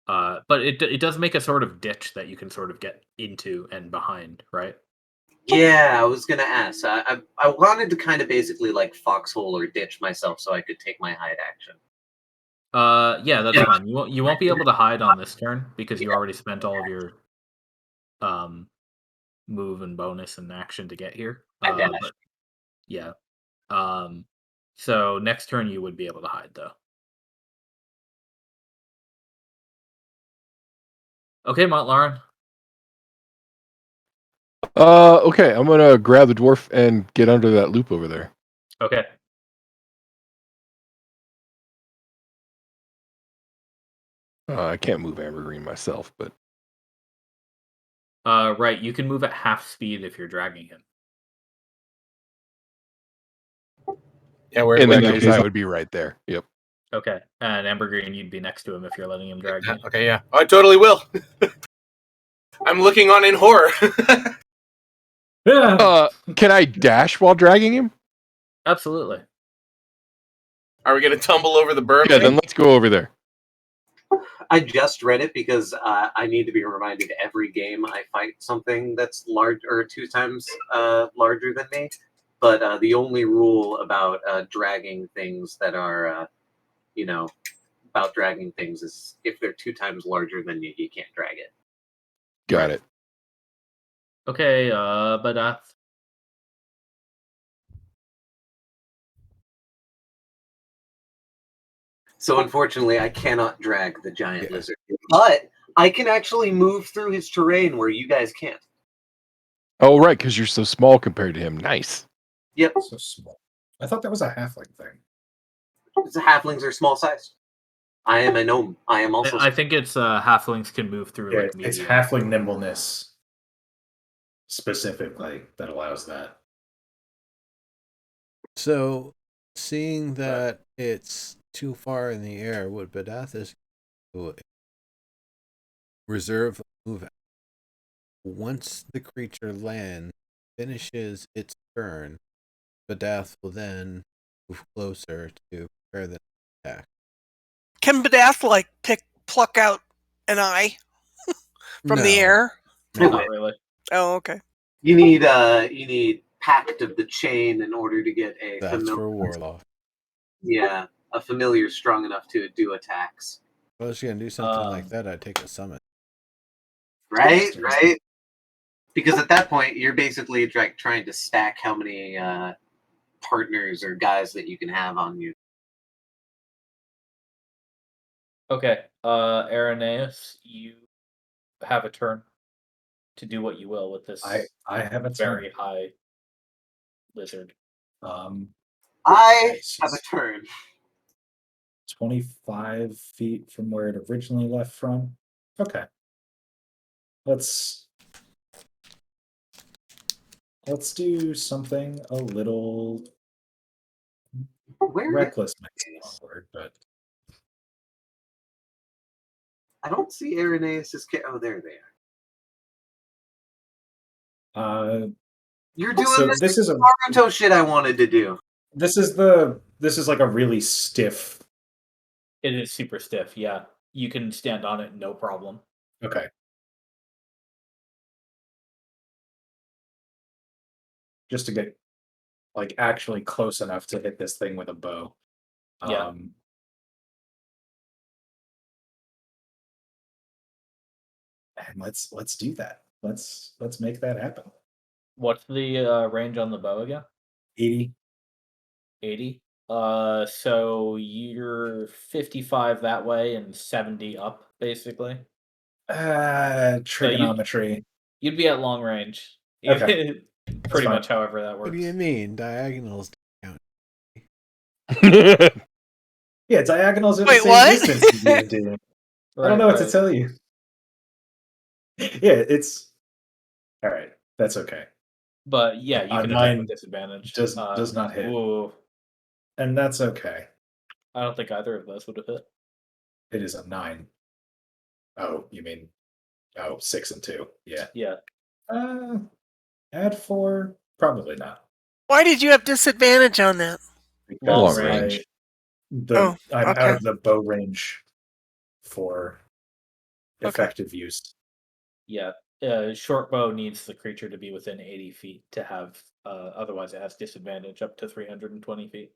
But it does make a sort of ditch that you can sort of get into and behind, right? Yeah, I was gonna ask. I wanted to kind of basically like foxhole or ditch myself so I could take my hide action. Yeah, that's fine. You won't be able to hide on this turn because you already spent all of your move and bonus and action to get here. I dash. But yeah. So next turn you would be able to hide though. Okay, Montlarin. Okay, I'm gonna grab the dwarf and get under that loop over there. Okay. I can't move Ambergreen myself, but Right, you can move at half speed if you're dragging him. Yeah, we're in that we're- case, I would be right there. Yep. Okay. And Ambergreen, you'd be next to him if you're letting him drag you. Okay, yeah. I totally will. I'm looking on in horror. Yeah. Can I dash while dragging him? Absolutely. Are we going to tumble over the berm? Yeah, then let's go over there. I just read it because I need to be reminded every game I fight something that's large or 2 times larger than me. But the only rule about dragging things that are, about dragging things is if they're 2 times larger than you can't drag it. Got it. Okay, but So unfortunately, I cannot drag the giant Yeah. lizard, but I can actually move through his terrain where you guys can't. Oh, right, because you're so small compared to him. Nice. Yep, So small. I thought that was a halfling thing. the halflings are small sized. I am a gnome. I am also. I think it's halflings can move through Yeah, like it's medium. halfling nimbleness specifically that allows that. So, seeing that it's too far in the air, would Badathis reserve a move? Once the creature lands, finishes its turn, Badath will then move closer to prepare the attack. Can Badath like pluck out an eye from the No. air? Not really. Oh, okay. You need Pact of the Chain in order to get a That's familiar. for Warlock. Yeah, a familiar strong enough to do attacks. If I was going to do something like that, I'd take a summon. Right, right. Because at that point, you're basically trying to stack how many partners or guys that you can have on you. Okay, Irenaeus, you have a turn to do what you will with this I have a very turn. high lizard. I This have a is turn. 25 feet from where it originally left from. Okay. Let's do something a little Where? reckless, might be the wrong word, but I don't see Irenaeus's kit. Oh, there they are. You're doing so this this is a Naruto shit I wanted to do. this is like a really stiff. It is super stiff, yeah. You can stand on it, no problem. Okay. Just to get like actually close enough to hit this thing with a bow. Yeah. And let's do that. Let's make that happen. What's the range on the bow again? 80. 80. So you're 55 that way and 70 up, basically. Trigonometry. You'd be at long range. Okay. Pretty fine. much however that What works. do you mean? Diagonals count. Yeah, diagonals are the Wait, same what? distance as you do. I don't know what to tell you. Yeah, it's all right. That's okay. But yeah, you can attack mine with disadvantage. does not hit. Ooh, And that's okay. I don't think either of those would have hit. It is a 9. Oh, you mean 6 and 2. Yeah. Yeah. Add 4, probably not. Why did you have disadvantage on that? Long Because range. I'm out okay. of the bow range for Okay. effective use. Yeah. Short bow needs the creature to be within 80 feet to have, otherwise it has disadvantage up to 320 feet.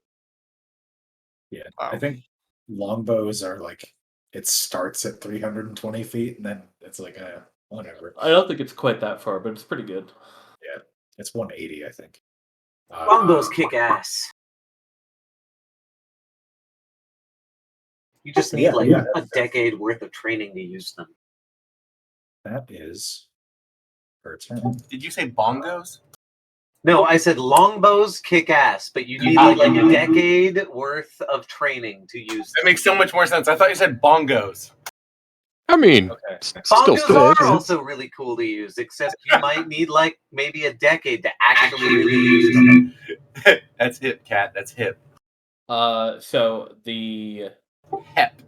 Yeah. Wow. I think longbows are like, it starts at 320 feet and then it's like, whatever. I don't think it's quite that far, but it's pretty good. It's 180, I think. Longbows kick ass. You just need a decade worth of training to use them. That is her turn. Did you say bongos? No, I said longbows kick ass, but you need like a decade worth of training to use That them. makes so much more sense. I thought you said bongos. I mean, Okay. still Bongos sick. are also really cool to use, except you might need like maybe a decade to actually really use them. That's hip, cat. That's hip. So the Hep.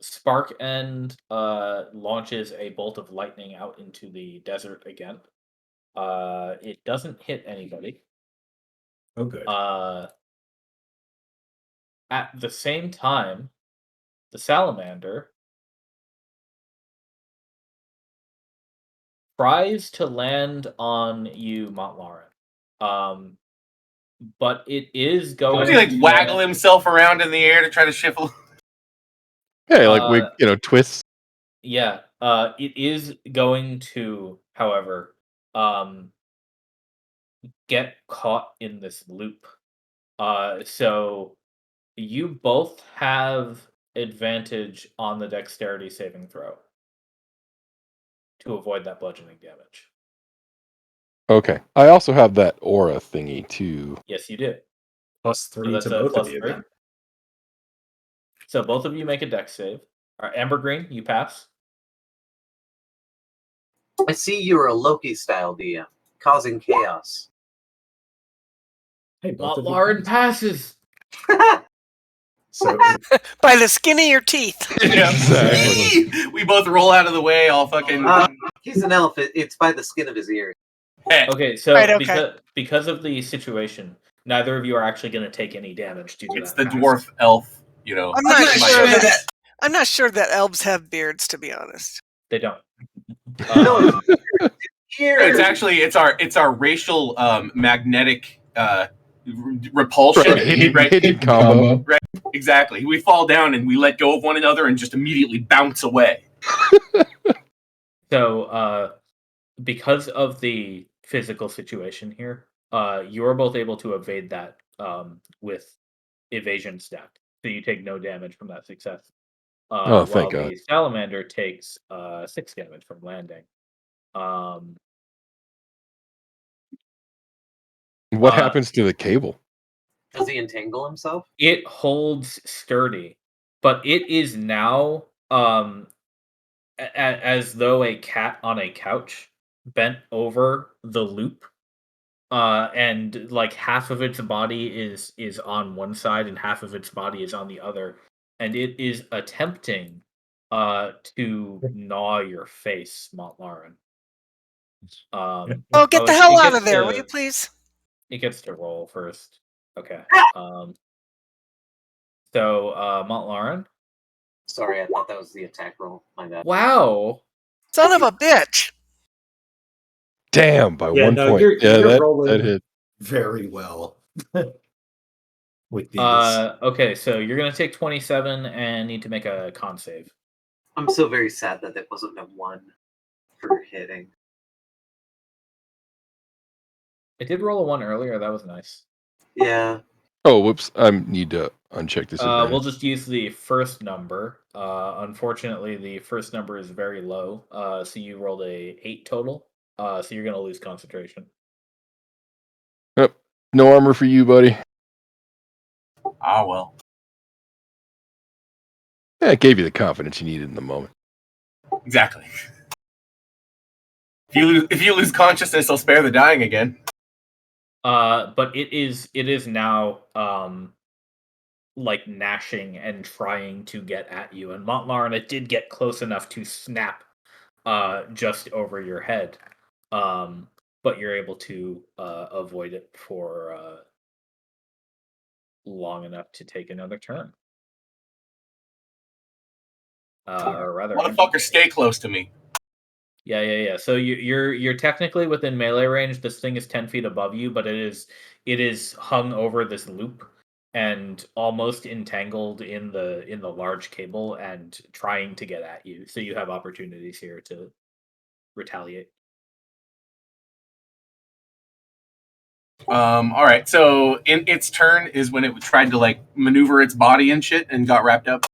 Spark End launches a bolt of lightning out into the desert again. It doesn't hit anybody. Oh, good. At the same time, the salamander tries to land on you, Montlarin. But it is going Does he like to waggle himself around in the air to try to shuffle? Yeah, like we, twists. Yeah, it is going to, however, get caught in this loop. So you both have advantage on the dexterity saving throw to avoid that bludgeoning damage. Okay. I also have that aura thingy too. Yes, you do. +3 that's to a both plus of you 3. then. So both of you make a dex save. All right, Amber Green, you pass. I see you're a Loki style DM, causing chaos. Hey, both of you Montlarin passed. passes. So By the skin of your teeth. Yeah. Exactly. We both roll out of the way, all fucking. He's an elf. It's by the skin of his ears. Okay, so Right, okay. because of the situation, neither of you are actually going to take any damage due to It's that the pass. dwarf elf, you know. I'm not sure that elves have beards, to be honest. They don't. No, It's our racial magnetic repulsion. Right, hidden combo. Right, exactly. We fall down and we let go of one another and just immediately bounce away. So, because of the physical situation here, you are both able to evade that with evasion stacked, so you take no damage from that success. Oh, thank while God. the salamander takes 6 damage from landing. What happens to the cable? Does he entangle himself? It holds sturdy, but it is now as though a cat on a couch bent over the loop, and like half of its body is on one side and half of its body is on the other, and it is attempting to gnaw your face, Montlarin. Oh, get the hell out of there, will you please? It gets to roll first. Okay. So Montlarin. Sorry, I thought that was the attack roll. My bad. Wow. Son of a bitch. Damn, by yeah, 1 no, point. you're that rolling hit. very well with these. Okay, so you're gonna take 27 and need to make a con save. I'm so very sad that it wasn't a 1 for hitting. I did roll a 1 earlier. That was nice. Yeah. Oh, whoops. I need to uncheck this. We'll just use the first number. Unfortunately, the first number is very low. So you rolled a 8 total. So you're gonna lose concentration. Yep. No armor for you, buddy. Ah, well. Yeah, it gave you the confidence you needed in the moment. Exactly. If you lose consciousness, I'll spare the dying again. But it is now like gnashing and trying to get at you. And Montlarin, it did get close enough to snap just over your head. But you're able to avoid it for long enough to take another turn. Or rather, Motherfucker, stay close to me. Yeah. So you're technically within melee range. This thing is 10 feet above you, but it is hung over this loop and almost entangled in the large cable and trying to get at you. So you have opportunities here to retaliate. All right. So in its turn is when it tried to like maneuver its body and shit and got wrapped up.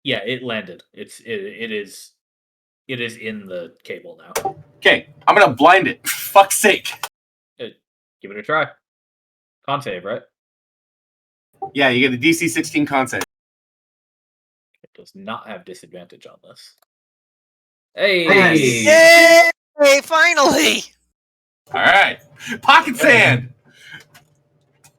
Yeah, it landed. It is in the cable now. Okay, I'm gonna blind it. Fuck's sake. Give it a try. Con save, right? Yeah, you get a DC 16 con save. It does not have disadvantage on this. Hey! Yay! Finally! All right, pocket sand.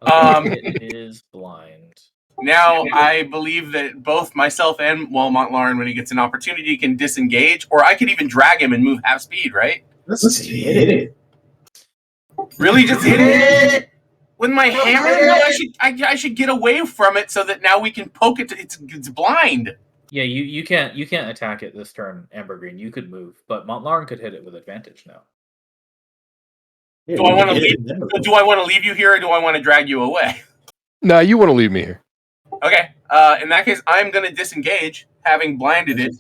Okay, it is blind. Now I believe that both myself and Montlarin, when he gets an opportunity, can disengage, or I could even drag him and move half speed. Right? Let's hit it. Really, just hit it with my hammer? No, I should get away from it so that now we can poke it. It's blind. Yeah, you can't attack it this turn, Amber Green. You could move, but Montlarin could hit it with advantage now. Yeah, Do I we want to can hit leave? it and then Do I want to leave you here, or do I want to drag you away? Nah, you want to leave me here. Okay. In that case, I'm going to disengage, having blinded it.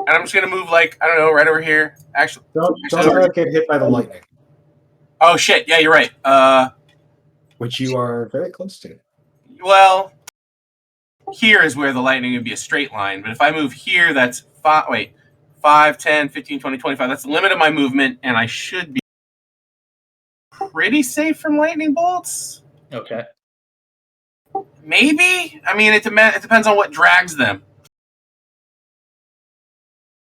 And I'm just going to move, like, I don't know, right over here. Actually. Don't get hit by the lightning, Oh, shit. Yeah, you're right. which you are very close to. Well, here is where the lightning would be a straight line. But if I move here, that's 5, 10, 15, 20, 25. That's the limit of my movement, and I should be pretty safe from lightning bolts. Okay. Maybe? I mean, it depends on what drags them.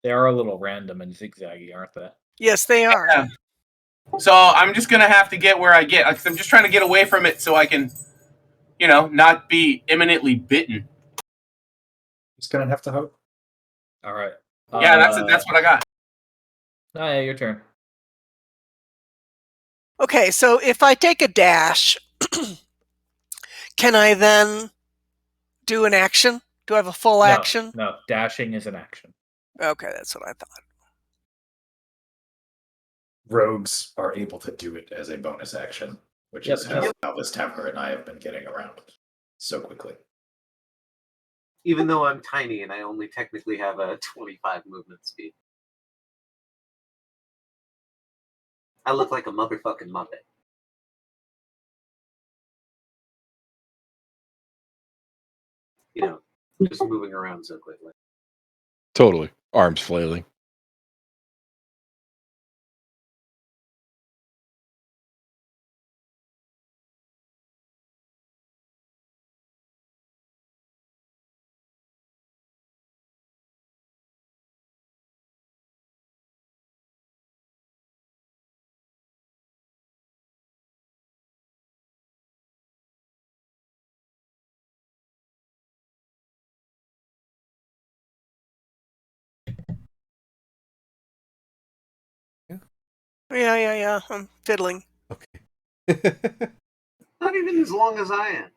They are a little random and zigzaggy, aren't they? Yes, they are. Yeah. So I'm just going to have to get where I get. I'm just trying to get away from it so I can, not be imminently bitten. Just gonna have to hope. All right. Yeah, that's what I got. Yeah, your turn. Okay, so if I take a dash, can I then do an action? Do I have a full action? No, dashing is an action. Okay, that's what I thought. Rogues are able to do it as a bonus action, which Yep. is how Alvis Tavler and I have been getting around so quickly. Even though I'm tiny and I only technically have a 25 movement speed. I look like a motherfucking Muppet. Just moving around so quickly. Totally. Arms flailing. Yeah. I'm fiddling. Okay. Not even as long as I am.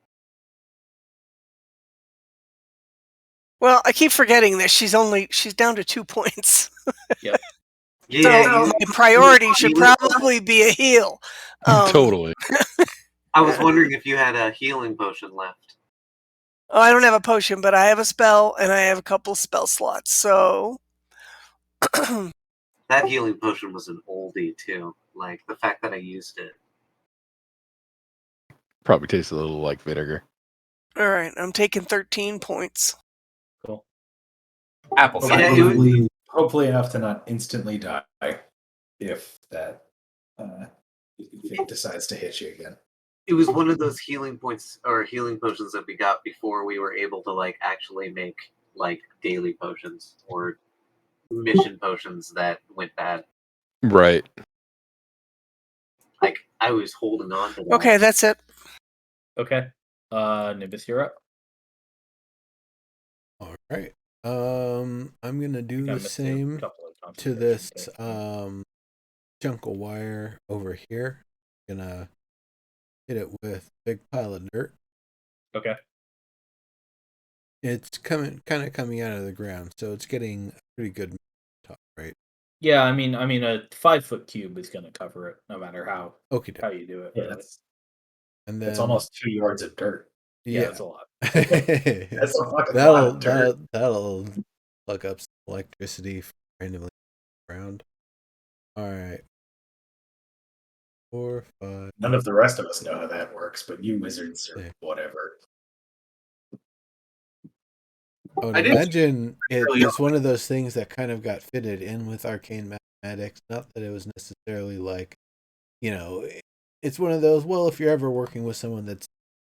Well, I keep forgetting that she's down to 2 points. Yeah, So my priority should probably be a heal. Totally. I was wondering if you had a healing potion left. Oh, I don't have a potion, but I have a spell, and I have a couple spell slots. So That healing potion was an oldie too. Like the fact that I used it. Probably tastes a little like vinegar. all right, I'm taking 13 points. Cool. Apple Okay, cider. hopefully enough to not instantly die if that if it decides to hit you again. It was one of those healing points or healing potions that we got before we were able to like actually make like daily potions or mission potions that went bad. Right. Like I was holding on to that. Okay, that's it. Okay. Nimbus, you're up. All right. I'm gonna do I the missed a same couple of to concentration this things. chunk of wire over here. Gonna hit it with big pile of dirt. Okay. It's kind of coming out of the ground, so it's getting a pretty good top, right? Yeah, I mean, a 5-foot cube is going to cover it, no matter how Okay, you do it. Yeah, really. and then it's almost 2 yards of dirt. Yeah, it's a lot. That's a fucking lot of dirt. that'll plug up some electricity randomly around. All right. 4, 5. None of the rest of us know how that works, but you wizards or Yeah. whatever. Oh, I and did imagine really it's one of those things that kind of got fitted in with arcane mathematics. Not that it was necessarily like, it's one of those. Well, if you're ever working with someone that's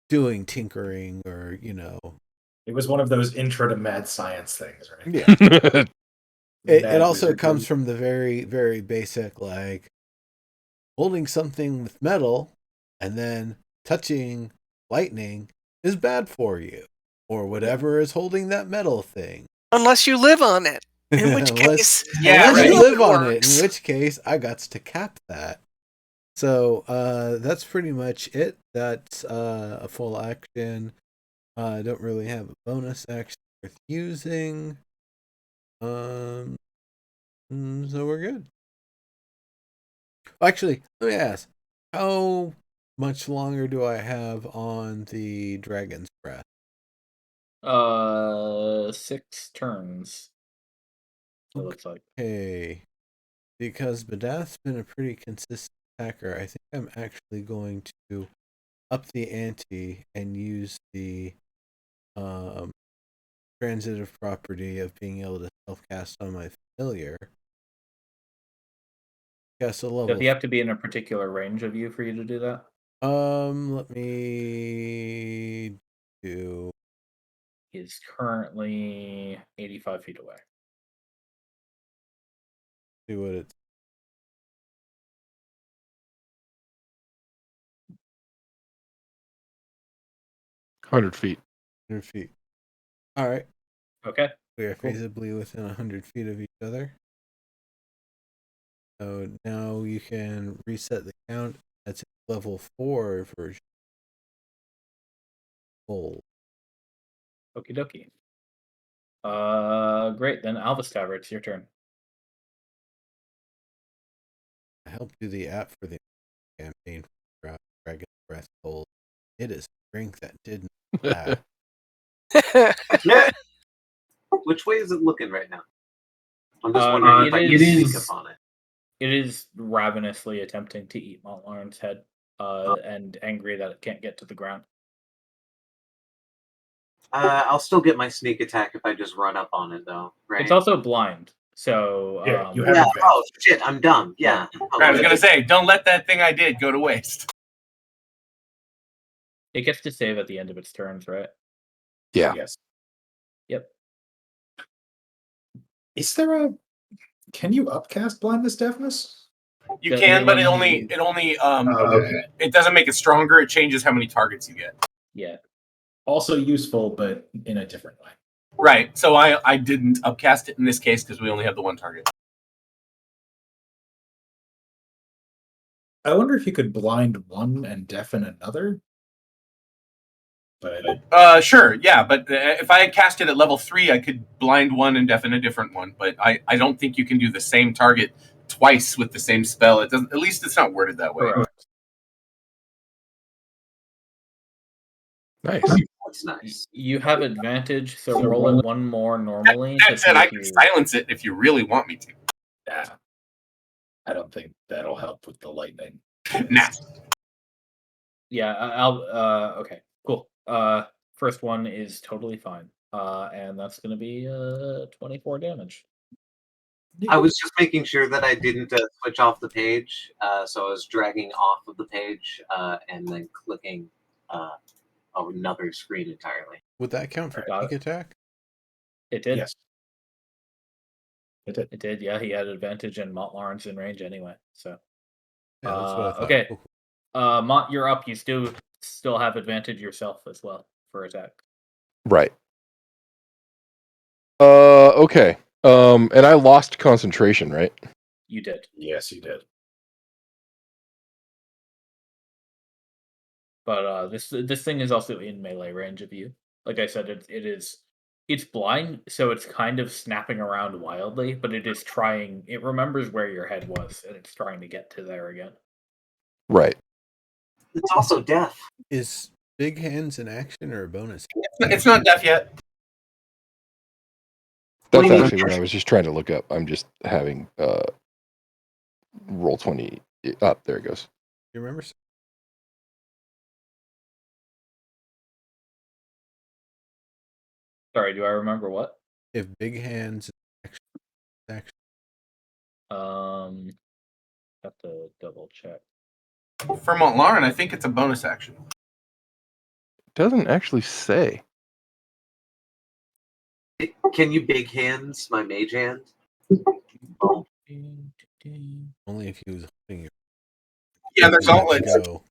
doing tinkering, or It was one of those intro to mad science things, right? yeah. It Mad also wizardry. comes from the very, very basic, like holding something with metal and then touching lightning is bad for you, or whatever is holding that metal thing. Unless you live on it. In which Unless- case, Yeah, Unless right. you live on it, works. in which case I got to cap that. So that's pretty much it. That's a full action. I don't really have a bonus action worth using. So we're good. Actually, let me ask, how much longer do I have on the Dragon's Breath? 6 turns. It looks like. Okay, because Badath's been a pretty consistent attacker, I think I'm actually going to up the ante and use the transitive property of being able to self-cast on my familiar. Cast a level. Does he have to be in a particular range of you for you to do that? Let me do. He's currently 85 feet away. See what it's. $100 feet. 100 feet. All right. Okay. We are Cool. feasibly within 100 feet of each other. So now you can reset the count. That's a level 4 version. Full. Okie dokie. Great. Then Alvastaver, it's your turn. I helped do the app for the campaign for Dragon Breath Gold. It is a drink that didn't. Yeah. Which way is it looking right now? I'm just Uh, wondering if it I can is- sneak up on it. It is ravenously attempting to eat Montlarn's head, and angry that it can't get to the ground. I'll still get my sneak attack if I just run up on it, though. Right? It's also blind, so Yeah, you have Yeah. advantage. Oh shit! I'm dumb. Yeah. I was gonna say, don't let that thing I did go to waste. it gets to save at the end of its turns, right? Yeah. Yes. Yep. Is there a? Can you upcast blindness deafness? You The- can, the but one it only Okay. it doesn't make it stronger. It changes how many targets you get. Yeah. Also useful, but in a different way. Right. So I didn't upcast it in this case because we only have the one target. I wonder if you could blind one and deafen another. But Sure, yeah, but if I had cast it at level 3, I could blind one and deafen a different one. But I don't think you can do the same target twice with the same spell. It doesn't. At least it's not worded that way. Correct. Nice. That's nice. You have advantage, so roll it one more normally. to That see said, I if can you- silence it if you really want me to. yeah, I don't think that'll help with the lightning. Nah. Yeah, okay, cool. First one is totally fine. And that's gonna be 24 damage. I was just making sure that I didn't switch off the page, so I was dragging off of the page and then clicking another screen entirely. Would that count for Got sneak attack? It did. Yes. It did. It did. Yeah, he had advantage, and Montlarn's in range anyway. So, Yeah, that's what I thought. okay. Cool. Mont, you're up. You still have advantage yourself as well for attack. Right. Okay. And I lost concentration, right? You did. Yes, you did. But this thing is also in melee range of you. Like I said, it's blind, so it's kind of snapping around wildly, but it is trying. It remembers where your head was, and it's trying to get to there again. Right. It's also deaf. Is Big Hands an action or a bonus? It's not deaf yet. That's do you mean? actually what I was just trying to look up. I'm just having roll 20 up. There it goes. You remember? Sorry, do I remember what? If big hands action. Have to double check. For Montlarin, I think it's a bonus action. It doesn't actually say. Can you big hands my mage hand? Only if he was holding you. Yeah, they're You have to gauntlets. go.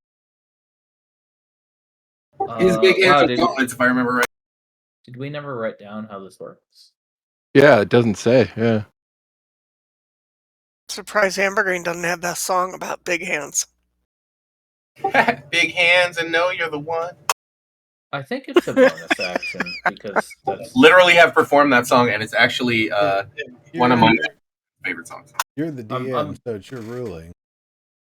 His big hands Wow, are gauntlets, if I remember right. did we never write down how this works? Yeah, it doesn't say. Yeah. Surprised Hamburgerine doesn't have that song about big hands. Big hands and know you're the one. I think it's a bonus action because that's Literally have performed that song, and it's actually one of my favorite songs. You're the DM, I'm- so it's your ruling.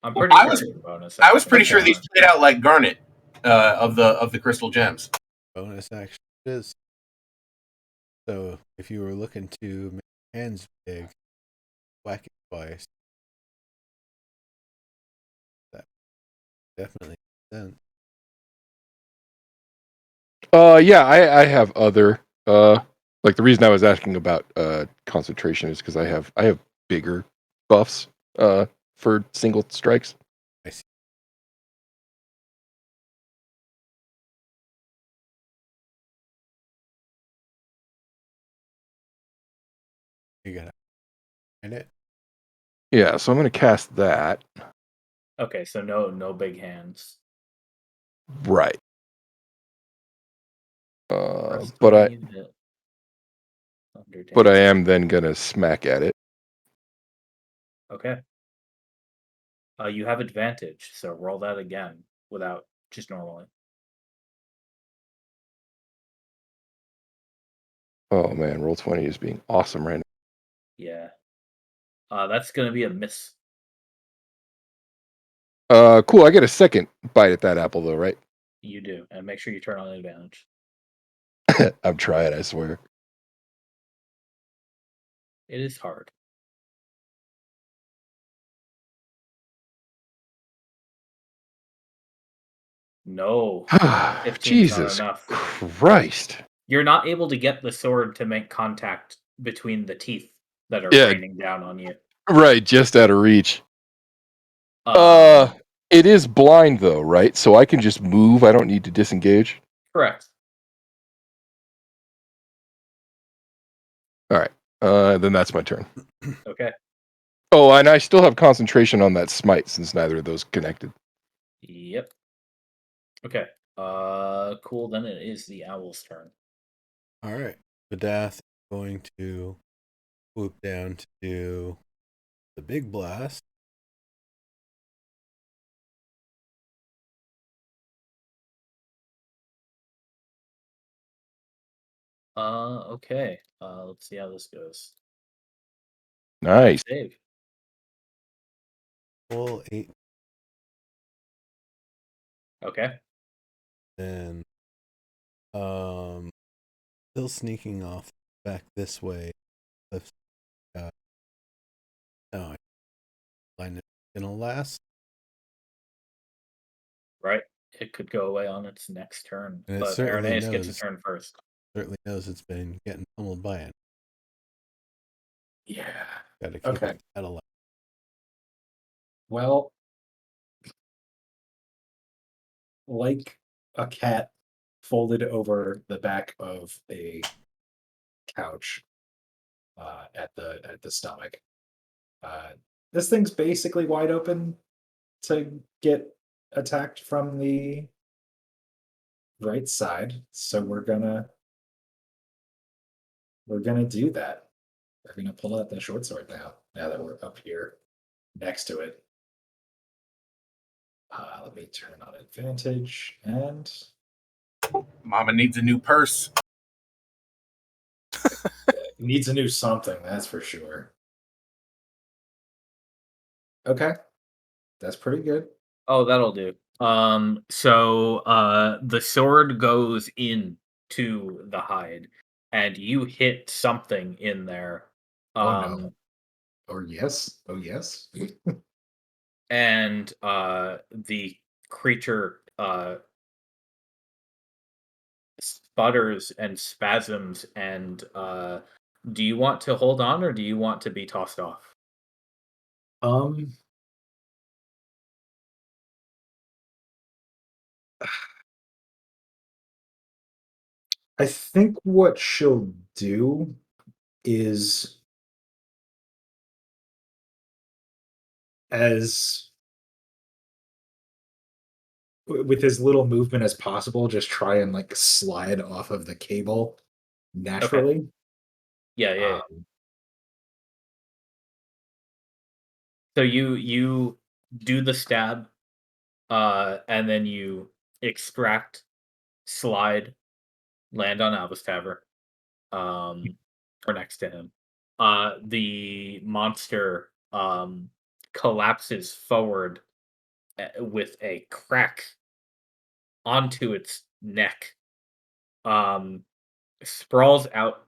I'm pretty I sure was- it's a bonus. I was pretty action. sure these played out like Garnet of the Crystal Gems. Bonus action it is. So if you were looking to make hands big, whack it twice. That definitely makes sense. Yeah, I have other like the reason I was asking about concentration is because I have bigger buffs for single strikes. I see. You gotta find it. Yeah, so I'm gonna cast that. Okay, so no big hands. Right. Rest But of I the unit. but I am then gonna smack at it. Okay. You have advantage, so roll that again without just normally. Oh man, roll 20 is being awesome right now. Yeah. That's gonna be a miss. Cool. I get a second bite at that apple though, right? You do, and make sure you turn on advantage. I'm trying, I swear. It is hard. No. 15's not Jesus enough. Christ. You're not able to get the sword to make contact between the teeth that are Yeah. raining down on you. Right, just out of reach. Um, It is blind though, right? So I can just move. I don't need to disengage. Correct. All right. Then that's my turn. Okay. Oh, and I still have concentration on that smite since neither of those connected. Yep. Okay. Cool. Then it is the owl's turn. All right. Badath is going to swoop down to do the big blast. Okay. Let's see how this goes. Nice. Save. Full 8. Okay. Then still sneaking off back this way. Lifts, no, line is gonna last. Right. It could go away on its next turn, And it but certainly Irenaeus gets a knows. turn first. Certainly knows it's been getting pummeled by it. Yeah. Got to keep Okay. that alive. Well, like a cat folded over the back of a couch at the stomach. This thing's basically wide open to get attacked from the right side, so we're gonna do that. We're gonna pull out the short sword now that we're up here next to it. Let me turn on advantage and Mama needs a new purse. needs a new something, that's for sure. Okay. That's pretty good. Oh, that'll do. So the sword goes in to the hide, and you hit something in there. Oh no. Or yes. Oh yes. And the creature sputters and spasms. And do you want to hold on, or do you want to be tossed off? Um. I think what she'll do is, as with as little movement as possible, just try and like slide off of the cable naturally. Yeah. So you do the stab, and then you extract, slide, land on Alvistaver, or next to him. The monster collapses forward with a crack onto its neck, sprawls out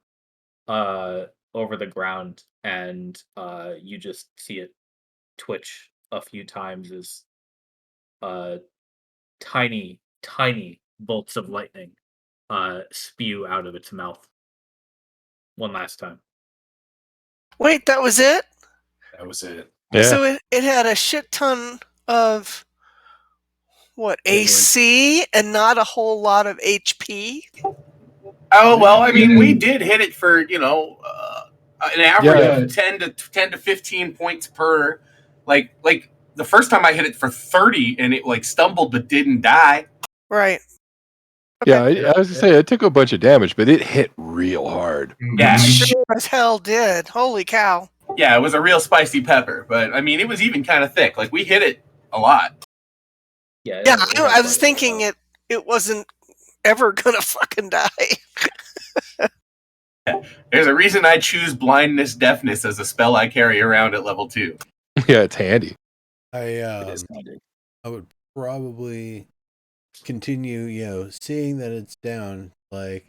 over the ground, and you just see it twitch a few times as tiny, tiny bolts of lightning spew out of its mouth. One last time. Wait, that was it? That was it. Yeah. So it had a shit ton of what, It was- AC and not a whole lot of HP? Oh well, I mean, we did hit it for an average Yeah. of 10 to 15 points per. Like the first time I hit it for 30, and it like stumbled but didn't die. Right. Yeah, I was gonna say it took a bunch of damage, but it hit real hard. Yeah, Sure as hell did. Holy cow. yeah, it was a real spicy pepper, but I mean, it was even kind of thick. Like we hit it a lot. Yeah, Yeah, it I was quite a thinking while. it wasn't ever gonna fucking die. There's a reason I choose blindness deafness as a spell I carry around at level 2. Yeah, it's handy. I would probably continue, seeing that it's down, like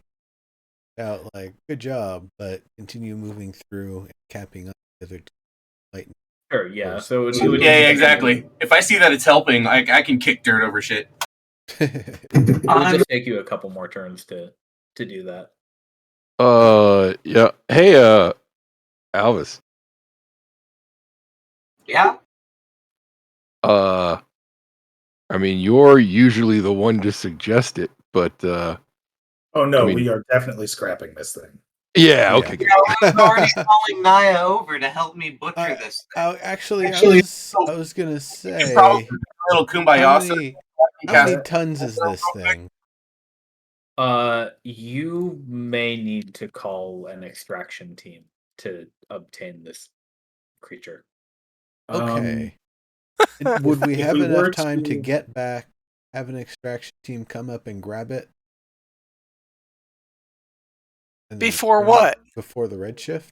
good job, but continue moving through and capping up the other two lightning. Sure, yeah. First. So it would Yeah, exactly. If I see that it's helping, I can kick dirt over shit. It would just take you a couple more turns to do that. Yeah. Hey, Alvis. Yeah. I mean, you're usually the one to suggest it, but Oh no, I mean- we are definitely scrapping this thing. yeah, okay. You know, I was already calling Naya over to help me butcher this thing. Actually, Actually, I was gonna say, Probably a little kumbaya. how many tons is this thing? You may need to call an extraction team to obtain this creature. Okay. Would we if have we enough were time to to- get back, have an extraction team come up and grab it? And then Before return what? Before the redshift?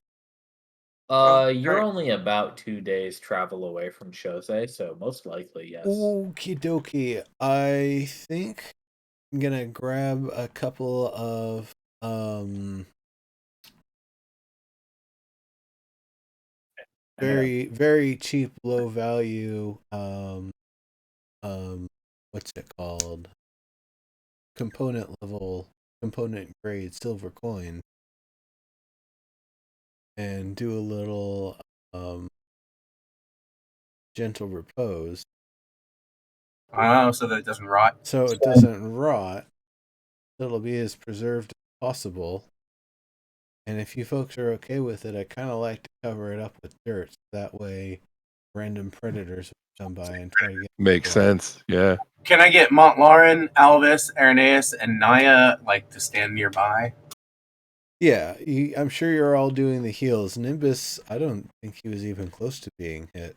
You're right. only about 2 days travel away from Chose, so most likely, yes. Okie dokie. I think I'm gonna grab a couple of very, very cheap, low value what's it called? Component grade silver coin. And do a little gentle repose. Oh, so that it doesn't rot. So it doesn't rot. It'll be as preserved as possible. And if you folks are okay with it, I kind of like to cover it up with dirt. So that way random predators will come by and try to get Makes sense. Yeah. Can I get Montlaurent, Alvis, Irenaeus, and Naya to stand nearby? Yeah, I'm sure you're all doing the heals. Nimbus, I don't think he was even close to being hit.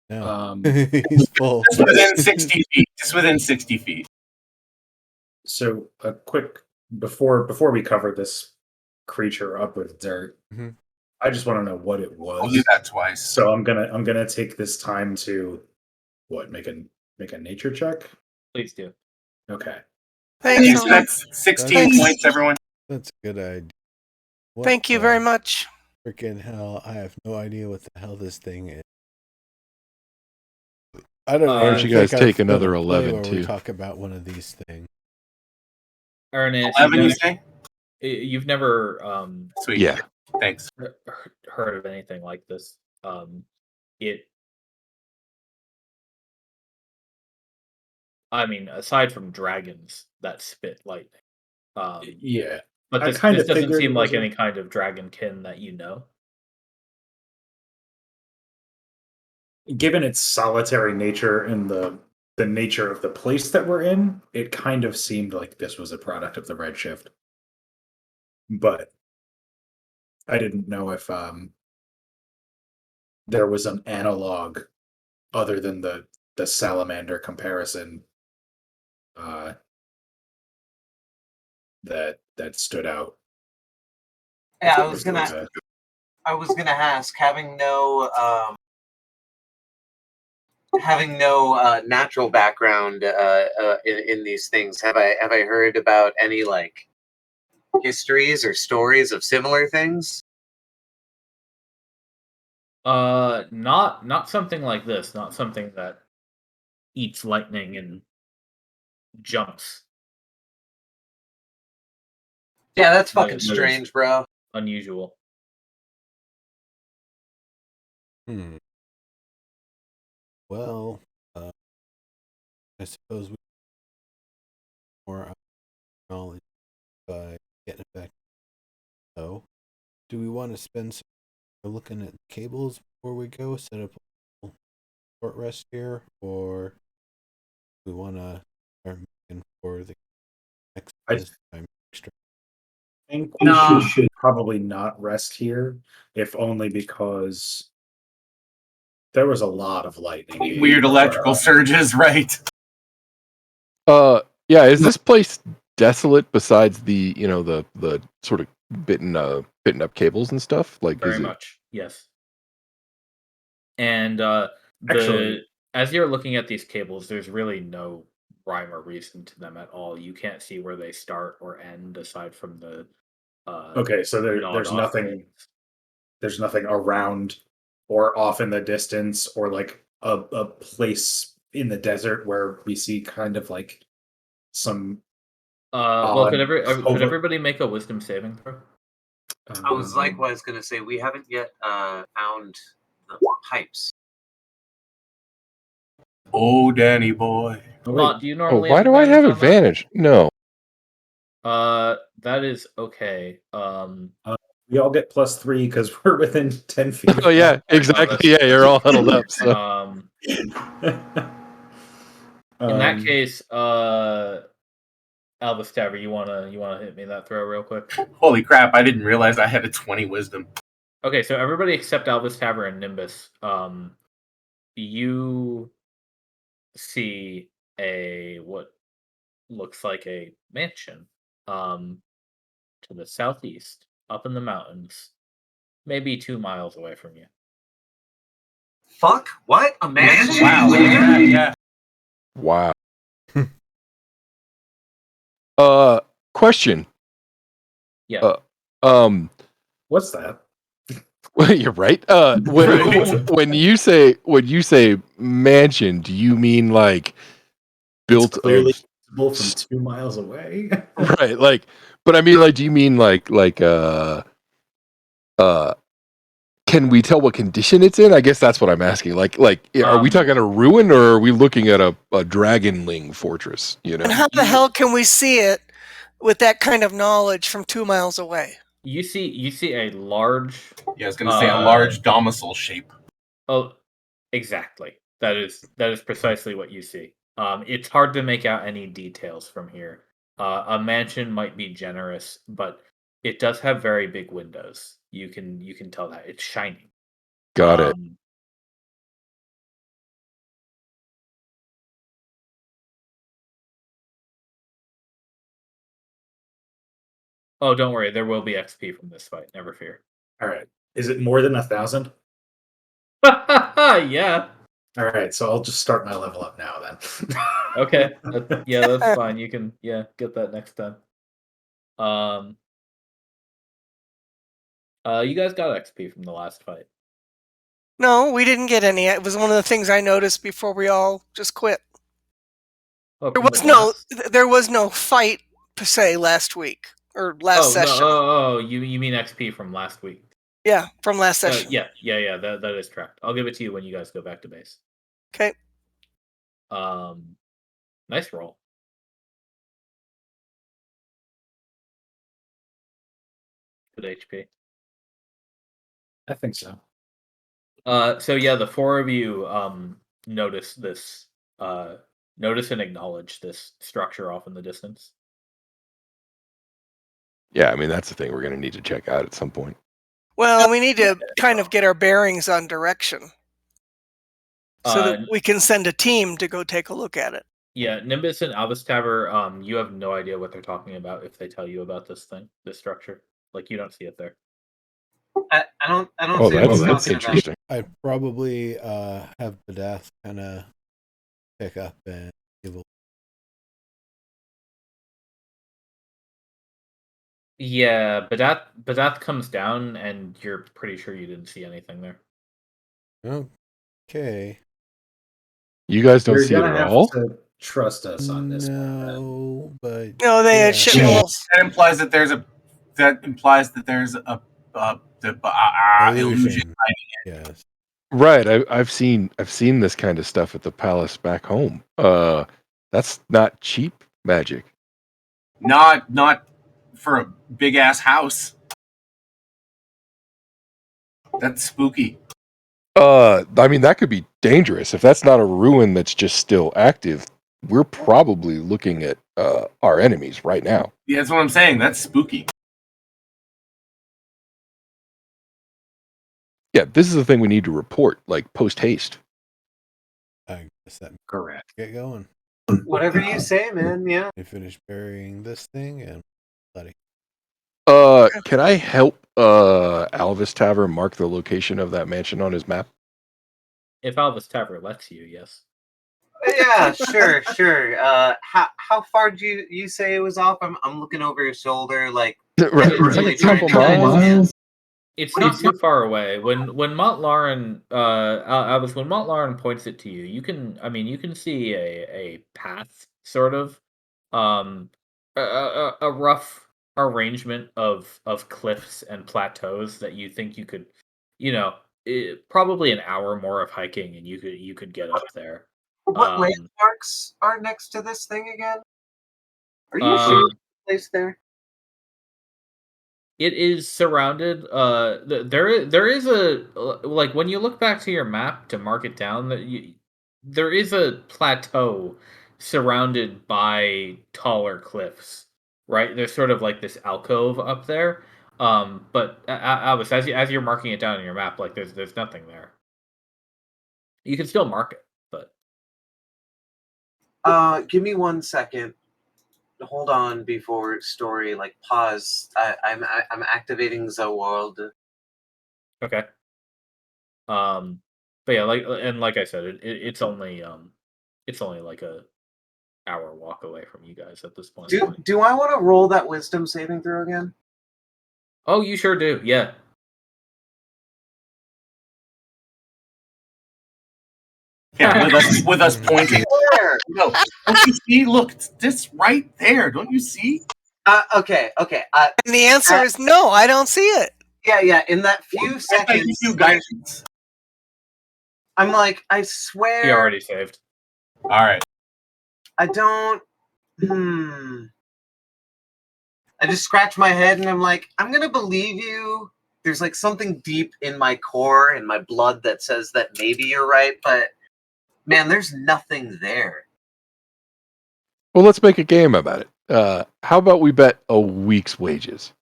No. He's full. Just within 60 feet. Just within 60 feet. So a quick before we cover this creature up with dirt, Mhm. I just want to know what it was. I'll do that twice. So I'm gonna take this time to make a nature check. Please do. Okay. Thanks. So that's 16 Thanks. points, everyone. That's a good idea. What Thank you very the much. Freaking hell! I have no idea what the hell this thing is. I don't Why even don't you think guys I've take done another a play 11 where we too? talk about one of these things. Ernest, 11, you say? you've never Sweet. Yeah. Thanks. heard of anything like this. It. I mean, aside from dragons that spit lightning, Yeah. but I this kinda doesn't figured seem it like was a- any kind of dragonkin that you know. Given its solitary nature and the nature of the place that we're in, it kind of seemed like this was a product of the Redshift. But I didn't know if there was an analog other than the salamander comparison that stood out. Yeah, If I it was like gonna ask, having no natural background in these things. Have I heard about any like histories or stories of similar things? Not something like this. Not something that eats lightning and jumps. Yeah, that's No, fucking that is strange, bro. unusual. Well, I suppose we more knowledge by getting it back. So, do we want to spend some time looking at cables before we go? Set up a short rest here, or we want to start making for the next I time? think we should probably not rest here, if only because there was a lot of lightning. Weird electrical surges, right? Yeah, is this place desolate besides the, the sort of bitten up cables and stuff? Like Very is it much, yes. And Actually- as you're looking at these cables, there's really no rhyme or reason to them at all. You can't see where they start or end aside from the Okay, so gnawed there's off nothing things. there's nothing around or off in the distance or like a place in the desert where we see kind of like some Well, could odd everybody make a wisdom saving throw? I was likewise gonna say we haven't yet found the pipes. Oh, Danny boy. Mott, do you normally why do I have on that? advantage? No. That is okay. we all get +3 because we're within 10 feet. Oh yeah, exactly. Yeah, you're all huddled up. So. In that case, Albus Tabber, you wanna hit me that throw real quick? Holy crap! I didn't realize I had a 20 wisdom. Okay, so everybody except Albus Tabber and Nimbus, you see what looks like a mansion, to the southeast, up in the mountains, maybe 2 miles away from you. Fuck? What? A mansion? Wow, look at that, yeah. Wow. Question. Yeah. What's that? Well, you're right. When you say mansion, do you mean like built Clearly of visible from 2 miles away. right? Like, but I mean, like, do you mean like can we tell what condition it's in? I guess that's what I'm asking. Like, are we talking a ruin or are we looking at a dragonling fortress? You know. And how the hell can we see it with that kind of knowledge from 2 miles away? You see a large. Yeah, I was gonna say a large domicile shape. Oh, exactly. That is precisely what you see. It's hard to make out any details from here. A mansion might be generous, but it does have very big windows. You can tell that it's shining. Got it. Oh, don't worry. There will be XP from this fight. Never fear. All right. Is it more than 1,000? Yeah. All right, so I'll just start my level up now then. Okay. Yeah, that's fine. You can get that next time. You guys got XP from the last fight. No, we didn't get any. It was one of the things I noticed before we all just quit. Oh, There from was the no, boss? there was no fight per se last week or last No, session. you mean XP from last week? Yeah, from last session. Yeah. That is correct. I'll give it to you when you guys go back to base. Okay. Nice roll. Good HP. I think so. So yeah, the four of you notice this. Notice and acknowledge this structure off in the distance. Yeah, I mean that's the thing we're gonna need to check out at some point. Well, we need to kind of get our bearings on direction so that we can send a team to go take a look at it. Yeah, Nimbus and Alvistaver, you have no idea what they're talking about if they tell you about this structure. Like you don't see it there. I don't Oh, see what that's you're talking about. interesting. I'd probably have the death kind of pick up and give a Yeah, Badath comes down, and you're pretty sure you didn't see anything there. Okay. You guys don't You're see it gonna at have all? to trust us on this one. Then. No, but No, they had yeah. shitholes. That implies that there's a illusion. Yes. Right. I've seen this kind of stuff at the palace back home. That's not cheap magic. Not for a big ass house. That's spooky. I mean that could be dangerous. If that's not a ruin that's just still active, we're probably looking at our enemies right now. Yeah, that's what I'm saying. That's spooky. Yeah, this is the thing we need to report, like post haste. I guess that Correct. get going. Whatever you say, man. Yeah. I finish burying this thing and letting. Can I help Alvis Tavern mark the location of that mansion on his map? If Alvistaver lets you, yes. Yeah, sure. How far do you say it was off? I'm looking over his shoulder, like Right, It's like really a trying couple to get miles. ideas. It's not too far away. When Montlarin, when Montlarin points it to you, you can see a path, sort of, a rough arrangement of cliffs and plateaus that you think you could, probably an hour more of hiking, and you could get up there. What landmarks are next to this thing again? Are you Um, sure place there? It is surrounded. There is a like when you look back to your map to mark it down. There is a plateau surrounded by taller cliffs. Right, there's sort of like this alcove up there. But Albus, as you're marking it down on your map, like there's nothing there. You can still mark it, but Give me 1 second. Hold on before story. Like pause. I'm activating the world. okay. But yeah, like I said, it's only like a hour walk away from you guys at this point. Do I want to roll that wisdom saving throw again? Oh, you sure do. Yeah. Yeah, with us pointing. Where? No, don't you see? Look, it's this right there. Don't you see? Okay. And the answer is no, I don't see it. Yeah. In that few seconds, You guys. I'm like, I swear. He already saved. All right. I don't. I just scratch my head and I'm like, I'm gonna believe you. There's like something deep in my core and my blood that says that maybe you're right, but man, there's nothing there. Well, let's make a game about it. How about we bet a week's wages?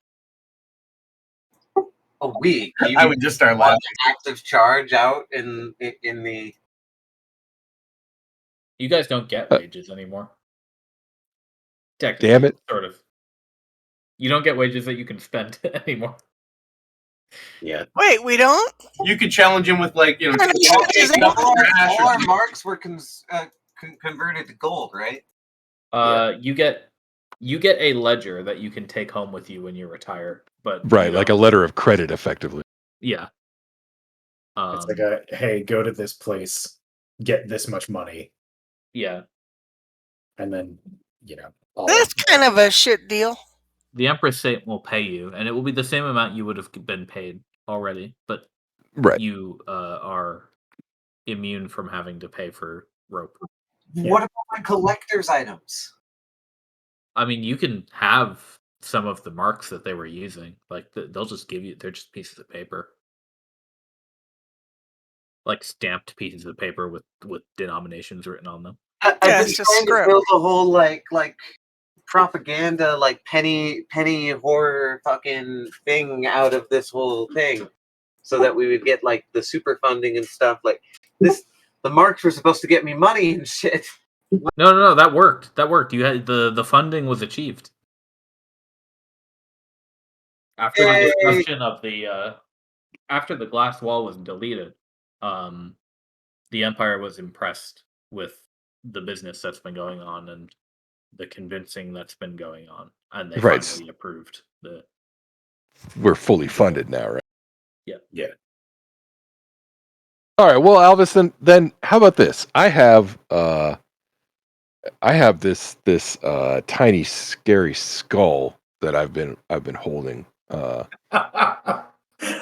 A week. I would just start laughing. Active charge out in the. You guys don't get wages anymore. Technically, Damn it. Sort of. You don't get wages that you can spend anymore. Yeah. Wait, we don't? You could challenge him with like All our marks were converted to gold, right? You get You get a ledger that you can take home with you when you retire, but Right, you like a don't- letter of credit, effectively. Yeah. It's like a hey, go to this place, get this much money, Yeah. and then all That's kind of a shit deal. The Empress Saint will pay you, and it will be the same amount you would have been paid already, but Right. you are immune from having to pay for rope. Yeah. What about my collector's items? I mean, you can have some of the marks that they were using. Like they'll just give you. They're just pieces of paper, like stamped pieces of paper with denominations written on them. I've Yeah, been it's just trying to script. build a whole like propaganda, like penny horror fucking thing out of this whole thing, so that we would get like the super funding and stuff. Like this, the marks were supposed to get me money and shit. No, that worked. That worked. You had the funding was achieved after the Yay. destruction of the after the glass wall was deleted. The Empire was impressed with the business that's been going on and the convincing that's been going on, and they Right. finally approved the. We're fully funded now, right? Yeah. All right. Well, Alvis, then how about this? I have this tiny scary skull that I've been holding. That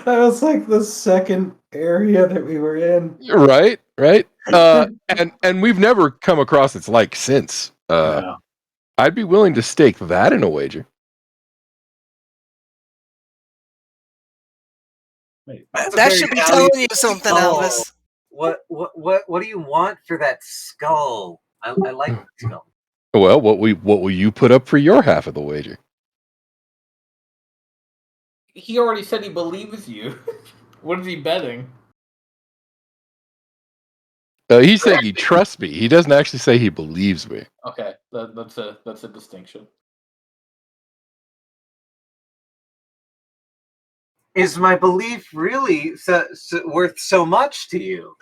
was like the second area that we were in. Right. And we've never come across its like since. No. I'd be willing to stake that in a wager. That's a That very should be valuable telling you something, skull. Elvis. What do you want for that skull? I like the skull. Well, what will you put up for your half of the wager? He already said he believes you. What is he betting? He's saying he trusts me. He doesn't actually say he believes me. Okay, that's a distinction. Is my belief really worth so much to you?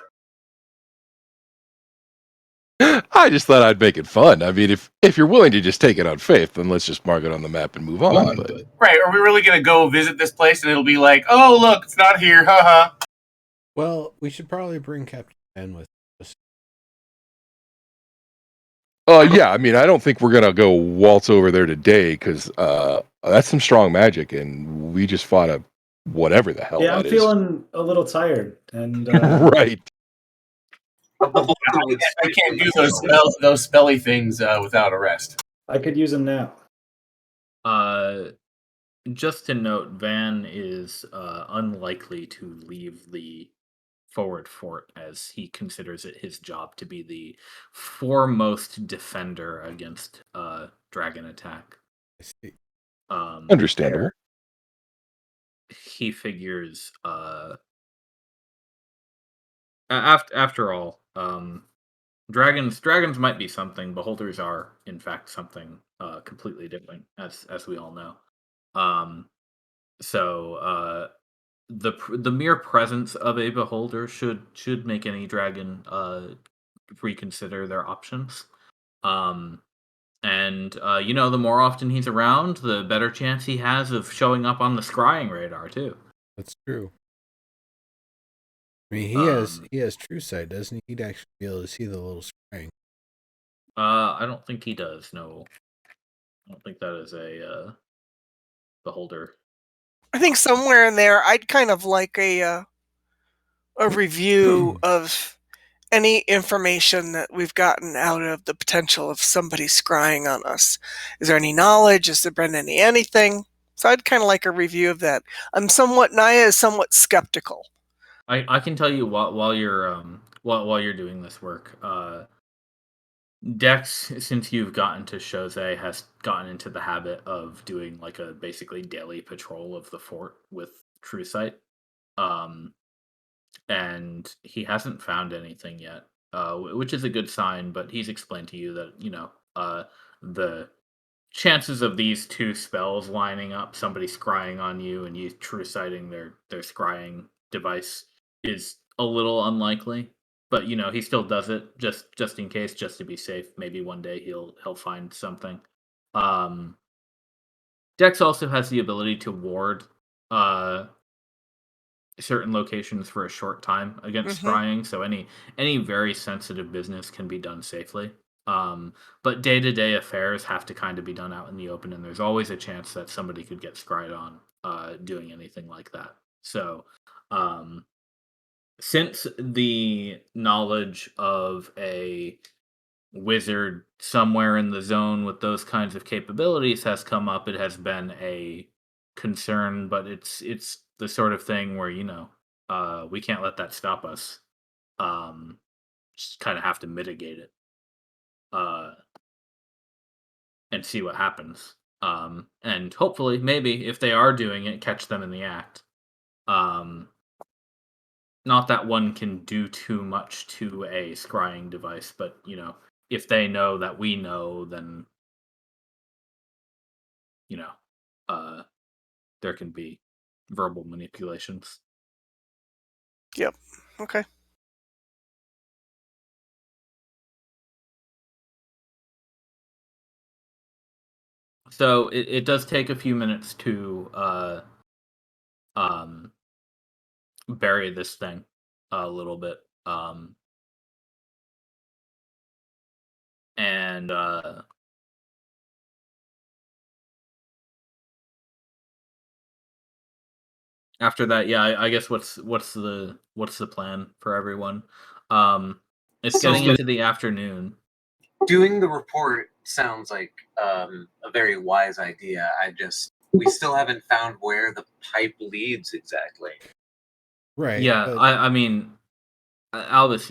I just thought I'd make it fun. I mean, if you're willing to just take it on faith, then let's just mark it on the map and move on. But Right? Are we really gonna go visit this place and it'll be like, oh look, it's not here, haha. Well, we should probably bring Captain Ben with us. yeah, I mean, I don't think we're gonna go waltz over there today because that's some strong magic, and we just fought a whatever the hell Yeah, I'm that is. feeling a little tired, and Right. I can't do those spelly things without a rest. I could use them now. Just to note, Van is unlikely to leave the forward fort as he considers it his job to be the foremost defender against dragon attack. I see. Understandable. He figures after all, dragons might be something, beholders are in fact something completely different, as we all know. So the mere presence of a beholder should make any dragon reconsider their options. And the more often he's around, the better chance he has of showing up on the scrying radar too. That's true. I mean, he has true sight, doesn't he? He'd actually be able to see the little scrying. I don't think he does. No, I don't think that is a beholder. I think somewhere in there, I'd kind of like a review of any information that we've gotten out of the potential of somebody scrying on us. Is there any knowledge? Has there been anything? So I'd kind of like a review of that. Naya is somewhat skeptical. I can tell you while you're doing this work, Dex, since you've gotten to Jose, has gotten into the habit of doing like a basically daily patrol of the fort with True Sight. And he hasn't found anything yet, which is a good sign, but he's explained to you that, the chances of these two spells lining up, somebody scrying on you and you true sighting their scrying device, is a little unlikely. But he still does it just in case, just to be safe. Maybe one day he'll find something. Dex also has the ability to ward certain locations for a short time against Mhm. scrying, so any very sensitive business can be done safely. But day-to-day affairs have to kind of be done out in the open, and there's always a chance that somebody could get scryed on doing anything like that. So, since the knowledge of a wizard somewhere in the zone with those kinds of capabilities has come up, it has been a concern, but it's the sort of thing where we can't let that stop us. Just kind of have to mitigate it uh, and see what happens. And hopefully, maybe if they are doing it, catch them in the act. Um, Not that one can do too much to a scrying device, but if they know that we know, then you know, uh, there can be verbal manipulations. Yep. Okay. So it does take a few minutes to um, bury this thing a little bit. And after that, yeah, I guess what's the plan for everyone? It's So- getting into the afternoon. Doing the report sounds like a very wise idea. We still haven't found where the pipe leads exactly. Right. Yeah, but I mean, Albus,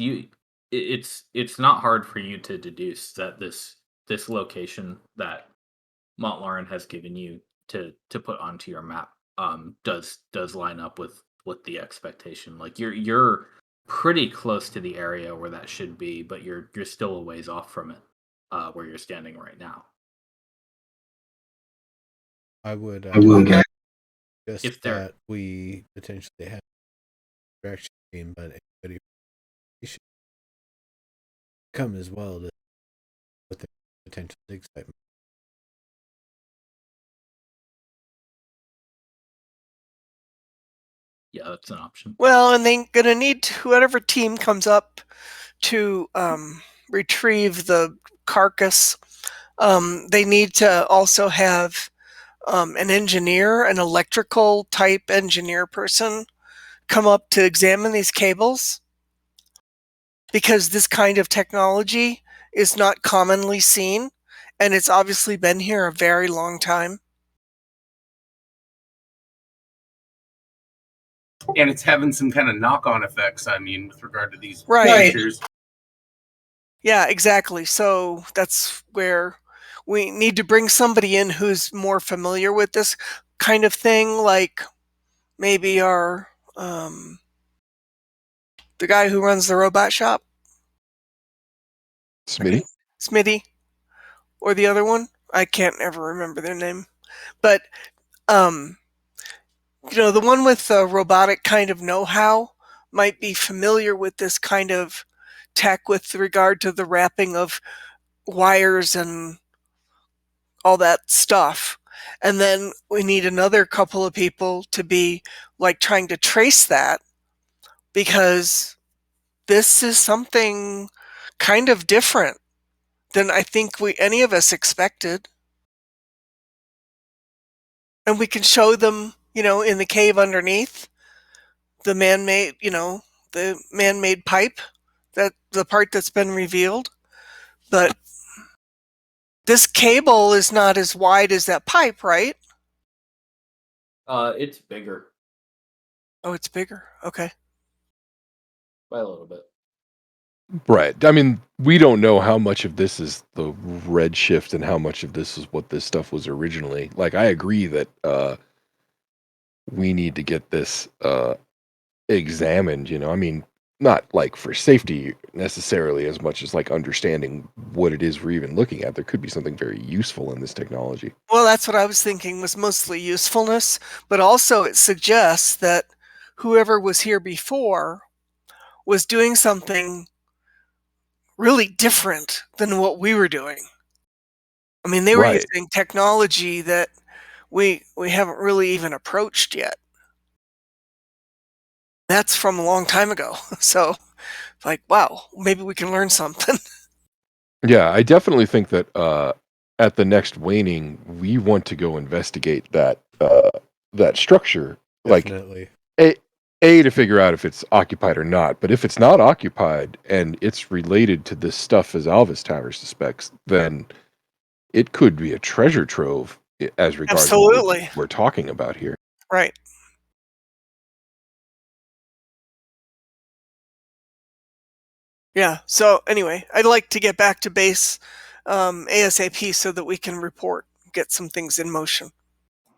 it's not hard for you to deduce that this location that Montlarin has given you to put onto your map does line up with the expectation. Like you're pretty close to the area where that should be, but you're still a ways off from it, where you're standing right now. I would Okay. guess If they're that we potentially have a direction team, but anybody should come as well to with the potential dig site. yeah, that's an option. Well, and they're gonna need whatever team comes up to retrieve the carcass. They need to also have an engineer, an electrical type engineer person, come up to examine these cables, because this kind of technology is not commonly seen, and it's obviously been here a very long time. And it's having some kind of knock-on effects. I mean, with regard to these Right. creatures. Yeah, exactly. So that's where we need to bring somebody in who's more familiar with this kind of thing, like maybe our the guy who runs the robot shop, Smitty. Smitty, or the other one. I can't ever remember their name, but um, the one with the robotic kind of know-how might be familiar with this kind of tech with regard to the wrapping of wires and all that stuff. And then we need another couple of people to be like trying to trace that, because this is something kind of different than I think any of us expected. And we can show them, in the cave underneath, the man-made, the man-made pipe, that the part that's been revealed. But this cable is not as wide as that pipe, right? It's bigger Oh, it's bigger. Okay. by a little bit. Right. I mean, we don't know how much of this is the redshift and how much of this is what this stuff was originally. Like, I agree that we need to get this examined, I mean, not like for safety necessarily as much as like understanding what it is we're even looking at. There could be something very useful in this technology. Well, that's what I was thinking, was mostly usefulness, but also it suggests that whoever was here before was doing something really different than what we were doing. I mean, they were Right. using technology that we haven't really even approached yet. That's from a long time ago. So, like, wow, maybe we can learn something. Yeah, I definitely think that at the next waning, we want to go investigate that that structure. Definitely. Like a to figure out if it's occupied or not. But if it's not occupied and it's related to this stuff as Alvis Tower suspects, then it could be a treasure trove as regards to what Absolutely. we're talking about here. Right. Yeah. So anyway, I'd like to get back to base ASAP so that we can report, get some things in motion.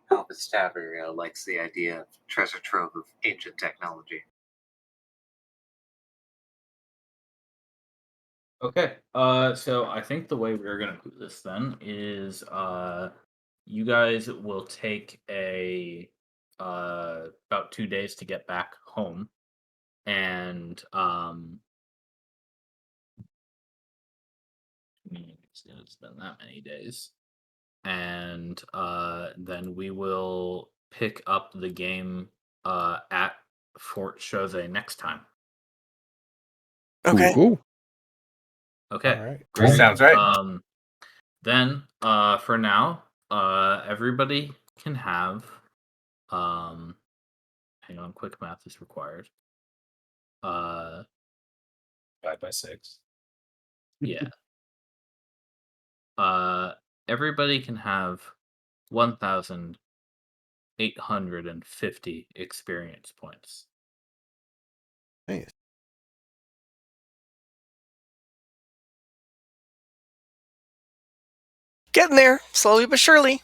Albus Taver likes the idea of treasure trove of ancient technology. Okay. So I think the way we're gonna do this then is you guys will take a about 2 days to get back home, and it's gonna spend that many days, and then we will pick up the game at Fort Chose next time. Okay. Cool. Okay. All right. Great. Sounds right. Then for now, everybody can have hang on, quick math is required. 5x6. Yeah. Everybody can have 1,850 experience points. Nice. Getting there, slowly but surely.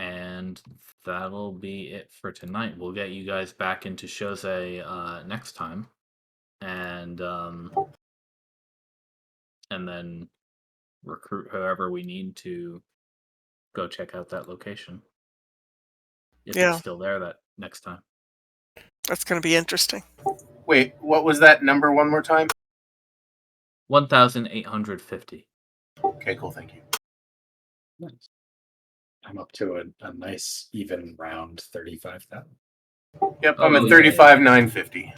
And that'll be it for tonight. We'll get you guys back into Chose next time, and then recruit whoever we need to go check out that location. If Yeah. it's still there that next time. That's going to be interesting. Wait, what was that number one more time? 1,850. Okay, cool. Thank you. Nice. I'm up to a nice even round 35,000. Yep, Oh, I'm at yeah. 35,950.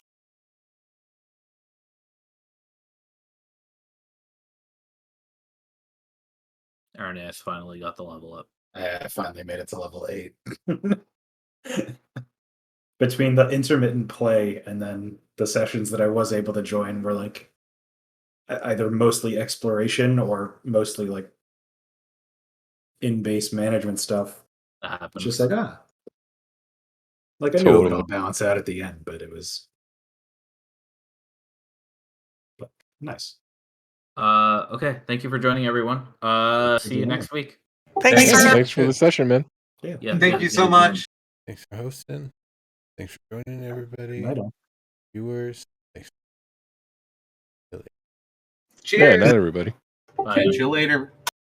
Arneas finally got the level up. I finally made it to level 8. Between the intermittent play and then the sessions that I was able to join were like either mostly exploration or mostly like in-base management stuff. That happens. Just like like I knew it would Totally. all balance out at the end, but it was nice. Okay. Thank you for joining, everyone. See you next week. Thanks, Thanks. sir. Thanks for the session, man. Yeah. Thank you so much. Thanks for hosting. Thanks for joining, everybody. Right on. Viewers. Thanks. Cheers. Yeah, not everybody. Bye. Catch you later.